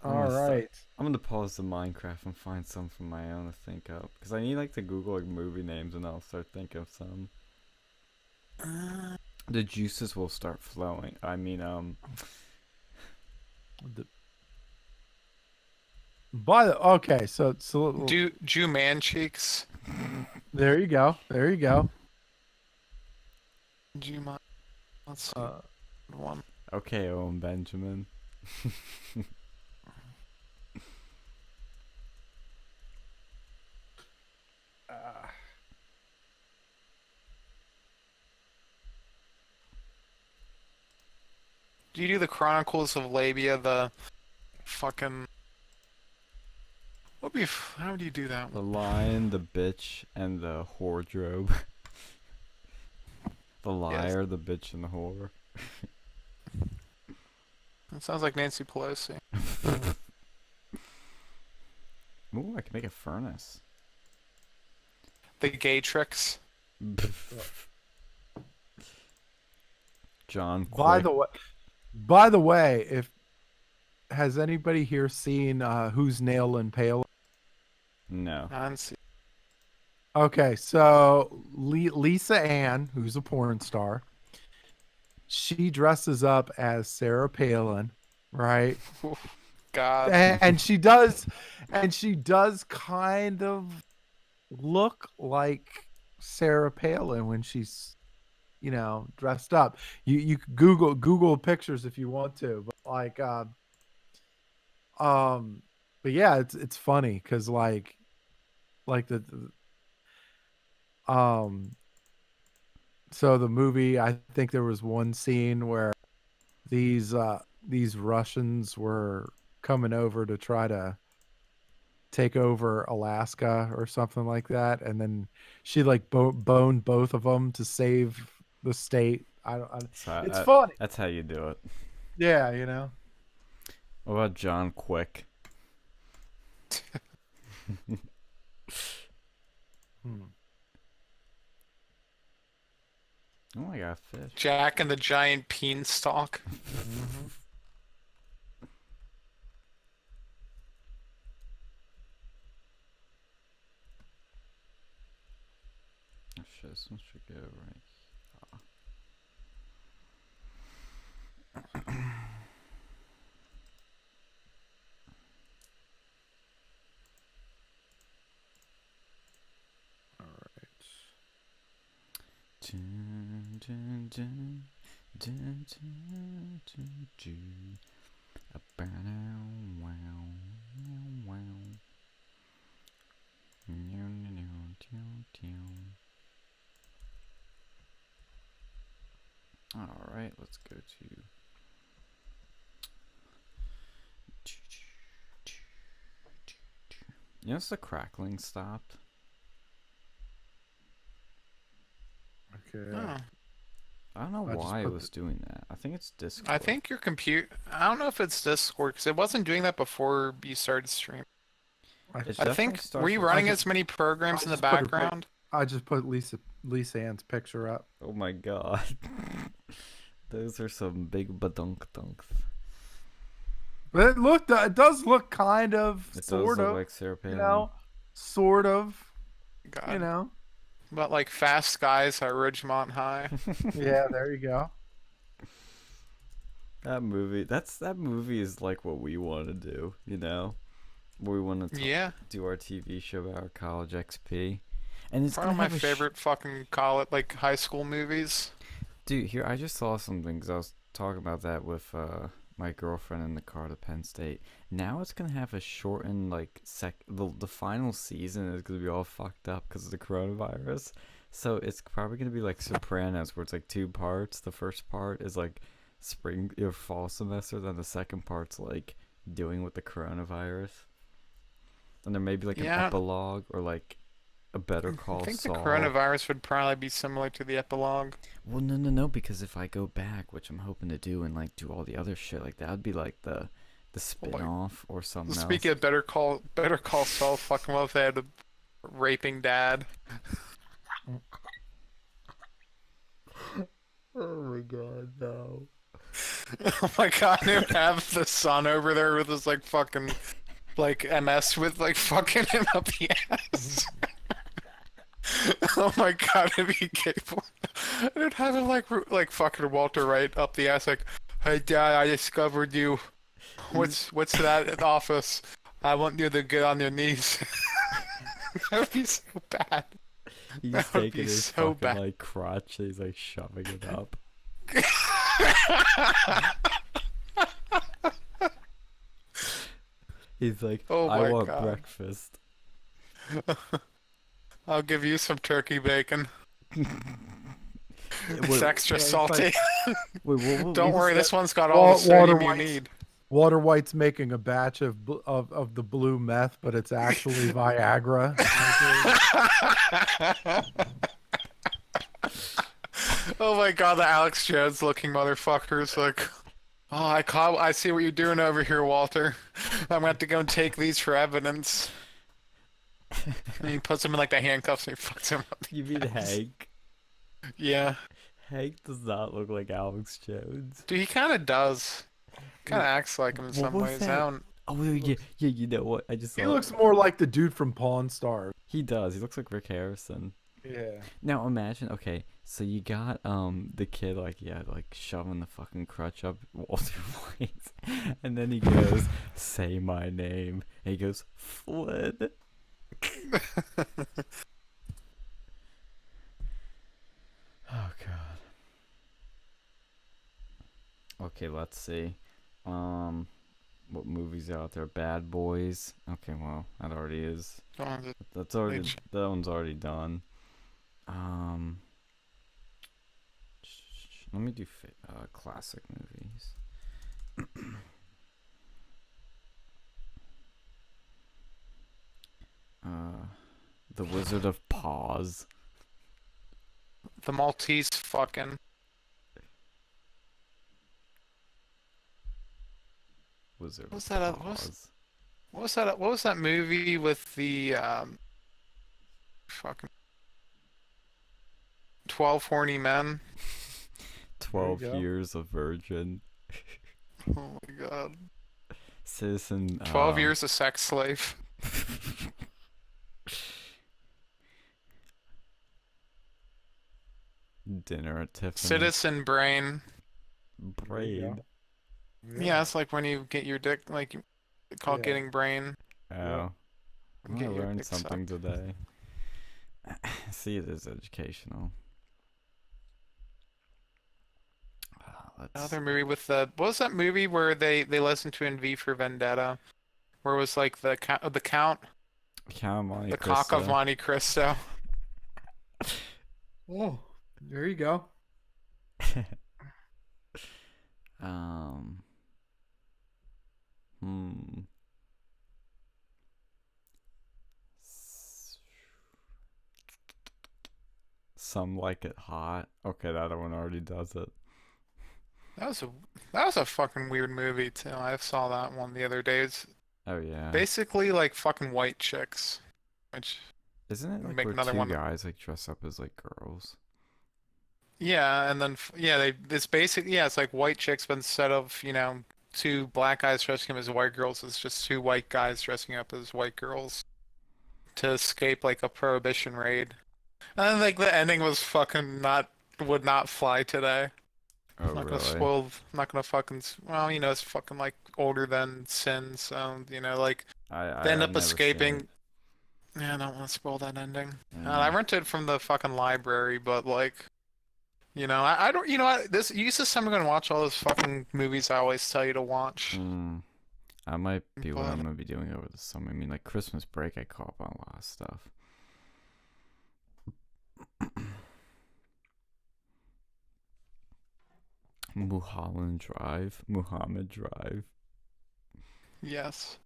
All right.
I'm gonna pause the Minecraft and find some from my own to think up, because I need like to Google like movie names and I'll start thinking of some. The juices will start flowing. I mean,
Okay, so
Jew man cheeks.
there you go. There you go.
Jew man. Let's see. One.
okay, Owen Benjamin.
Do you do the Chronicles of Labia? The fucking. How do you do that
The
one?
lion, the bitch, and the wardrobe. The liar, the bitch, and the whore.
That sounds like Nancy Pelosi.
Ooh, I can make a furnace.
The gay tricks.
John.
By
Quick.
the way, if has anybody here seen Who's Nailin' Pale?
No.
Nancy.
Okay, so Lisa Ann, who's a porn star, she dresses up as Sarah Palin, right?
God.
And she does kind of look like Sarah Palin when she's dressed up. You could Google pictures if you want to, but but yeah, it's funny because like the so the movie, I think there was one scene where these Russians were coming over to try to take over Alaska or something like that, and then she like boned both of them to save the state.
So
It's funny.
that's how you do it.
Yeah, you know.
What about John Quick?
Hmm.
Oh my god, fish.
Jack and the Giant Beanstalk.
Mhm.
Oh shit, this one should go right.
All right.
Dun, dun, dun, dun, dun, dun, dun. Wow, wow, wow. All right, let's go to. You notice the crackling stopped?
Okay.
Oh.
I don't know
I just
why it
put
was doing that. I think it's Discord.
I think your computer. I don't know if it's Discord because it wasn't doing that before you started streaming.
I,
It
I
definitely
think
starts
were you
with-
running
I just-
as many programs in the
just put her pic-
background?
I just put Lisa Ann's picture up.
Oh my god. Those are some big badunk dunks.
But it does look kind of,
It does
sort
look
of,
like Sarah Palin.
you know, sort of,
God.
you know.
But like Fast Skies at Ridgemont High.
Yeah, there you go.
That movie is like what we want to do, you know? We want to
Yeah.
do our TV show about our college XP. And it's
One
gonna
of my
have a
favorite fucking college, like high school movies.
Dude, here I just saw something because I was talking about that with my girlfriend in the car to Penn State. Now it's gonna have a shortened like the final season is gonna be all fucked up because of the coronavirus. So it's probably gonna be like Sopranos, where it's like 2 parts. The first part is like spring or fall semester, then the second part's like dealing with the coronavirus. And there may be like an
Yeah.
epilogue or like a Better Call
I think the
Saul.
coronavirus would probably be similar to the epilogue.
Well, no, because if I go back, which I'm hoping to do, and like do all the other shit, like that would be like the spin-off or something
Speaking
else.
of Better Call Saul, fucking love they had a raping dad.
Oh my god, no.
Oh my god, they would have the son over there with his like fucking like MS with like fucking him up the ass. Oh my god, it'd be capable. It'd have him like fucking Walter White up the ass like, hey dad, I discovered you. What's that in the office? I want you to get on your knees. That would be so bad.
He's
That would
taking
be
his
so
fucking
bad.
like crotch and he's like shoving it up. He's like,
Oh
I
my
want
God.
breakfast.
I'll give you some turkey bacon. It's
Wait,
extra
yeah, it's
salty.
like-
what
Don't worry,
said
this one's got all the
Walter
sodium you
White's-
need.
Walter White's making a batch of the blue meth, but it's actually Viagra.
Oh my god, the Alex Jones looking motherfuckers like, oh, I see what you're doing over here, Walter. I'm gonna have to go and take these for evidence. And he puts them in like the handcuffs and he fucks him up.
You mean Hank?
Yeah.
Hank does not look like Alex Jones.
Dude, he kinda does. Kinda acts like him in
What
some
was
ways.
that?
I don't
Oh yeah, you know what? I just
He
saw
looks more like the dude from Pawn Stars.
He does. He looks like Rick Harrison.
Yeah.
Now imagine, okay, so you got the kid like shoving the fucking crutch up Walter White, and then he goes, "Say my name," and he goes, "Flynn." Oh god. Okay, let's see. What movies are out there? Bad Boys. Okay, well, that already is. That's already
H-
that one's already done. Let me do classic movies. Uh, The Wizard of Paws.
The Maltese fucking.
Wizard
What was
of
that?
Paws.
What was that? What was that movie with the fucking 12 horny men?
There you
12
go.
Years of Virgin.
Oh my God.
Citizen
12 years a sex slave.
Dinner at Tiffany's.
Citizen Brain.
There you
Braid.
go.
Yeah, it's like when you get your dick, like, call it
Yeah.
getting brain.
Oh, I
Get your
learned
dick
something
sucked.
today. See, it is educational. Let's.
Another movie with the, what was that movie where they listened to in V for Vendetta? Where it was like the Count,
Count Monte
the cock of
Cristo.
Monte Cristo.
Oh, there you go.
um. Hmm. Some Like It Hot. Okay, that one already does it.
That was a that was a fucking weird movie too. I saw that one the other day. It's
Oh yeah.
basically like fucking white chicks, which
Isn't it
would
like
make
where
another
two
one.
guys like dress up as like girls?
Yeah, and then yeah, it's basically yeah, it's like white chicks, but instead of two black guys dressing up as white girls, it's just two white guys dressing up as white girls to escape like a prohibition raid. And then like the ending was fucking not would not fly today.
Oh
Not gonna
really?
spoil. Not gonna fucking. Well, it's fucking like older than Sin, so like they end
I've
up
never seen it.
escaping. Yeah, I don't want to spoil that ending. I
Mm.
rented it from the fucking library, but like, I don't. This you said I'm gonna watch all those fucking movies I always tell you to watch,
Mm. I might be what I'm
but
gonna be doing over the summer. I mean, like Christmas break, I caught up on a lot of stuff. Muhammad Drive,
yes,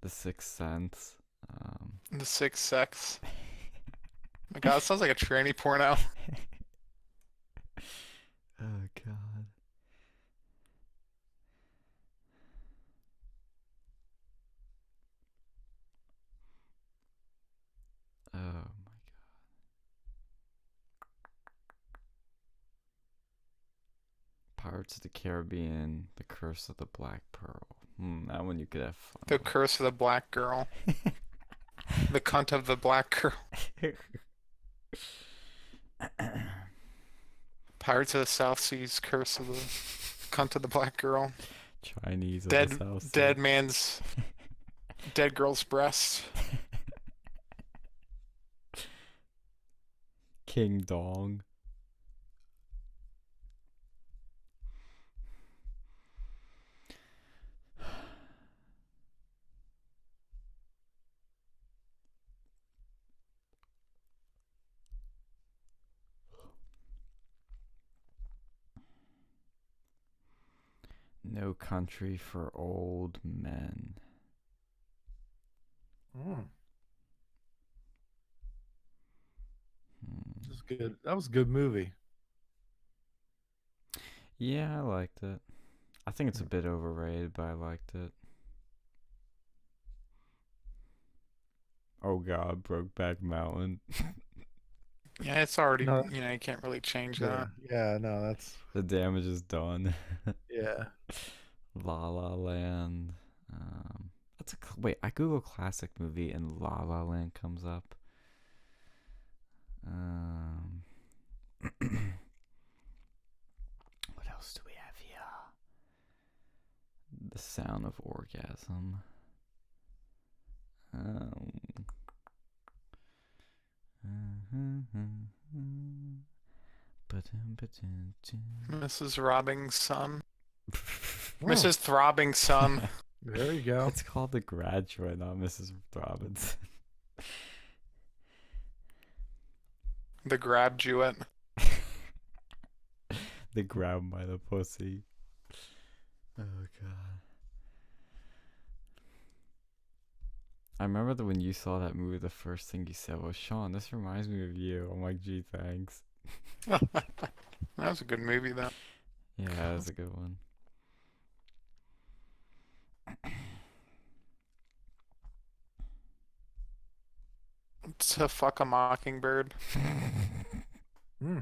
The Sixth Sense. Um,
The Sixth Sex. My God, it sounds like a tranny porno.
oh God. Oh my God. Pirates of the Caribbean, The Curse of the Black Pearl. That one you could have fun
The Curse of the Black Girl. The Cunt of the Black Girl.
with.
Pirates of the South Seas. Curse of the Cunt of the Black Girl.
Chinese of the
Dead
South Sea.
dead man's dead girl's breast.
King Dong. No Country for Old Men.
Mm,
Hmm.
that's good. That was a good movie.
Yeah, I liked it. I think it's a bit overrated, but I liked it. Oh God, Brokeback Mountain.
Yeah, it's already,
No,
you can't really change
yeah,
that.
yeah, no, that's
The damage is done.
yeah.
La La Land. That's a wait. I Google classic movie and La La Land comes up. Um, what else do we have here? The Sound of Orgasm.
Mrs. Robbing's son.
Oh,
Mrs. Throbbing's son.
there you go.
It's called The Graduate, not Mrs. Robinson.
The Grabduet.
The Grab by the Pussy. Oh god. I remember that when you saw that movie, the first thing you said was, "Sean, this reminds me of you." I'm like, "Gee, thanks."
That was a good movie, though.
Yeah, that was a good one.
To Fuck a Mockingbird.
Hmm.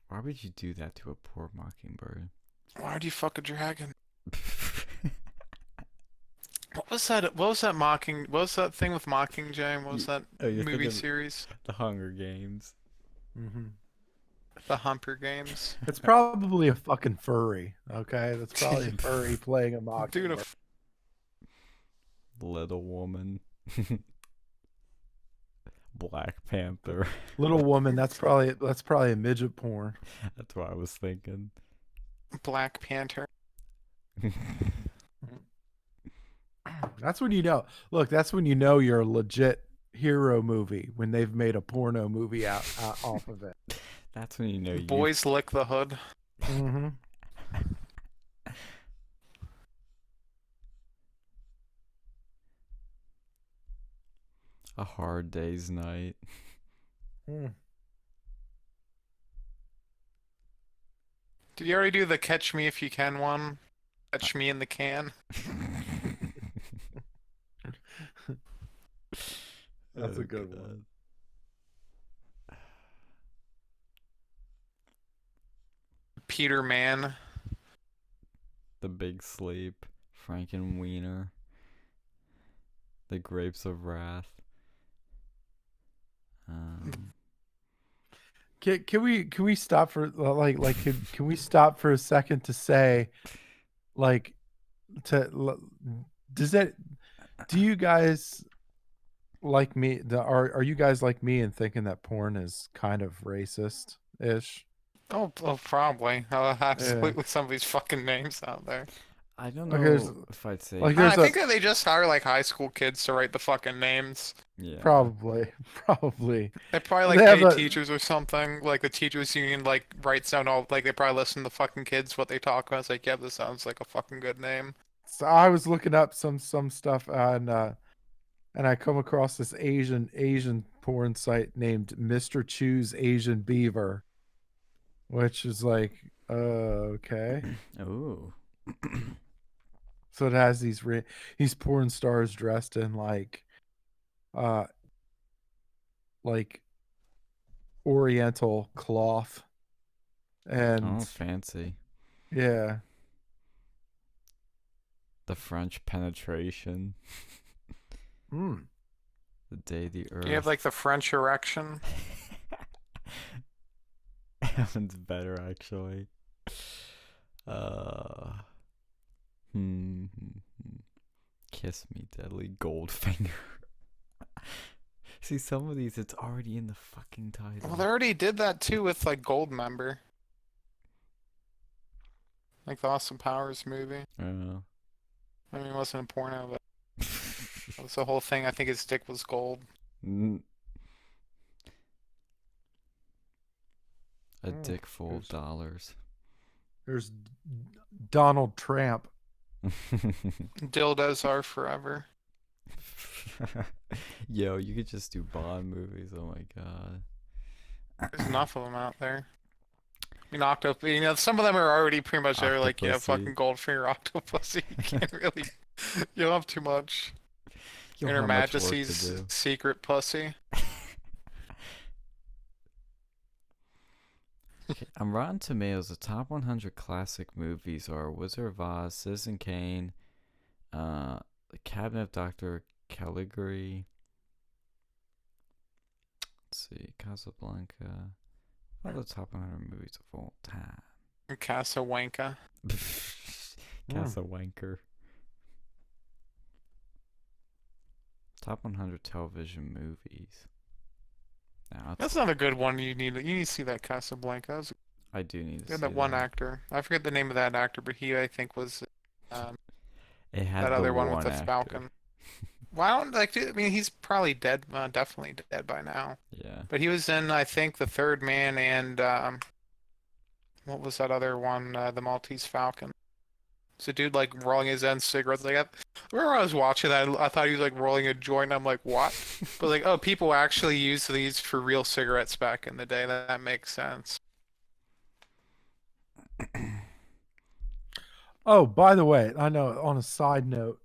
Why would you do that to a poor mockingbird?
Why'd you fuck a dragon? What was that? What was that mocking? What was that thing with Mockingjay? What was that
You're
movie
thinking
series?
the Hunger Games.
Hmm.
The Humper Games.
It's probably a fucking furry. Okay, that's probably a furry playing a
Dude,
mockingbird.
Little Woman. Black Panther.
Little Woman. That's probably a midget porn.
That's what I was thinking.
Black Panther.
That's when you know. Look, that's when you know you're a legit hero movie when they've made a porno movie out off of it.
That's when you know you.
Boys Lick the Hood.
Mm-hmm.
A Hard Day's Night.
Mm.
Did you already do the Catch Me If You Can one? Catch Me in the Can.
That's a
Oh,
good
God.
one.
Peter Man.
The Big Sleep. Frankenweenie. The Grapes of Wrath.
Can we stop for can we stop for a second to say, like, does that, do you guys like me? Are you guys like me in thinking that porn is kind of racist ish?
Oh, probably. Absolutely, some of these fucking names out there.
I don't
Like, there's-
know if I'd say.
like,
I
There's
think that they just hire like high school kids to write the fucking names.
Yeah.
Probably.
They probably like
They have
pay
a-
teachers or something. Like the teachers union like writes down all like they probably listen to the fucking kids what they talk about. It's like, yeah, this sounds like a fucking good name.
So I was looking up some stuff and I come across this Asian porn site named Mr. Chew's Asian Beaver, which is like, okay.
Oh.
So it has these porn stars dressed in uh like oriental cloth, and
Oh, fancy.
yeah.
The French penetration.
Mm.
The Day the Earth.
Do you have like the French erection?
That one's better, actually. Kiss Me Deadly Goldfinger. See, some of these, it's already in the fucking title.
Well, they already did that too with like Goldmember. Like the Austin Powers movie.
Oh.
I mean, it wasn't a porno, but it was the whole thing. I think his dick was gold.
A dick full of
There's-
dollars.
There's Donald Trump.
Dildos are forever.
Yo, you could just do Bond movies. Oh my god.
There's enough of them out there. I mean, Octopus. You know, some of them are already pretty much there. Like, yeah,
Octopussy.
fucking Goldfinger, Octopussy. You can't really. You don't have too much.
You
Her
don't have much work to
Majesty's
do.
Secret Pussy.
Okay, on Rotten Tomatoes, the top 100 classic movies are Wizard of Oz, Citizen Kane, The Cabinet of Dr. Caligari. Let's see, Casablanca. What are the top 100 movies of all time?
Casablanca.
Casawanker. Top 100 television movies. Now,
That's not a good one. You need to see that Casablanca. That's
I do need to
good.
see
That one actor. I forget the name of that actor, but he I think was
It had
that
the
other one with the
actor.
Falcon. Well, I don't like. I mean, he's probably dead. Definitely dead by now.
Yeah.
But he was in, I think, The Third Man and what was that other one? The Maltese Falcon. It's a dude like rolling his own cigarettes. Like, remember I was watching that, I thought he was like rolling a joint. I'm like, what? But like, oh, people actually used these for real cigarettes back in the day. That makes sense.
Oh, by the way, I know on a side note,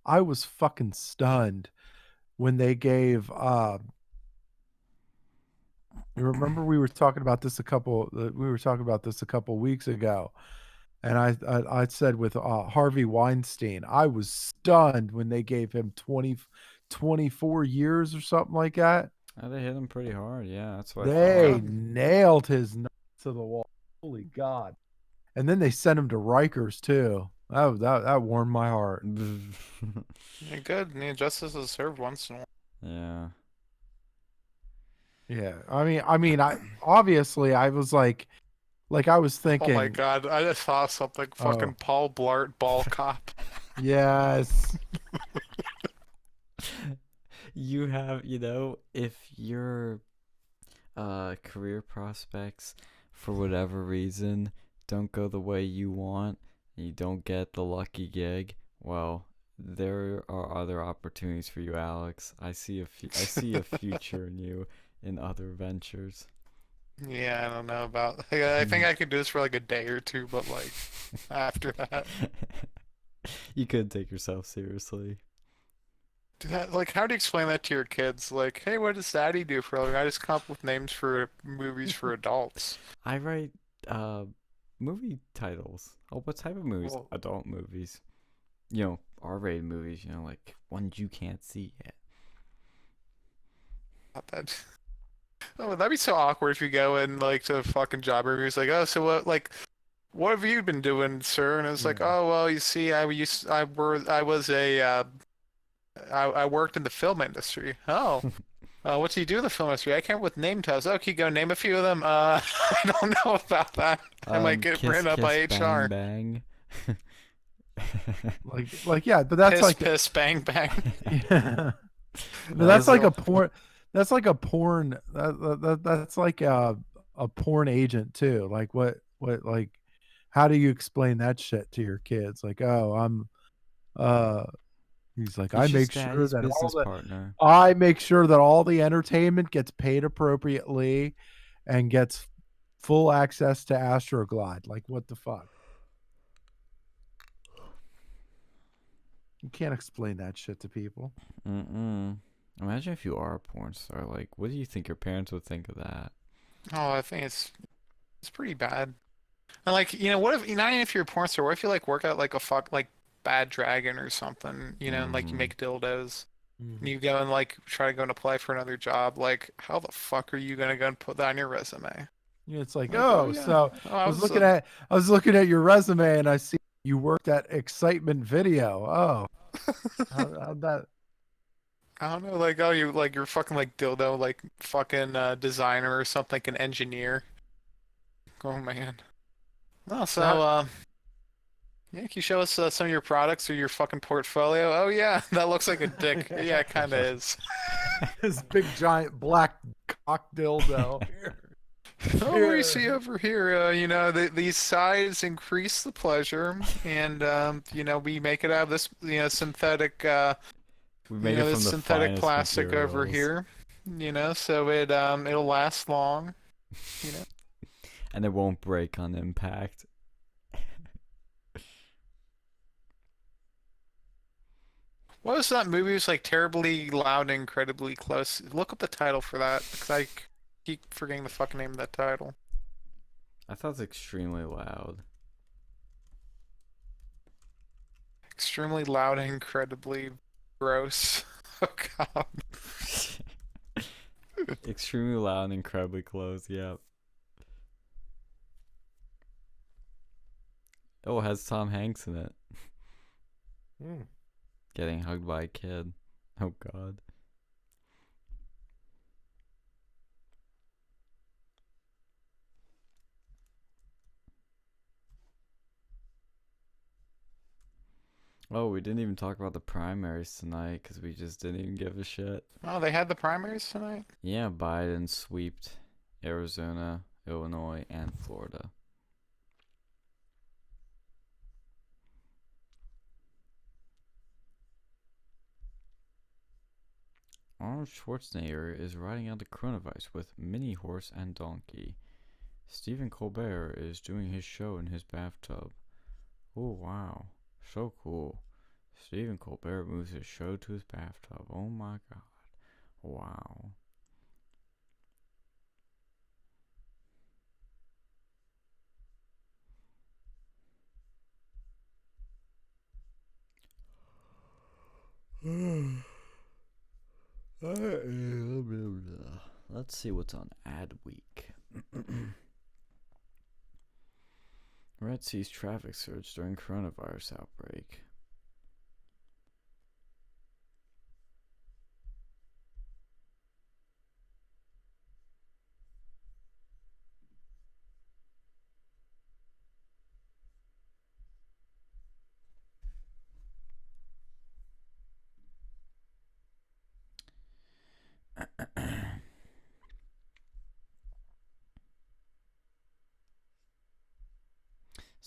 I was fucking stunned when they gave you remember we were talking about this a couple weeks ago, and I said with Harvey Weinstein, I was stunned when they gave him 24 years or something like that.
Oh, they hit him pretty hard. Yeah, that's what I
They
thought.
nailed his nuts to the wall. Holy God. And then they sent him to Rikers too. That warmed my heart.
Yeah, good. Yeah, justice is served once in a while.
Yeah.
Yeah. I obviously I was like I was
Oh my
thinking,
God, I just saw something.
oh,
Fucking Paul Blart, ball cop.
yes.
You have, if your career prospects for whatever reason don't go the way you want, and you don't get the lucky gig, well, there are other opportunities for you, Alex. I see a future in you in other ventures.
Yeah, I don't know about. Like, I think I could do this for like a day or two, but like after that,
You could take yourself seriously.
like, how do you explain that to your kids? Like, hey, what does Daddy do for a living? I just come up with names for movies for adults.
I write uh movie titles. Oh, what type of movies?
Well,
Adult movies. R-rated movies, like ones you can't see yet.
not that. Oh, that'd be so awkward if you go in like to fucking job interviews, like, oh, so what have you been doing, sir? And it's like,
Yeah.
oh, well, you see, I was I worked in the film industry. Oh. What do you do in the film industry? I came up with name tags. Okay, go name a few of them. I don't know about that. I might get
Kiss
written up
Kiss
by
Bang
HR.
Bang.
Like yeah, but that's
Piss,
like
piss, bang, bang.
yeah. No,
That
that's
was
like
a
a porn. That's like a porn. That's like a porn agent too. Like like how do you explain that shit to your kids? Like, oh, uh he's like,
He's just Daddy's business partner.
I make sure that all the entertainment gets paid appropriately and gets full access to Astroglide. Like, what the fuck? You can't explain that shit to people.
Mm-mm. Imagine if you are a porn star. Like, what do you think your parents would think of that?
Oh, I think it's pretty bad. And like, what if not even if you're a porn star, what if you like work at like a like Bad Dragon or something, and like you
Mm-hmm.
make dildos and
Mhm.
you go and like try to go and apply for another job, like how the fuck are you gonna go and put that on your resume?
Yeah, it's like,
Like, oh
oh,
yeah,
so
oh, I was
I was looking at your resume and I see you worked at Excitement Video. Oh, how'd that?
I don't know, like, oh, you're fucking like dildo, like fucking designer or something, like an engineer. Oh man. No, so
That
yeah, can you show us some of your products or your fucking portfolio? Oh yeah, that looks like a dick. Yeah, it kind of is.
this big giant black cock dildo.
Oh, we see over here, these sides increase the pleasure, and we make it out of this, synthetic,
We made it
this
from the
synthetic
finest
plastic over
materials,
here, so it'll last long, you know.
and it won't break on impact.
What was that movie? It was like terribly loud and incredibly close. Look up the title for that, because I keep forgetting the fucking name of that title.
I thought it's extremely loud.
Extremely loud and incredibly gross. Oh God.
Extremely loud and incredibly close. Yep. Oh, it has Tom Hanks in it.
Hmm.
Getting hugged by a kid. Oh God. Oh, we didn't even talk about the primaries tonight because we just didn't even give a shit.
Oh, they had the primaries tonight?
Yeah, Biden sweeped Arizona Illinois, and Florida. Arnold Schwarzenegger is riding out the coronavirus with mini horse and donkey. Stephen Colbert is doing his show in his bathtub. Oh wow, so cool. Stephen Colbert moves his show to his bathtub. Oh my god. Wow. Let's see what's on ad week. Red sees traffic surge during coronavirus outbreak.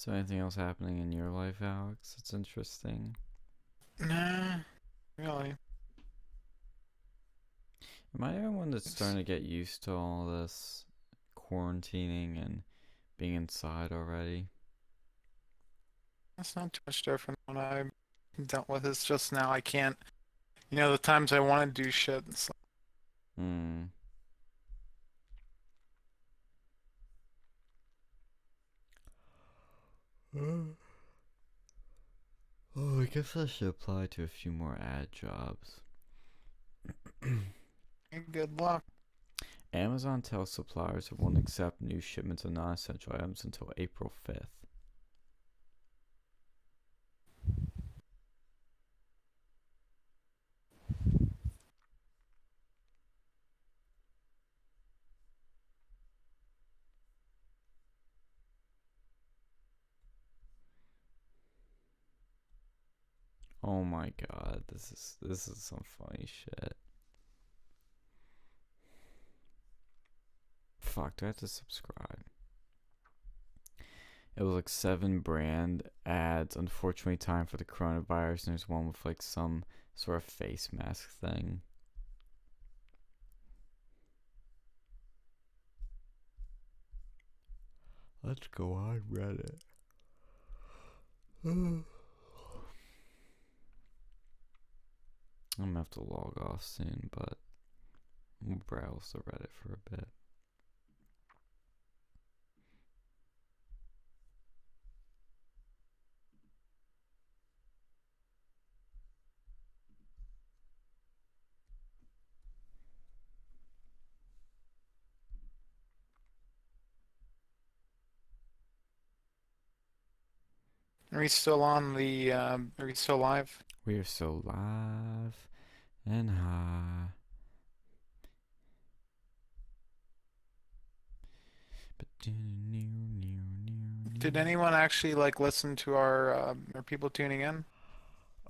So anything else happening in your life, Alex? It's interesting.
Nah, really.
Am I the only one that's starting to get used to all this quarantining and being inside already?
That's not too much different than what I dealt with. It's just now I can't. You know, the times I want to do shit. It's like,
Hmm. Oh, I guess I should apply to a few more ad jobs.
good luck.
Amazon tells suppliers it won't accept new shipments of non-essential items until April 5th. Oh my god, this is some funny shit. Fuck, do I have to subscribe? It was like 7 brand ads. Unfortunately, time for the coronavirus, and there's one with like some sort of face mask thing. Let's go on Reddit. I'm gonna have to log off soon, but we'll browse the Reddit for a bit.
Are we still on the? Are we still live?
We are so live and high.
Did anyone actually like listen to our? Are people tuning in?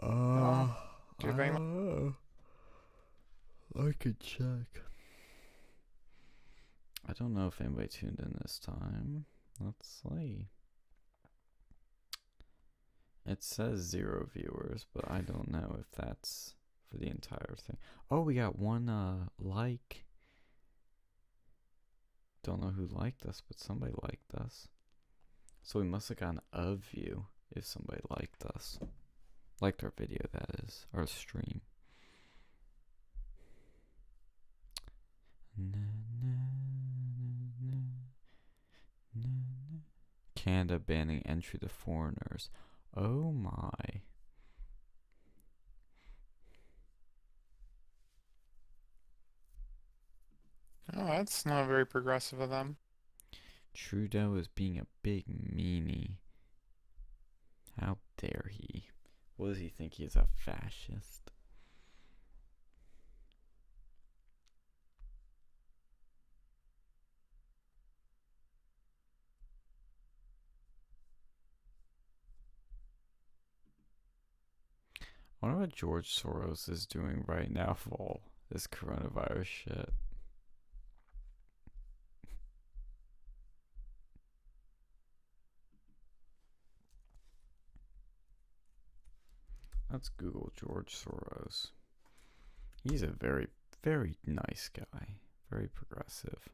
Uh,
Do you have anyone?
I could check. I don't know if anybody tuned in this time. Let's see. It says 0 viewers, but I don't know if that's for the entire thing. Oh, we got one like. Don't know who liked us, but somebody liked us. So we must have gotten a view if somebody liked us. Liked our video, that is. Our stream. Canada banning entry to foreigners. Oh my.
Oh, that's not very progressive of them.
Trudeau is being a big meanie. How dare he? What does he think? He is a fascist? I wonder what George Soros is doing right now for all this coronavirus shit. Let's Google George Soros. He's a very, very nice guy. Very progressive.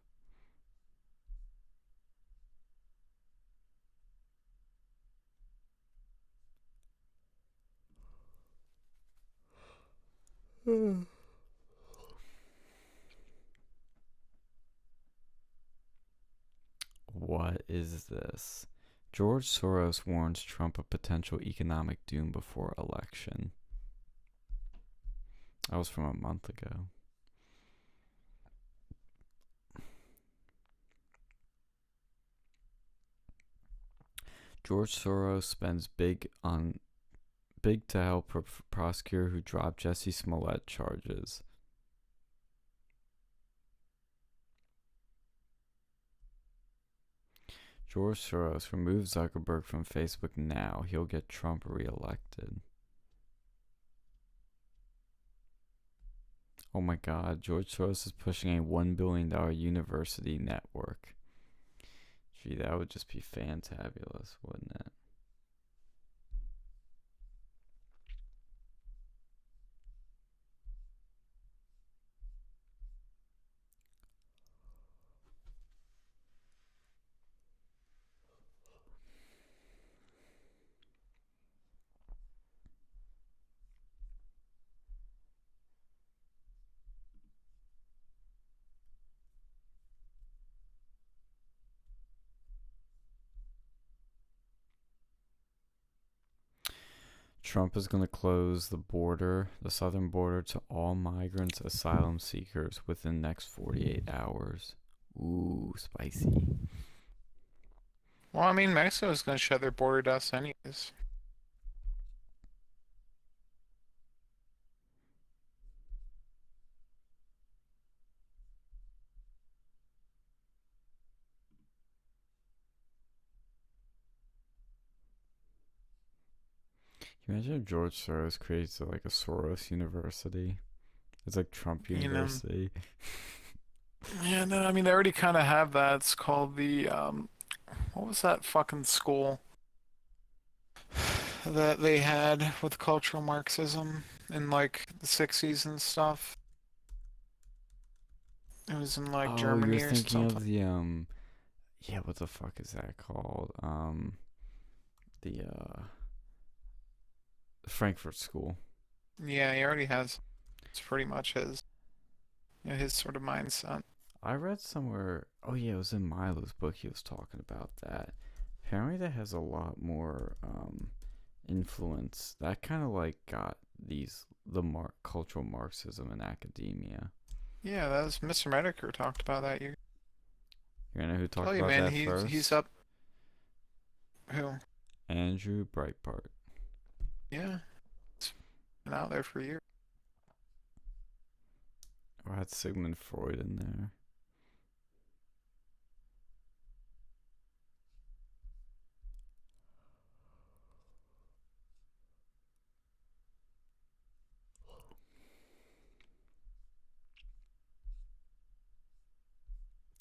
What is this? George Soros warns Trump of potential economic doom before election. That was from a month ago. George Soros spends big to help prosecutor who dropped Jesse Smollett charges. George Soros removes Zuckerberg from Facebook now. He'll get Trump reelected. Oh my God, George Soros is pushing a $1 billion university network. Gee, that would just be fantabulous, wouldn't it? Trump is going to close the southern border, to all migrants, asylum seekers within the next 48 hours. Ooh, spicy.
Well, I mean, Mexico's gonna shut their border to us anyways.
Can you imagine if George Soros creates like a Soros University? It's like Trump
You know.
University.
Yeah, no, I mean they already kind of have that. It's called the what was that fucking school that they had with cultural Marxism in like the 60s and stuff? It was in like
Oh, you're
Germany or
thinking
something.
of the yeah, what the fuck is that called? The Frankfurt School.
Yeah, he already has. It's pretty much his sort of mindset.
I read somewhere, oh yeah, it was in Milo's book, he was talking about that. Apparently that has a lot more influence. That kind of like got cultural Marxism in academia.
Yeah, that was Mr. Medicare talked about that. You
You know who talked
tell you,
about
man,
that
he's
first?
up. Who?
Andrew Breitbart.
Yeah, it's been out there for years.
Or had Sigmund Freud in there.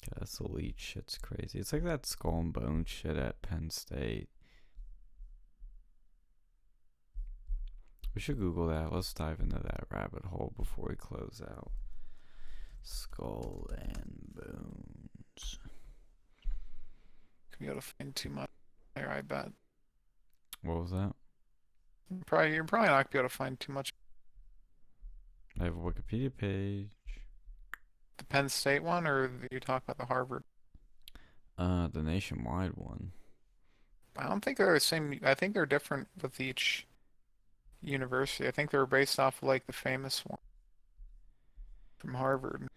Yeah, this elite shit's crazy. It's like that skull and bone shit at Penn State. We should Google that. Let's dive into that rabbit hole before we close out. Skull and bones.
Could be able to find too much there, I bet.
What was that?
You're probably not gonna be able to find too much.
I have a Wikipedia page.
The Penn State one, or you talk about the Harvard?
The nationwide one.
I don't think they're the same. I think they're different with each university. I think they were based off of, like the famous one from Harvard.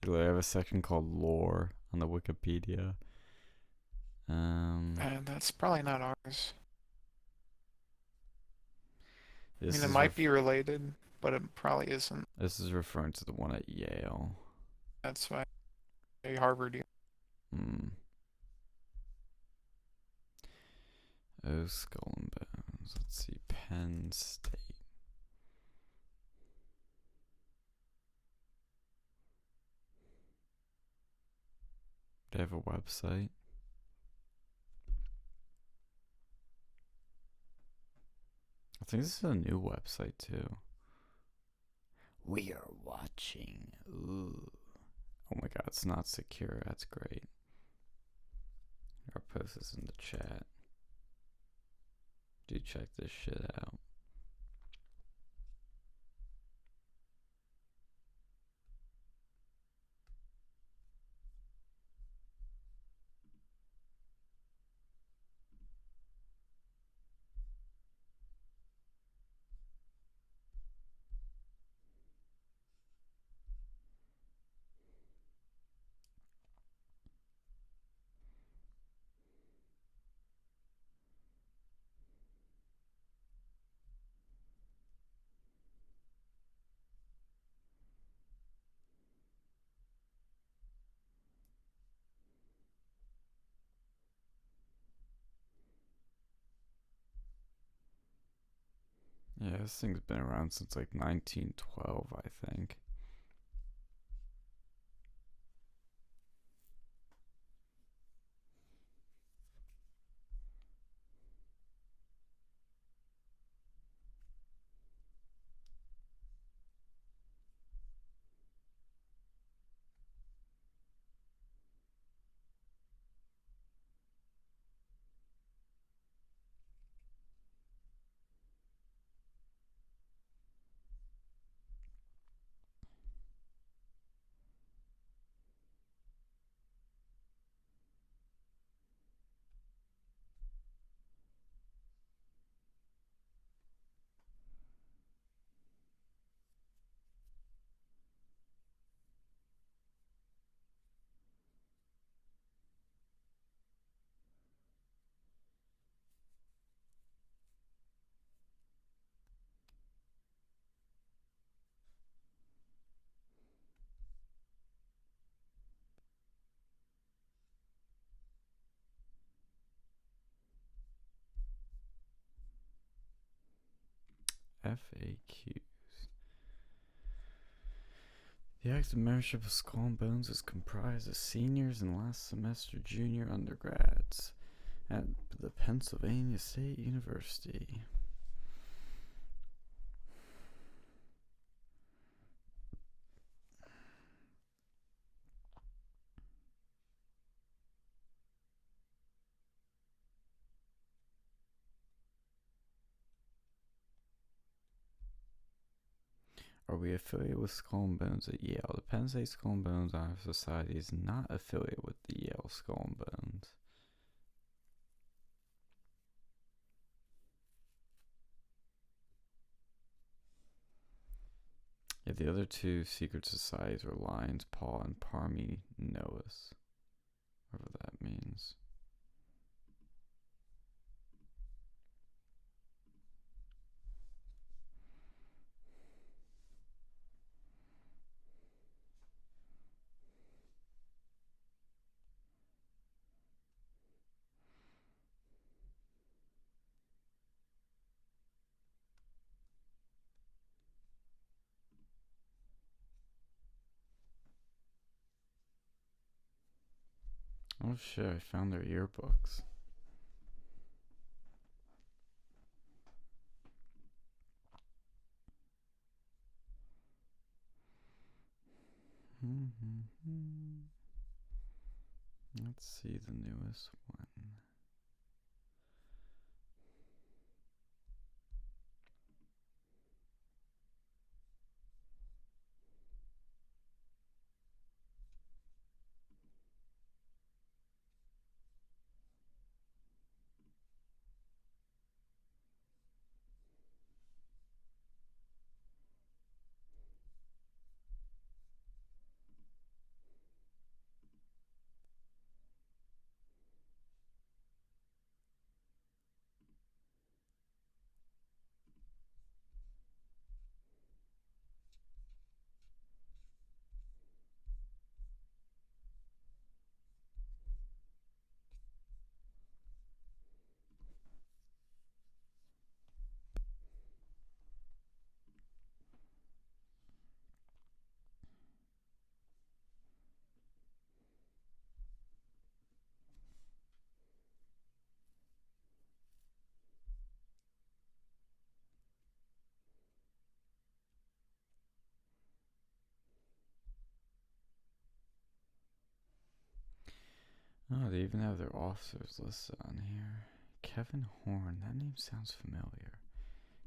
They have a section called lore on the Wikipedia.
And that's probably not ours. I
This
mean, it
is
might be related, but it probably isn't.
this is referring to the one at Yale.
That's why Harvard.
Hmm. Oh, skull and bones. Let's see. Penn State. They have a website. That's think this is a new website too. We are watching. Ooh. Oh my god, it's not secure. That's great. I'll post this in the chat. Do check this shit out. Yeah, this thing's been around since like 1912, I think. FAQs. The active membership of Skull and Bones is comprised of seniors and last semester junior undergrads at the Pennsylvania State University. Are we affiliated with Skull and Bones at Yale? The Penn State Skull and Bones Honor Society is not affiliated with the Yale Skull and Bones. Yeah, the other two secret societies are Lions Paw and Parmi Noas. Whatever that means. Oh shit, I found their yearbooks. Let's see the newest one. Oh, they even have their officers listed on here. Kevin Horn. That name sounds familiar.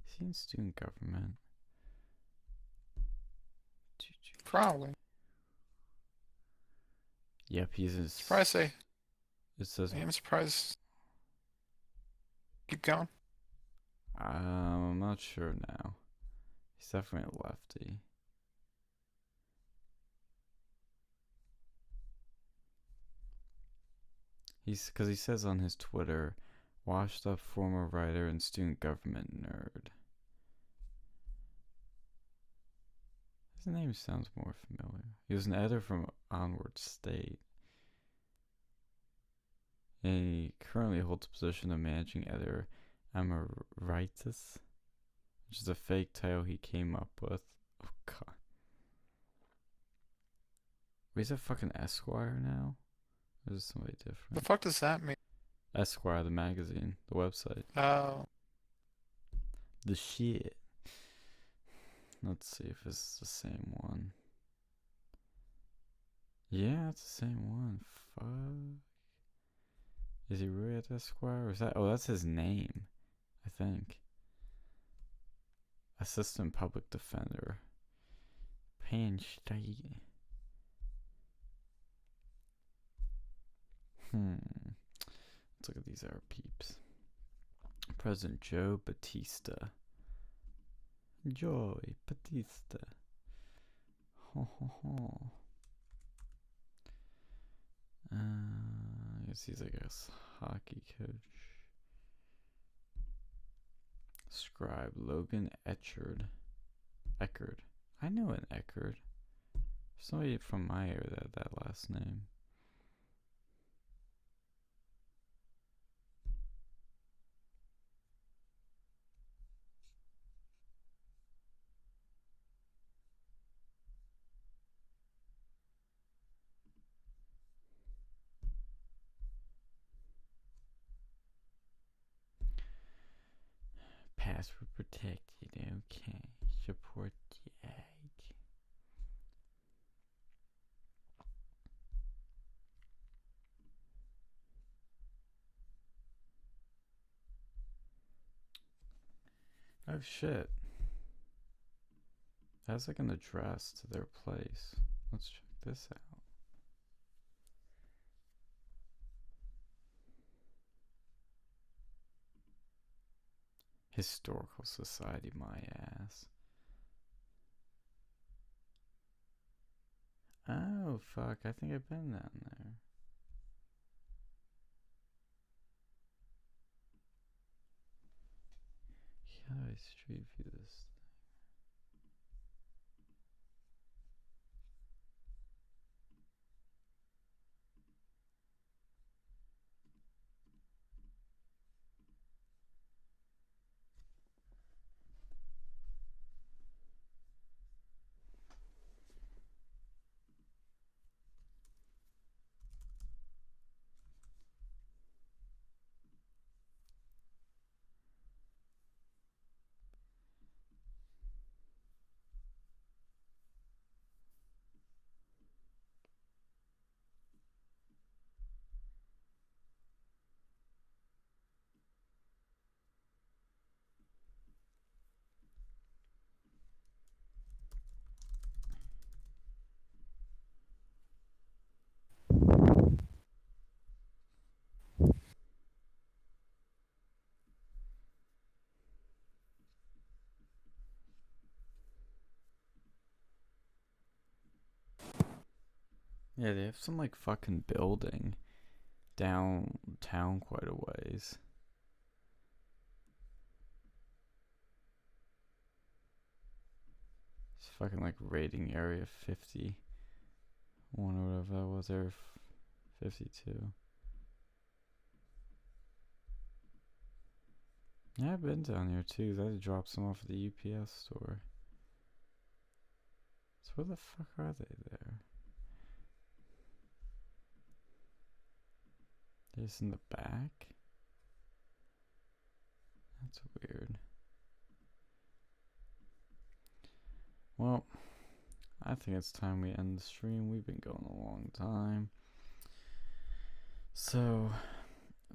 Is he in student government?
Probably.
Yep, he's a.
Surprised they.
It says.
I'm surprised. Keep going.
I'm not sure now. He's definitely a lefty. Because he says on his Twitter, washed up former writer and student government nerd. His name sounds more familiar. He was an editor from Onward State. And he currently holds the position of managing editor emeritus, which is a fake title he came up with. Oh god. Wait, is that fucking Esquire now? Or is it somebody different?
The fuck does that mean?
Esquire, the magazine, the website.
Oh.
The shit. Let's see if it's the same one. Yeah, it's the same one. Fuck. Is he really at Esquire? Or is that? Oh, that's his name, I think. Assistant Public Defender. Penn State. Let's look at these our peeps. President Joe Batista. Joy Batista. Ho ho ho. I guess he's like a hockey coach. Scribe Logan Eckerd. I know an Eckerd. Somebody from my area that had that last name. Password protected, okay. Support the egg. Oh shit. That's like an address to their place. Let's check this out. Historical Society, my ass. Oh, fuck. I think I've been down there. How do I street view this? Yeah, they have some like fucking building downtown quite a ways. It's fucking like rating area 50. One or whatever that was there. 52. Yeah, I've been down here too. They had to drop some off at the UPS store. So where the fuck are they there? They're just in the back? That's weird. Well, I think it's time we end the stream. We've been going a long time. So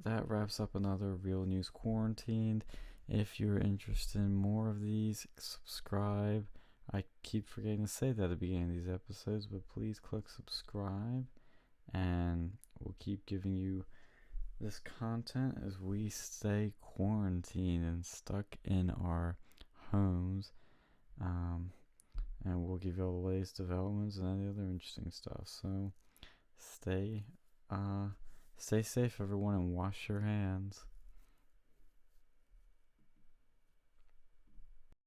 that wraps up another Real News Quarantined. If you're interested in more of these, subscribe. I keep forgetting to say that at the beginning of these episodes, but please click subscribe, and we'll keep giving you this content as we stay quarantined and stuck in our homes. And we'll give you all the latest developments and any other interesting stuff. So stay safe, everyone, and wash your hands.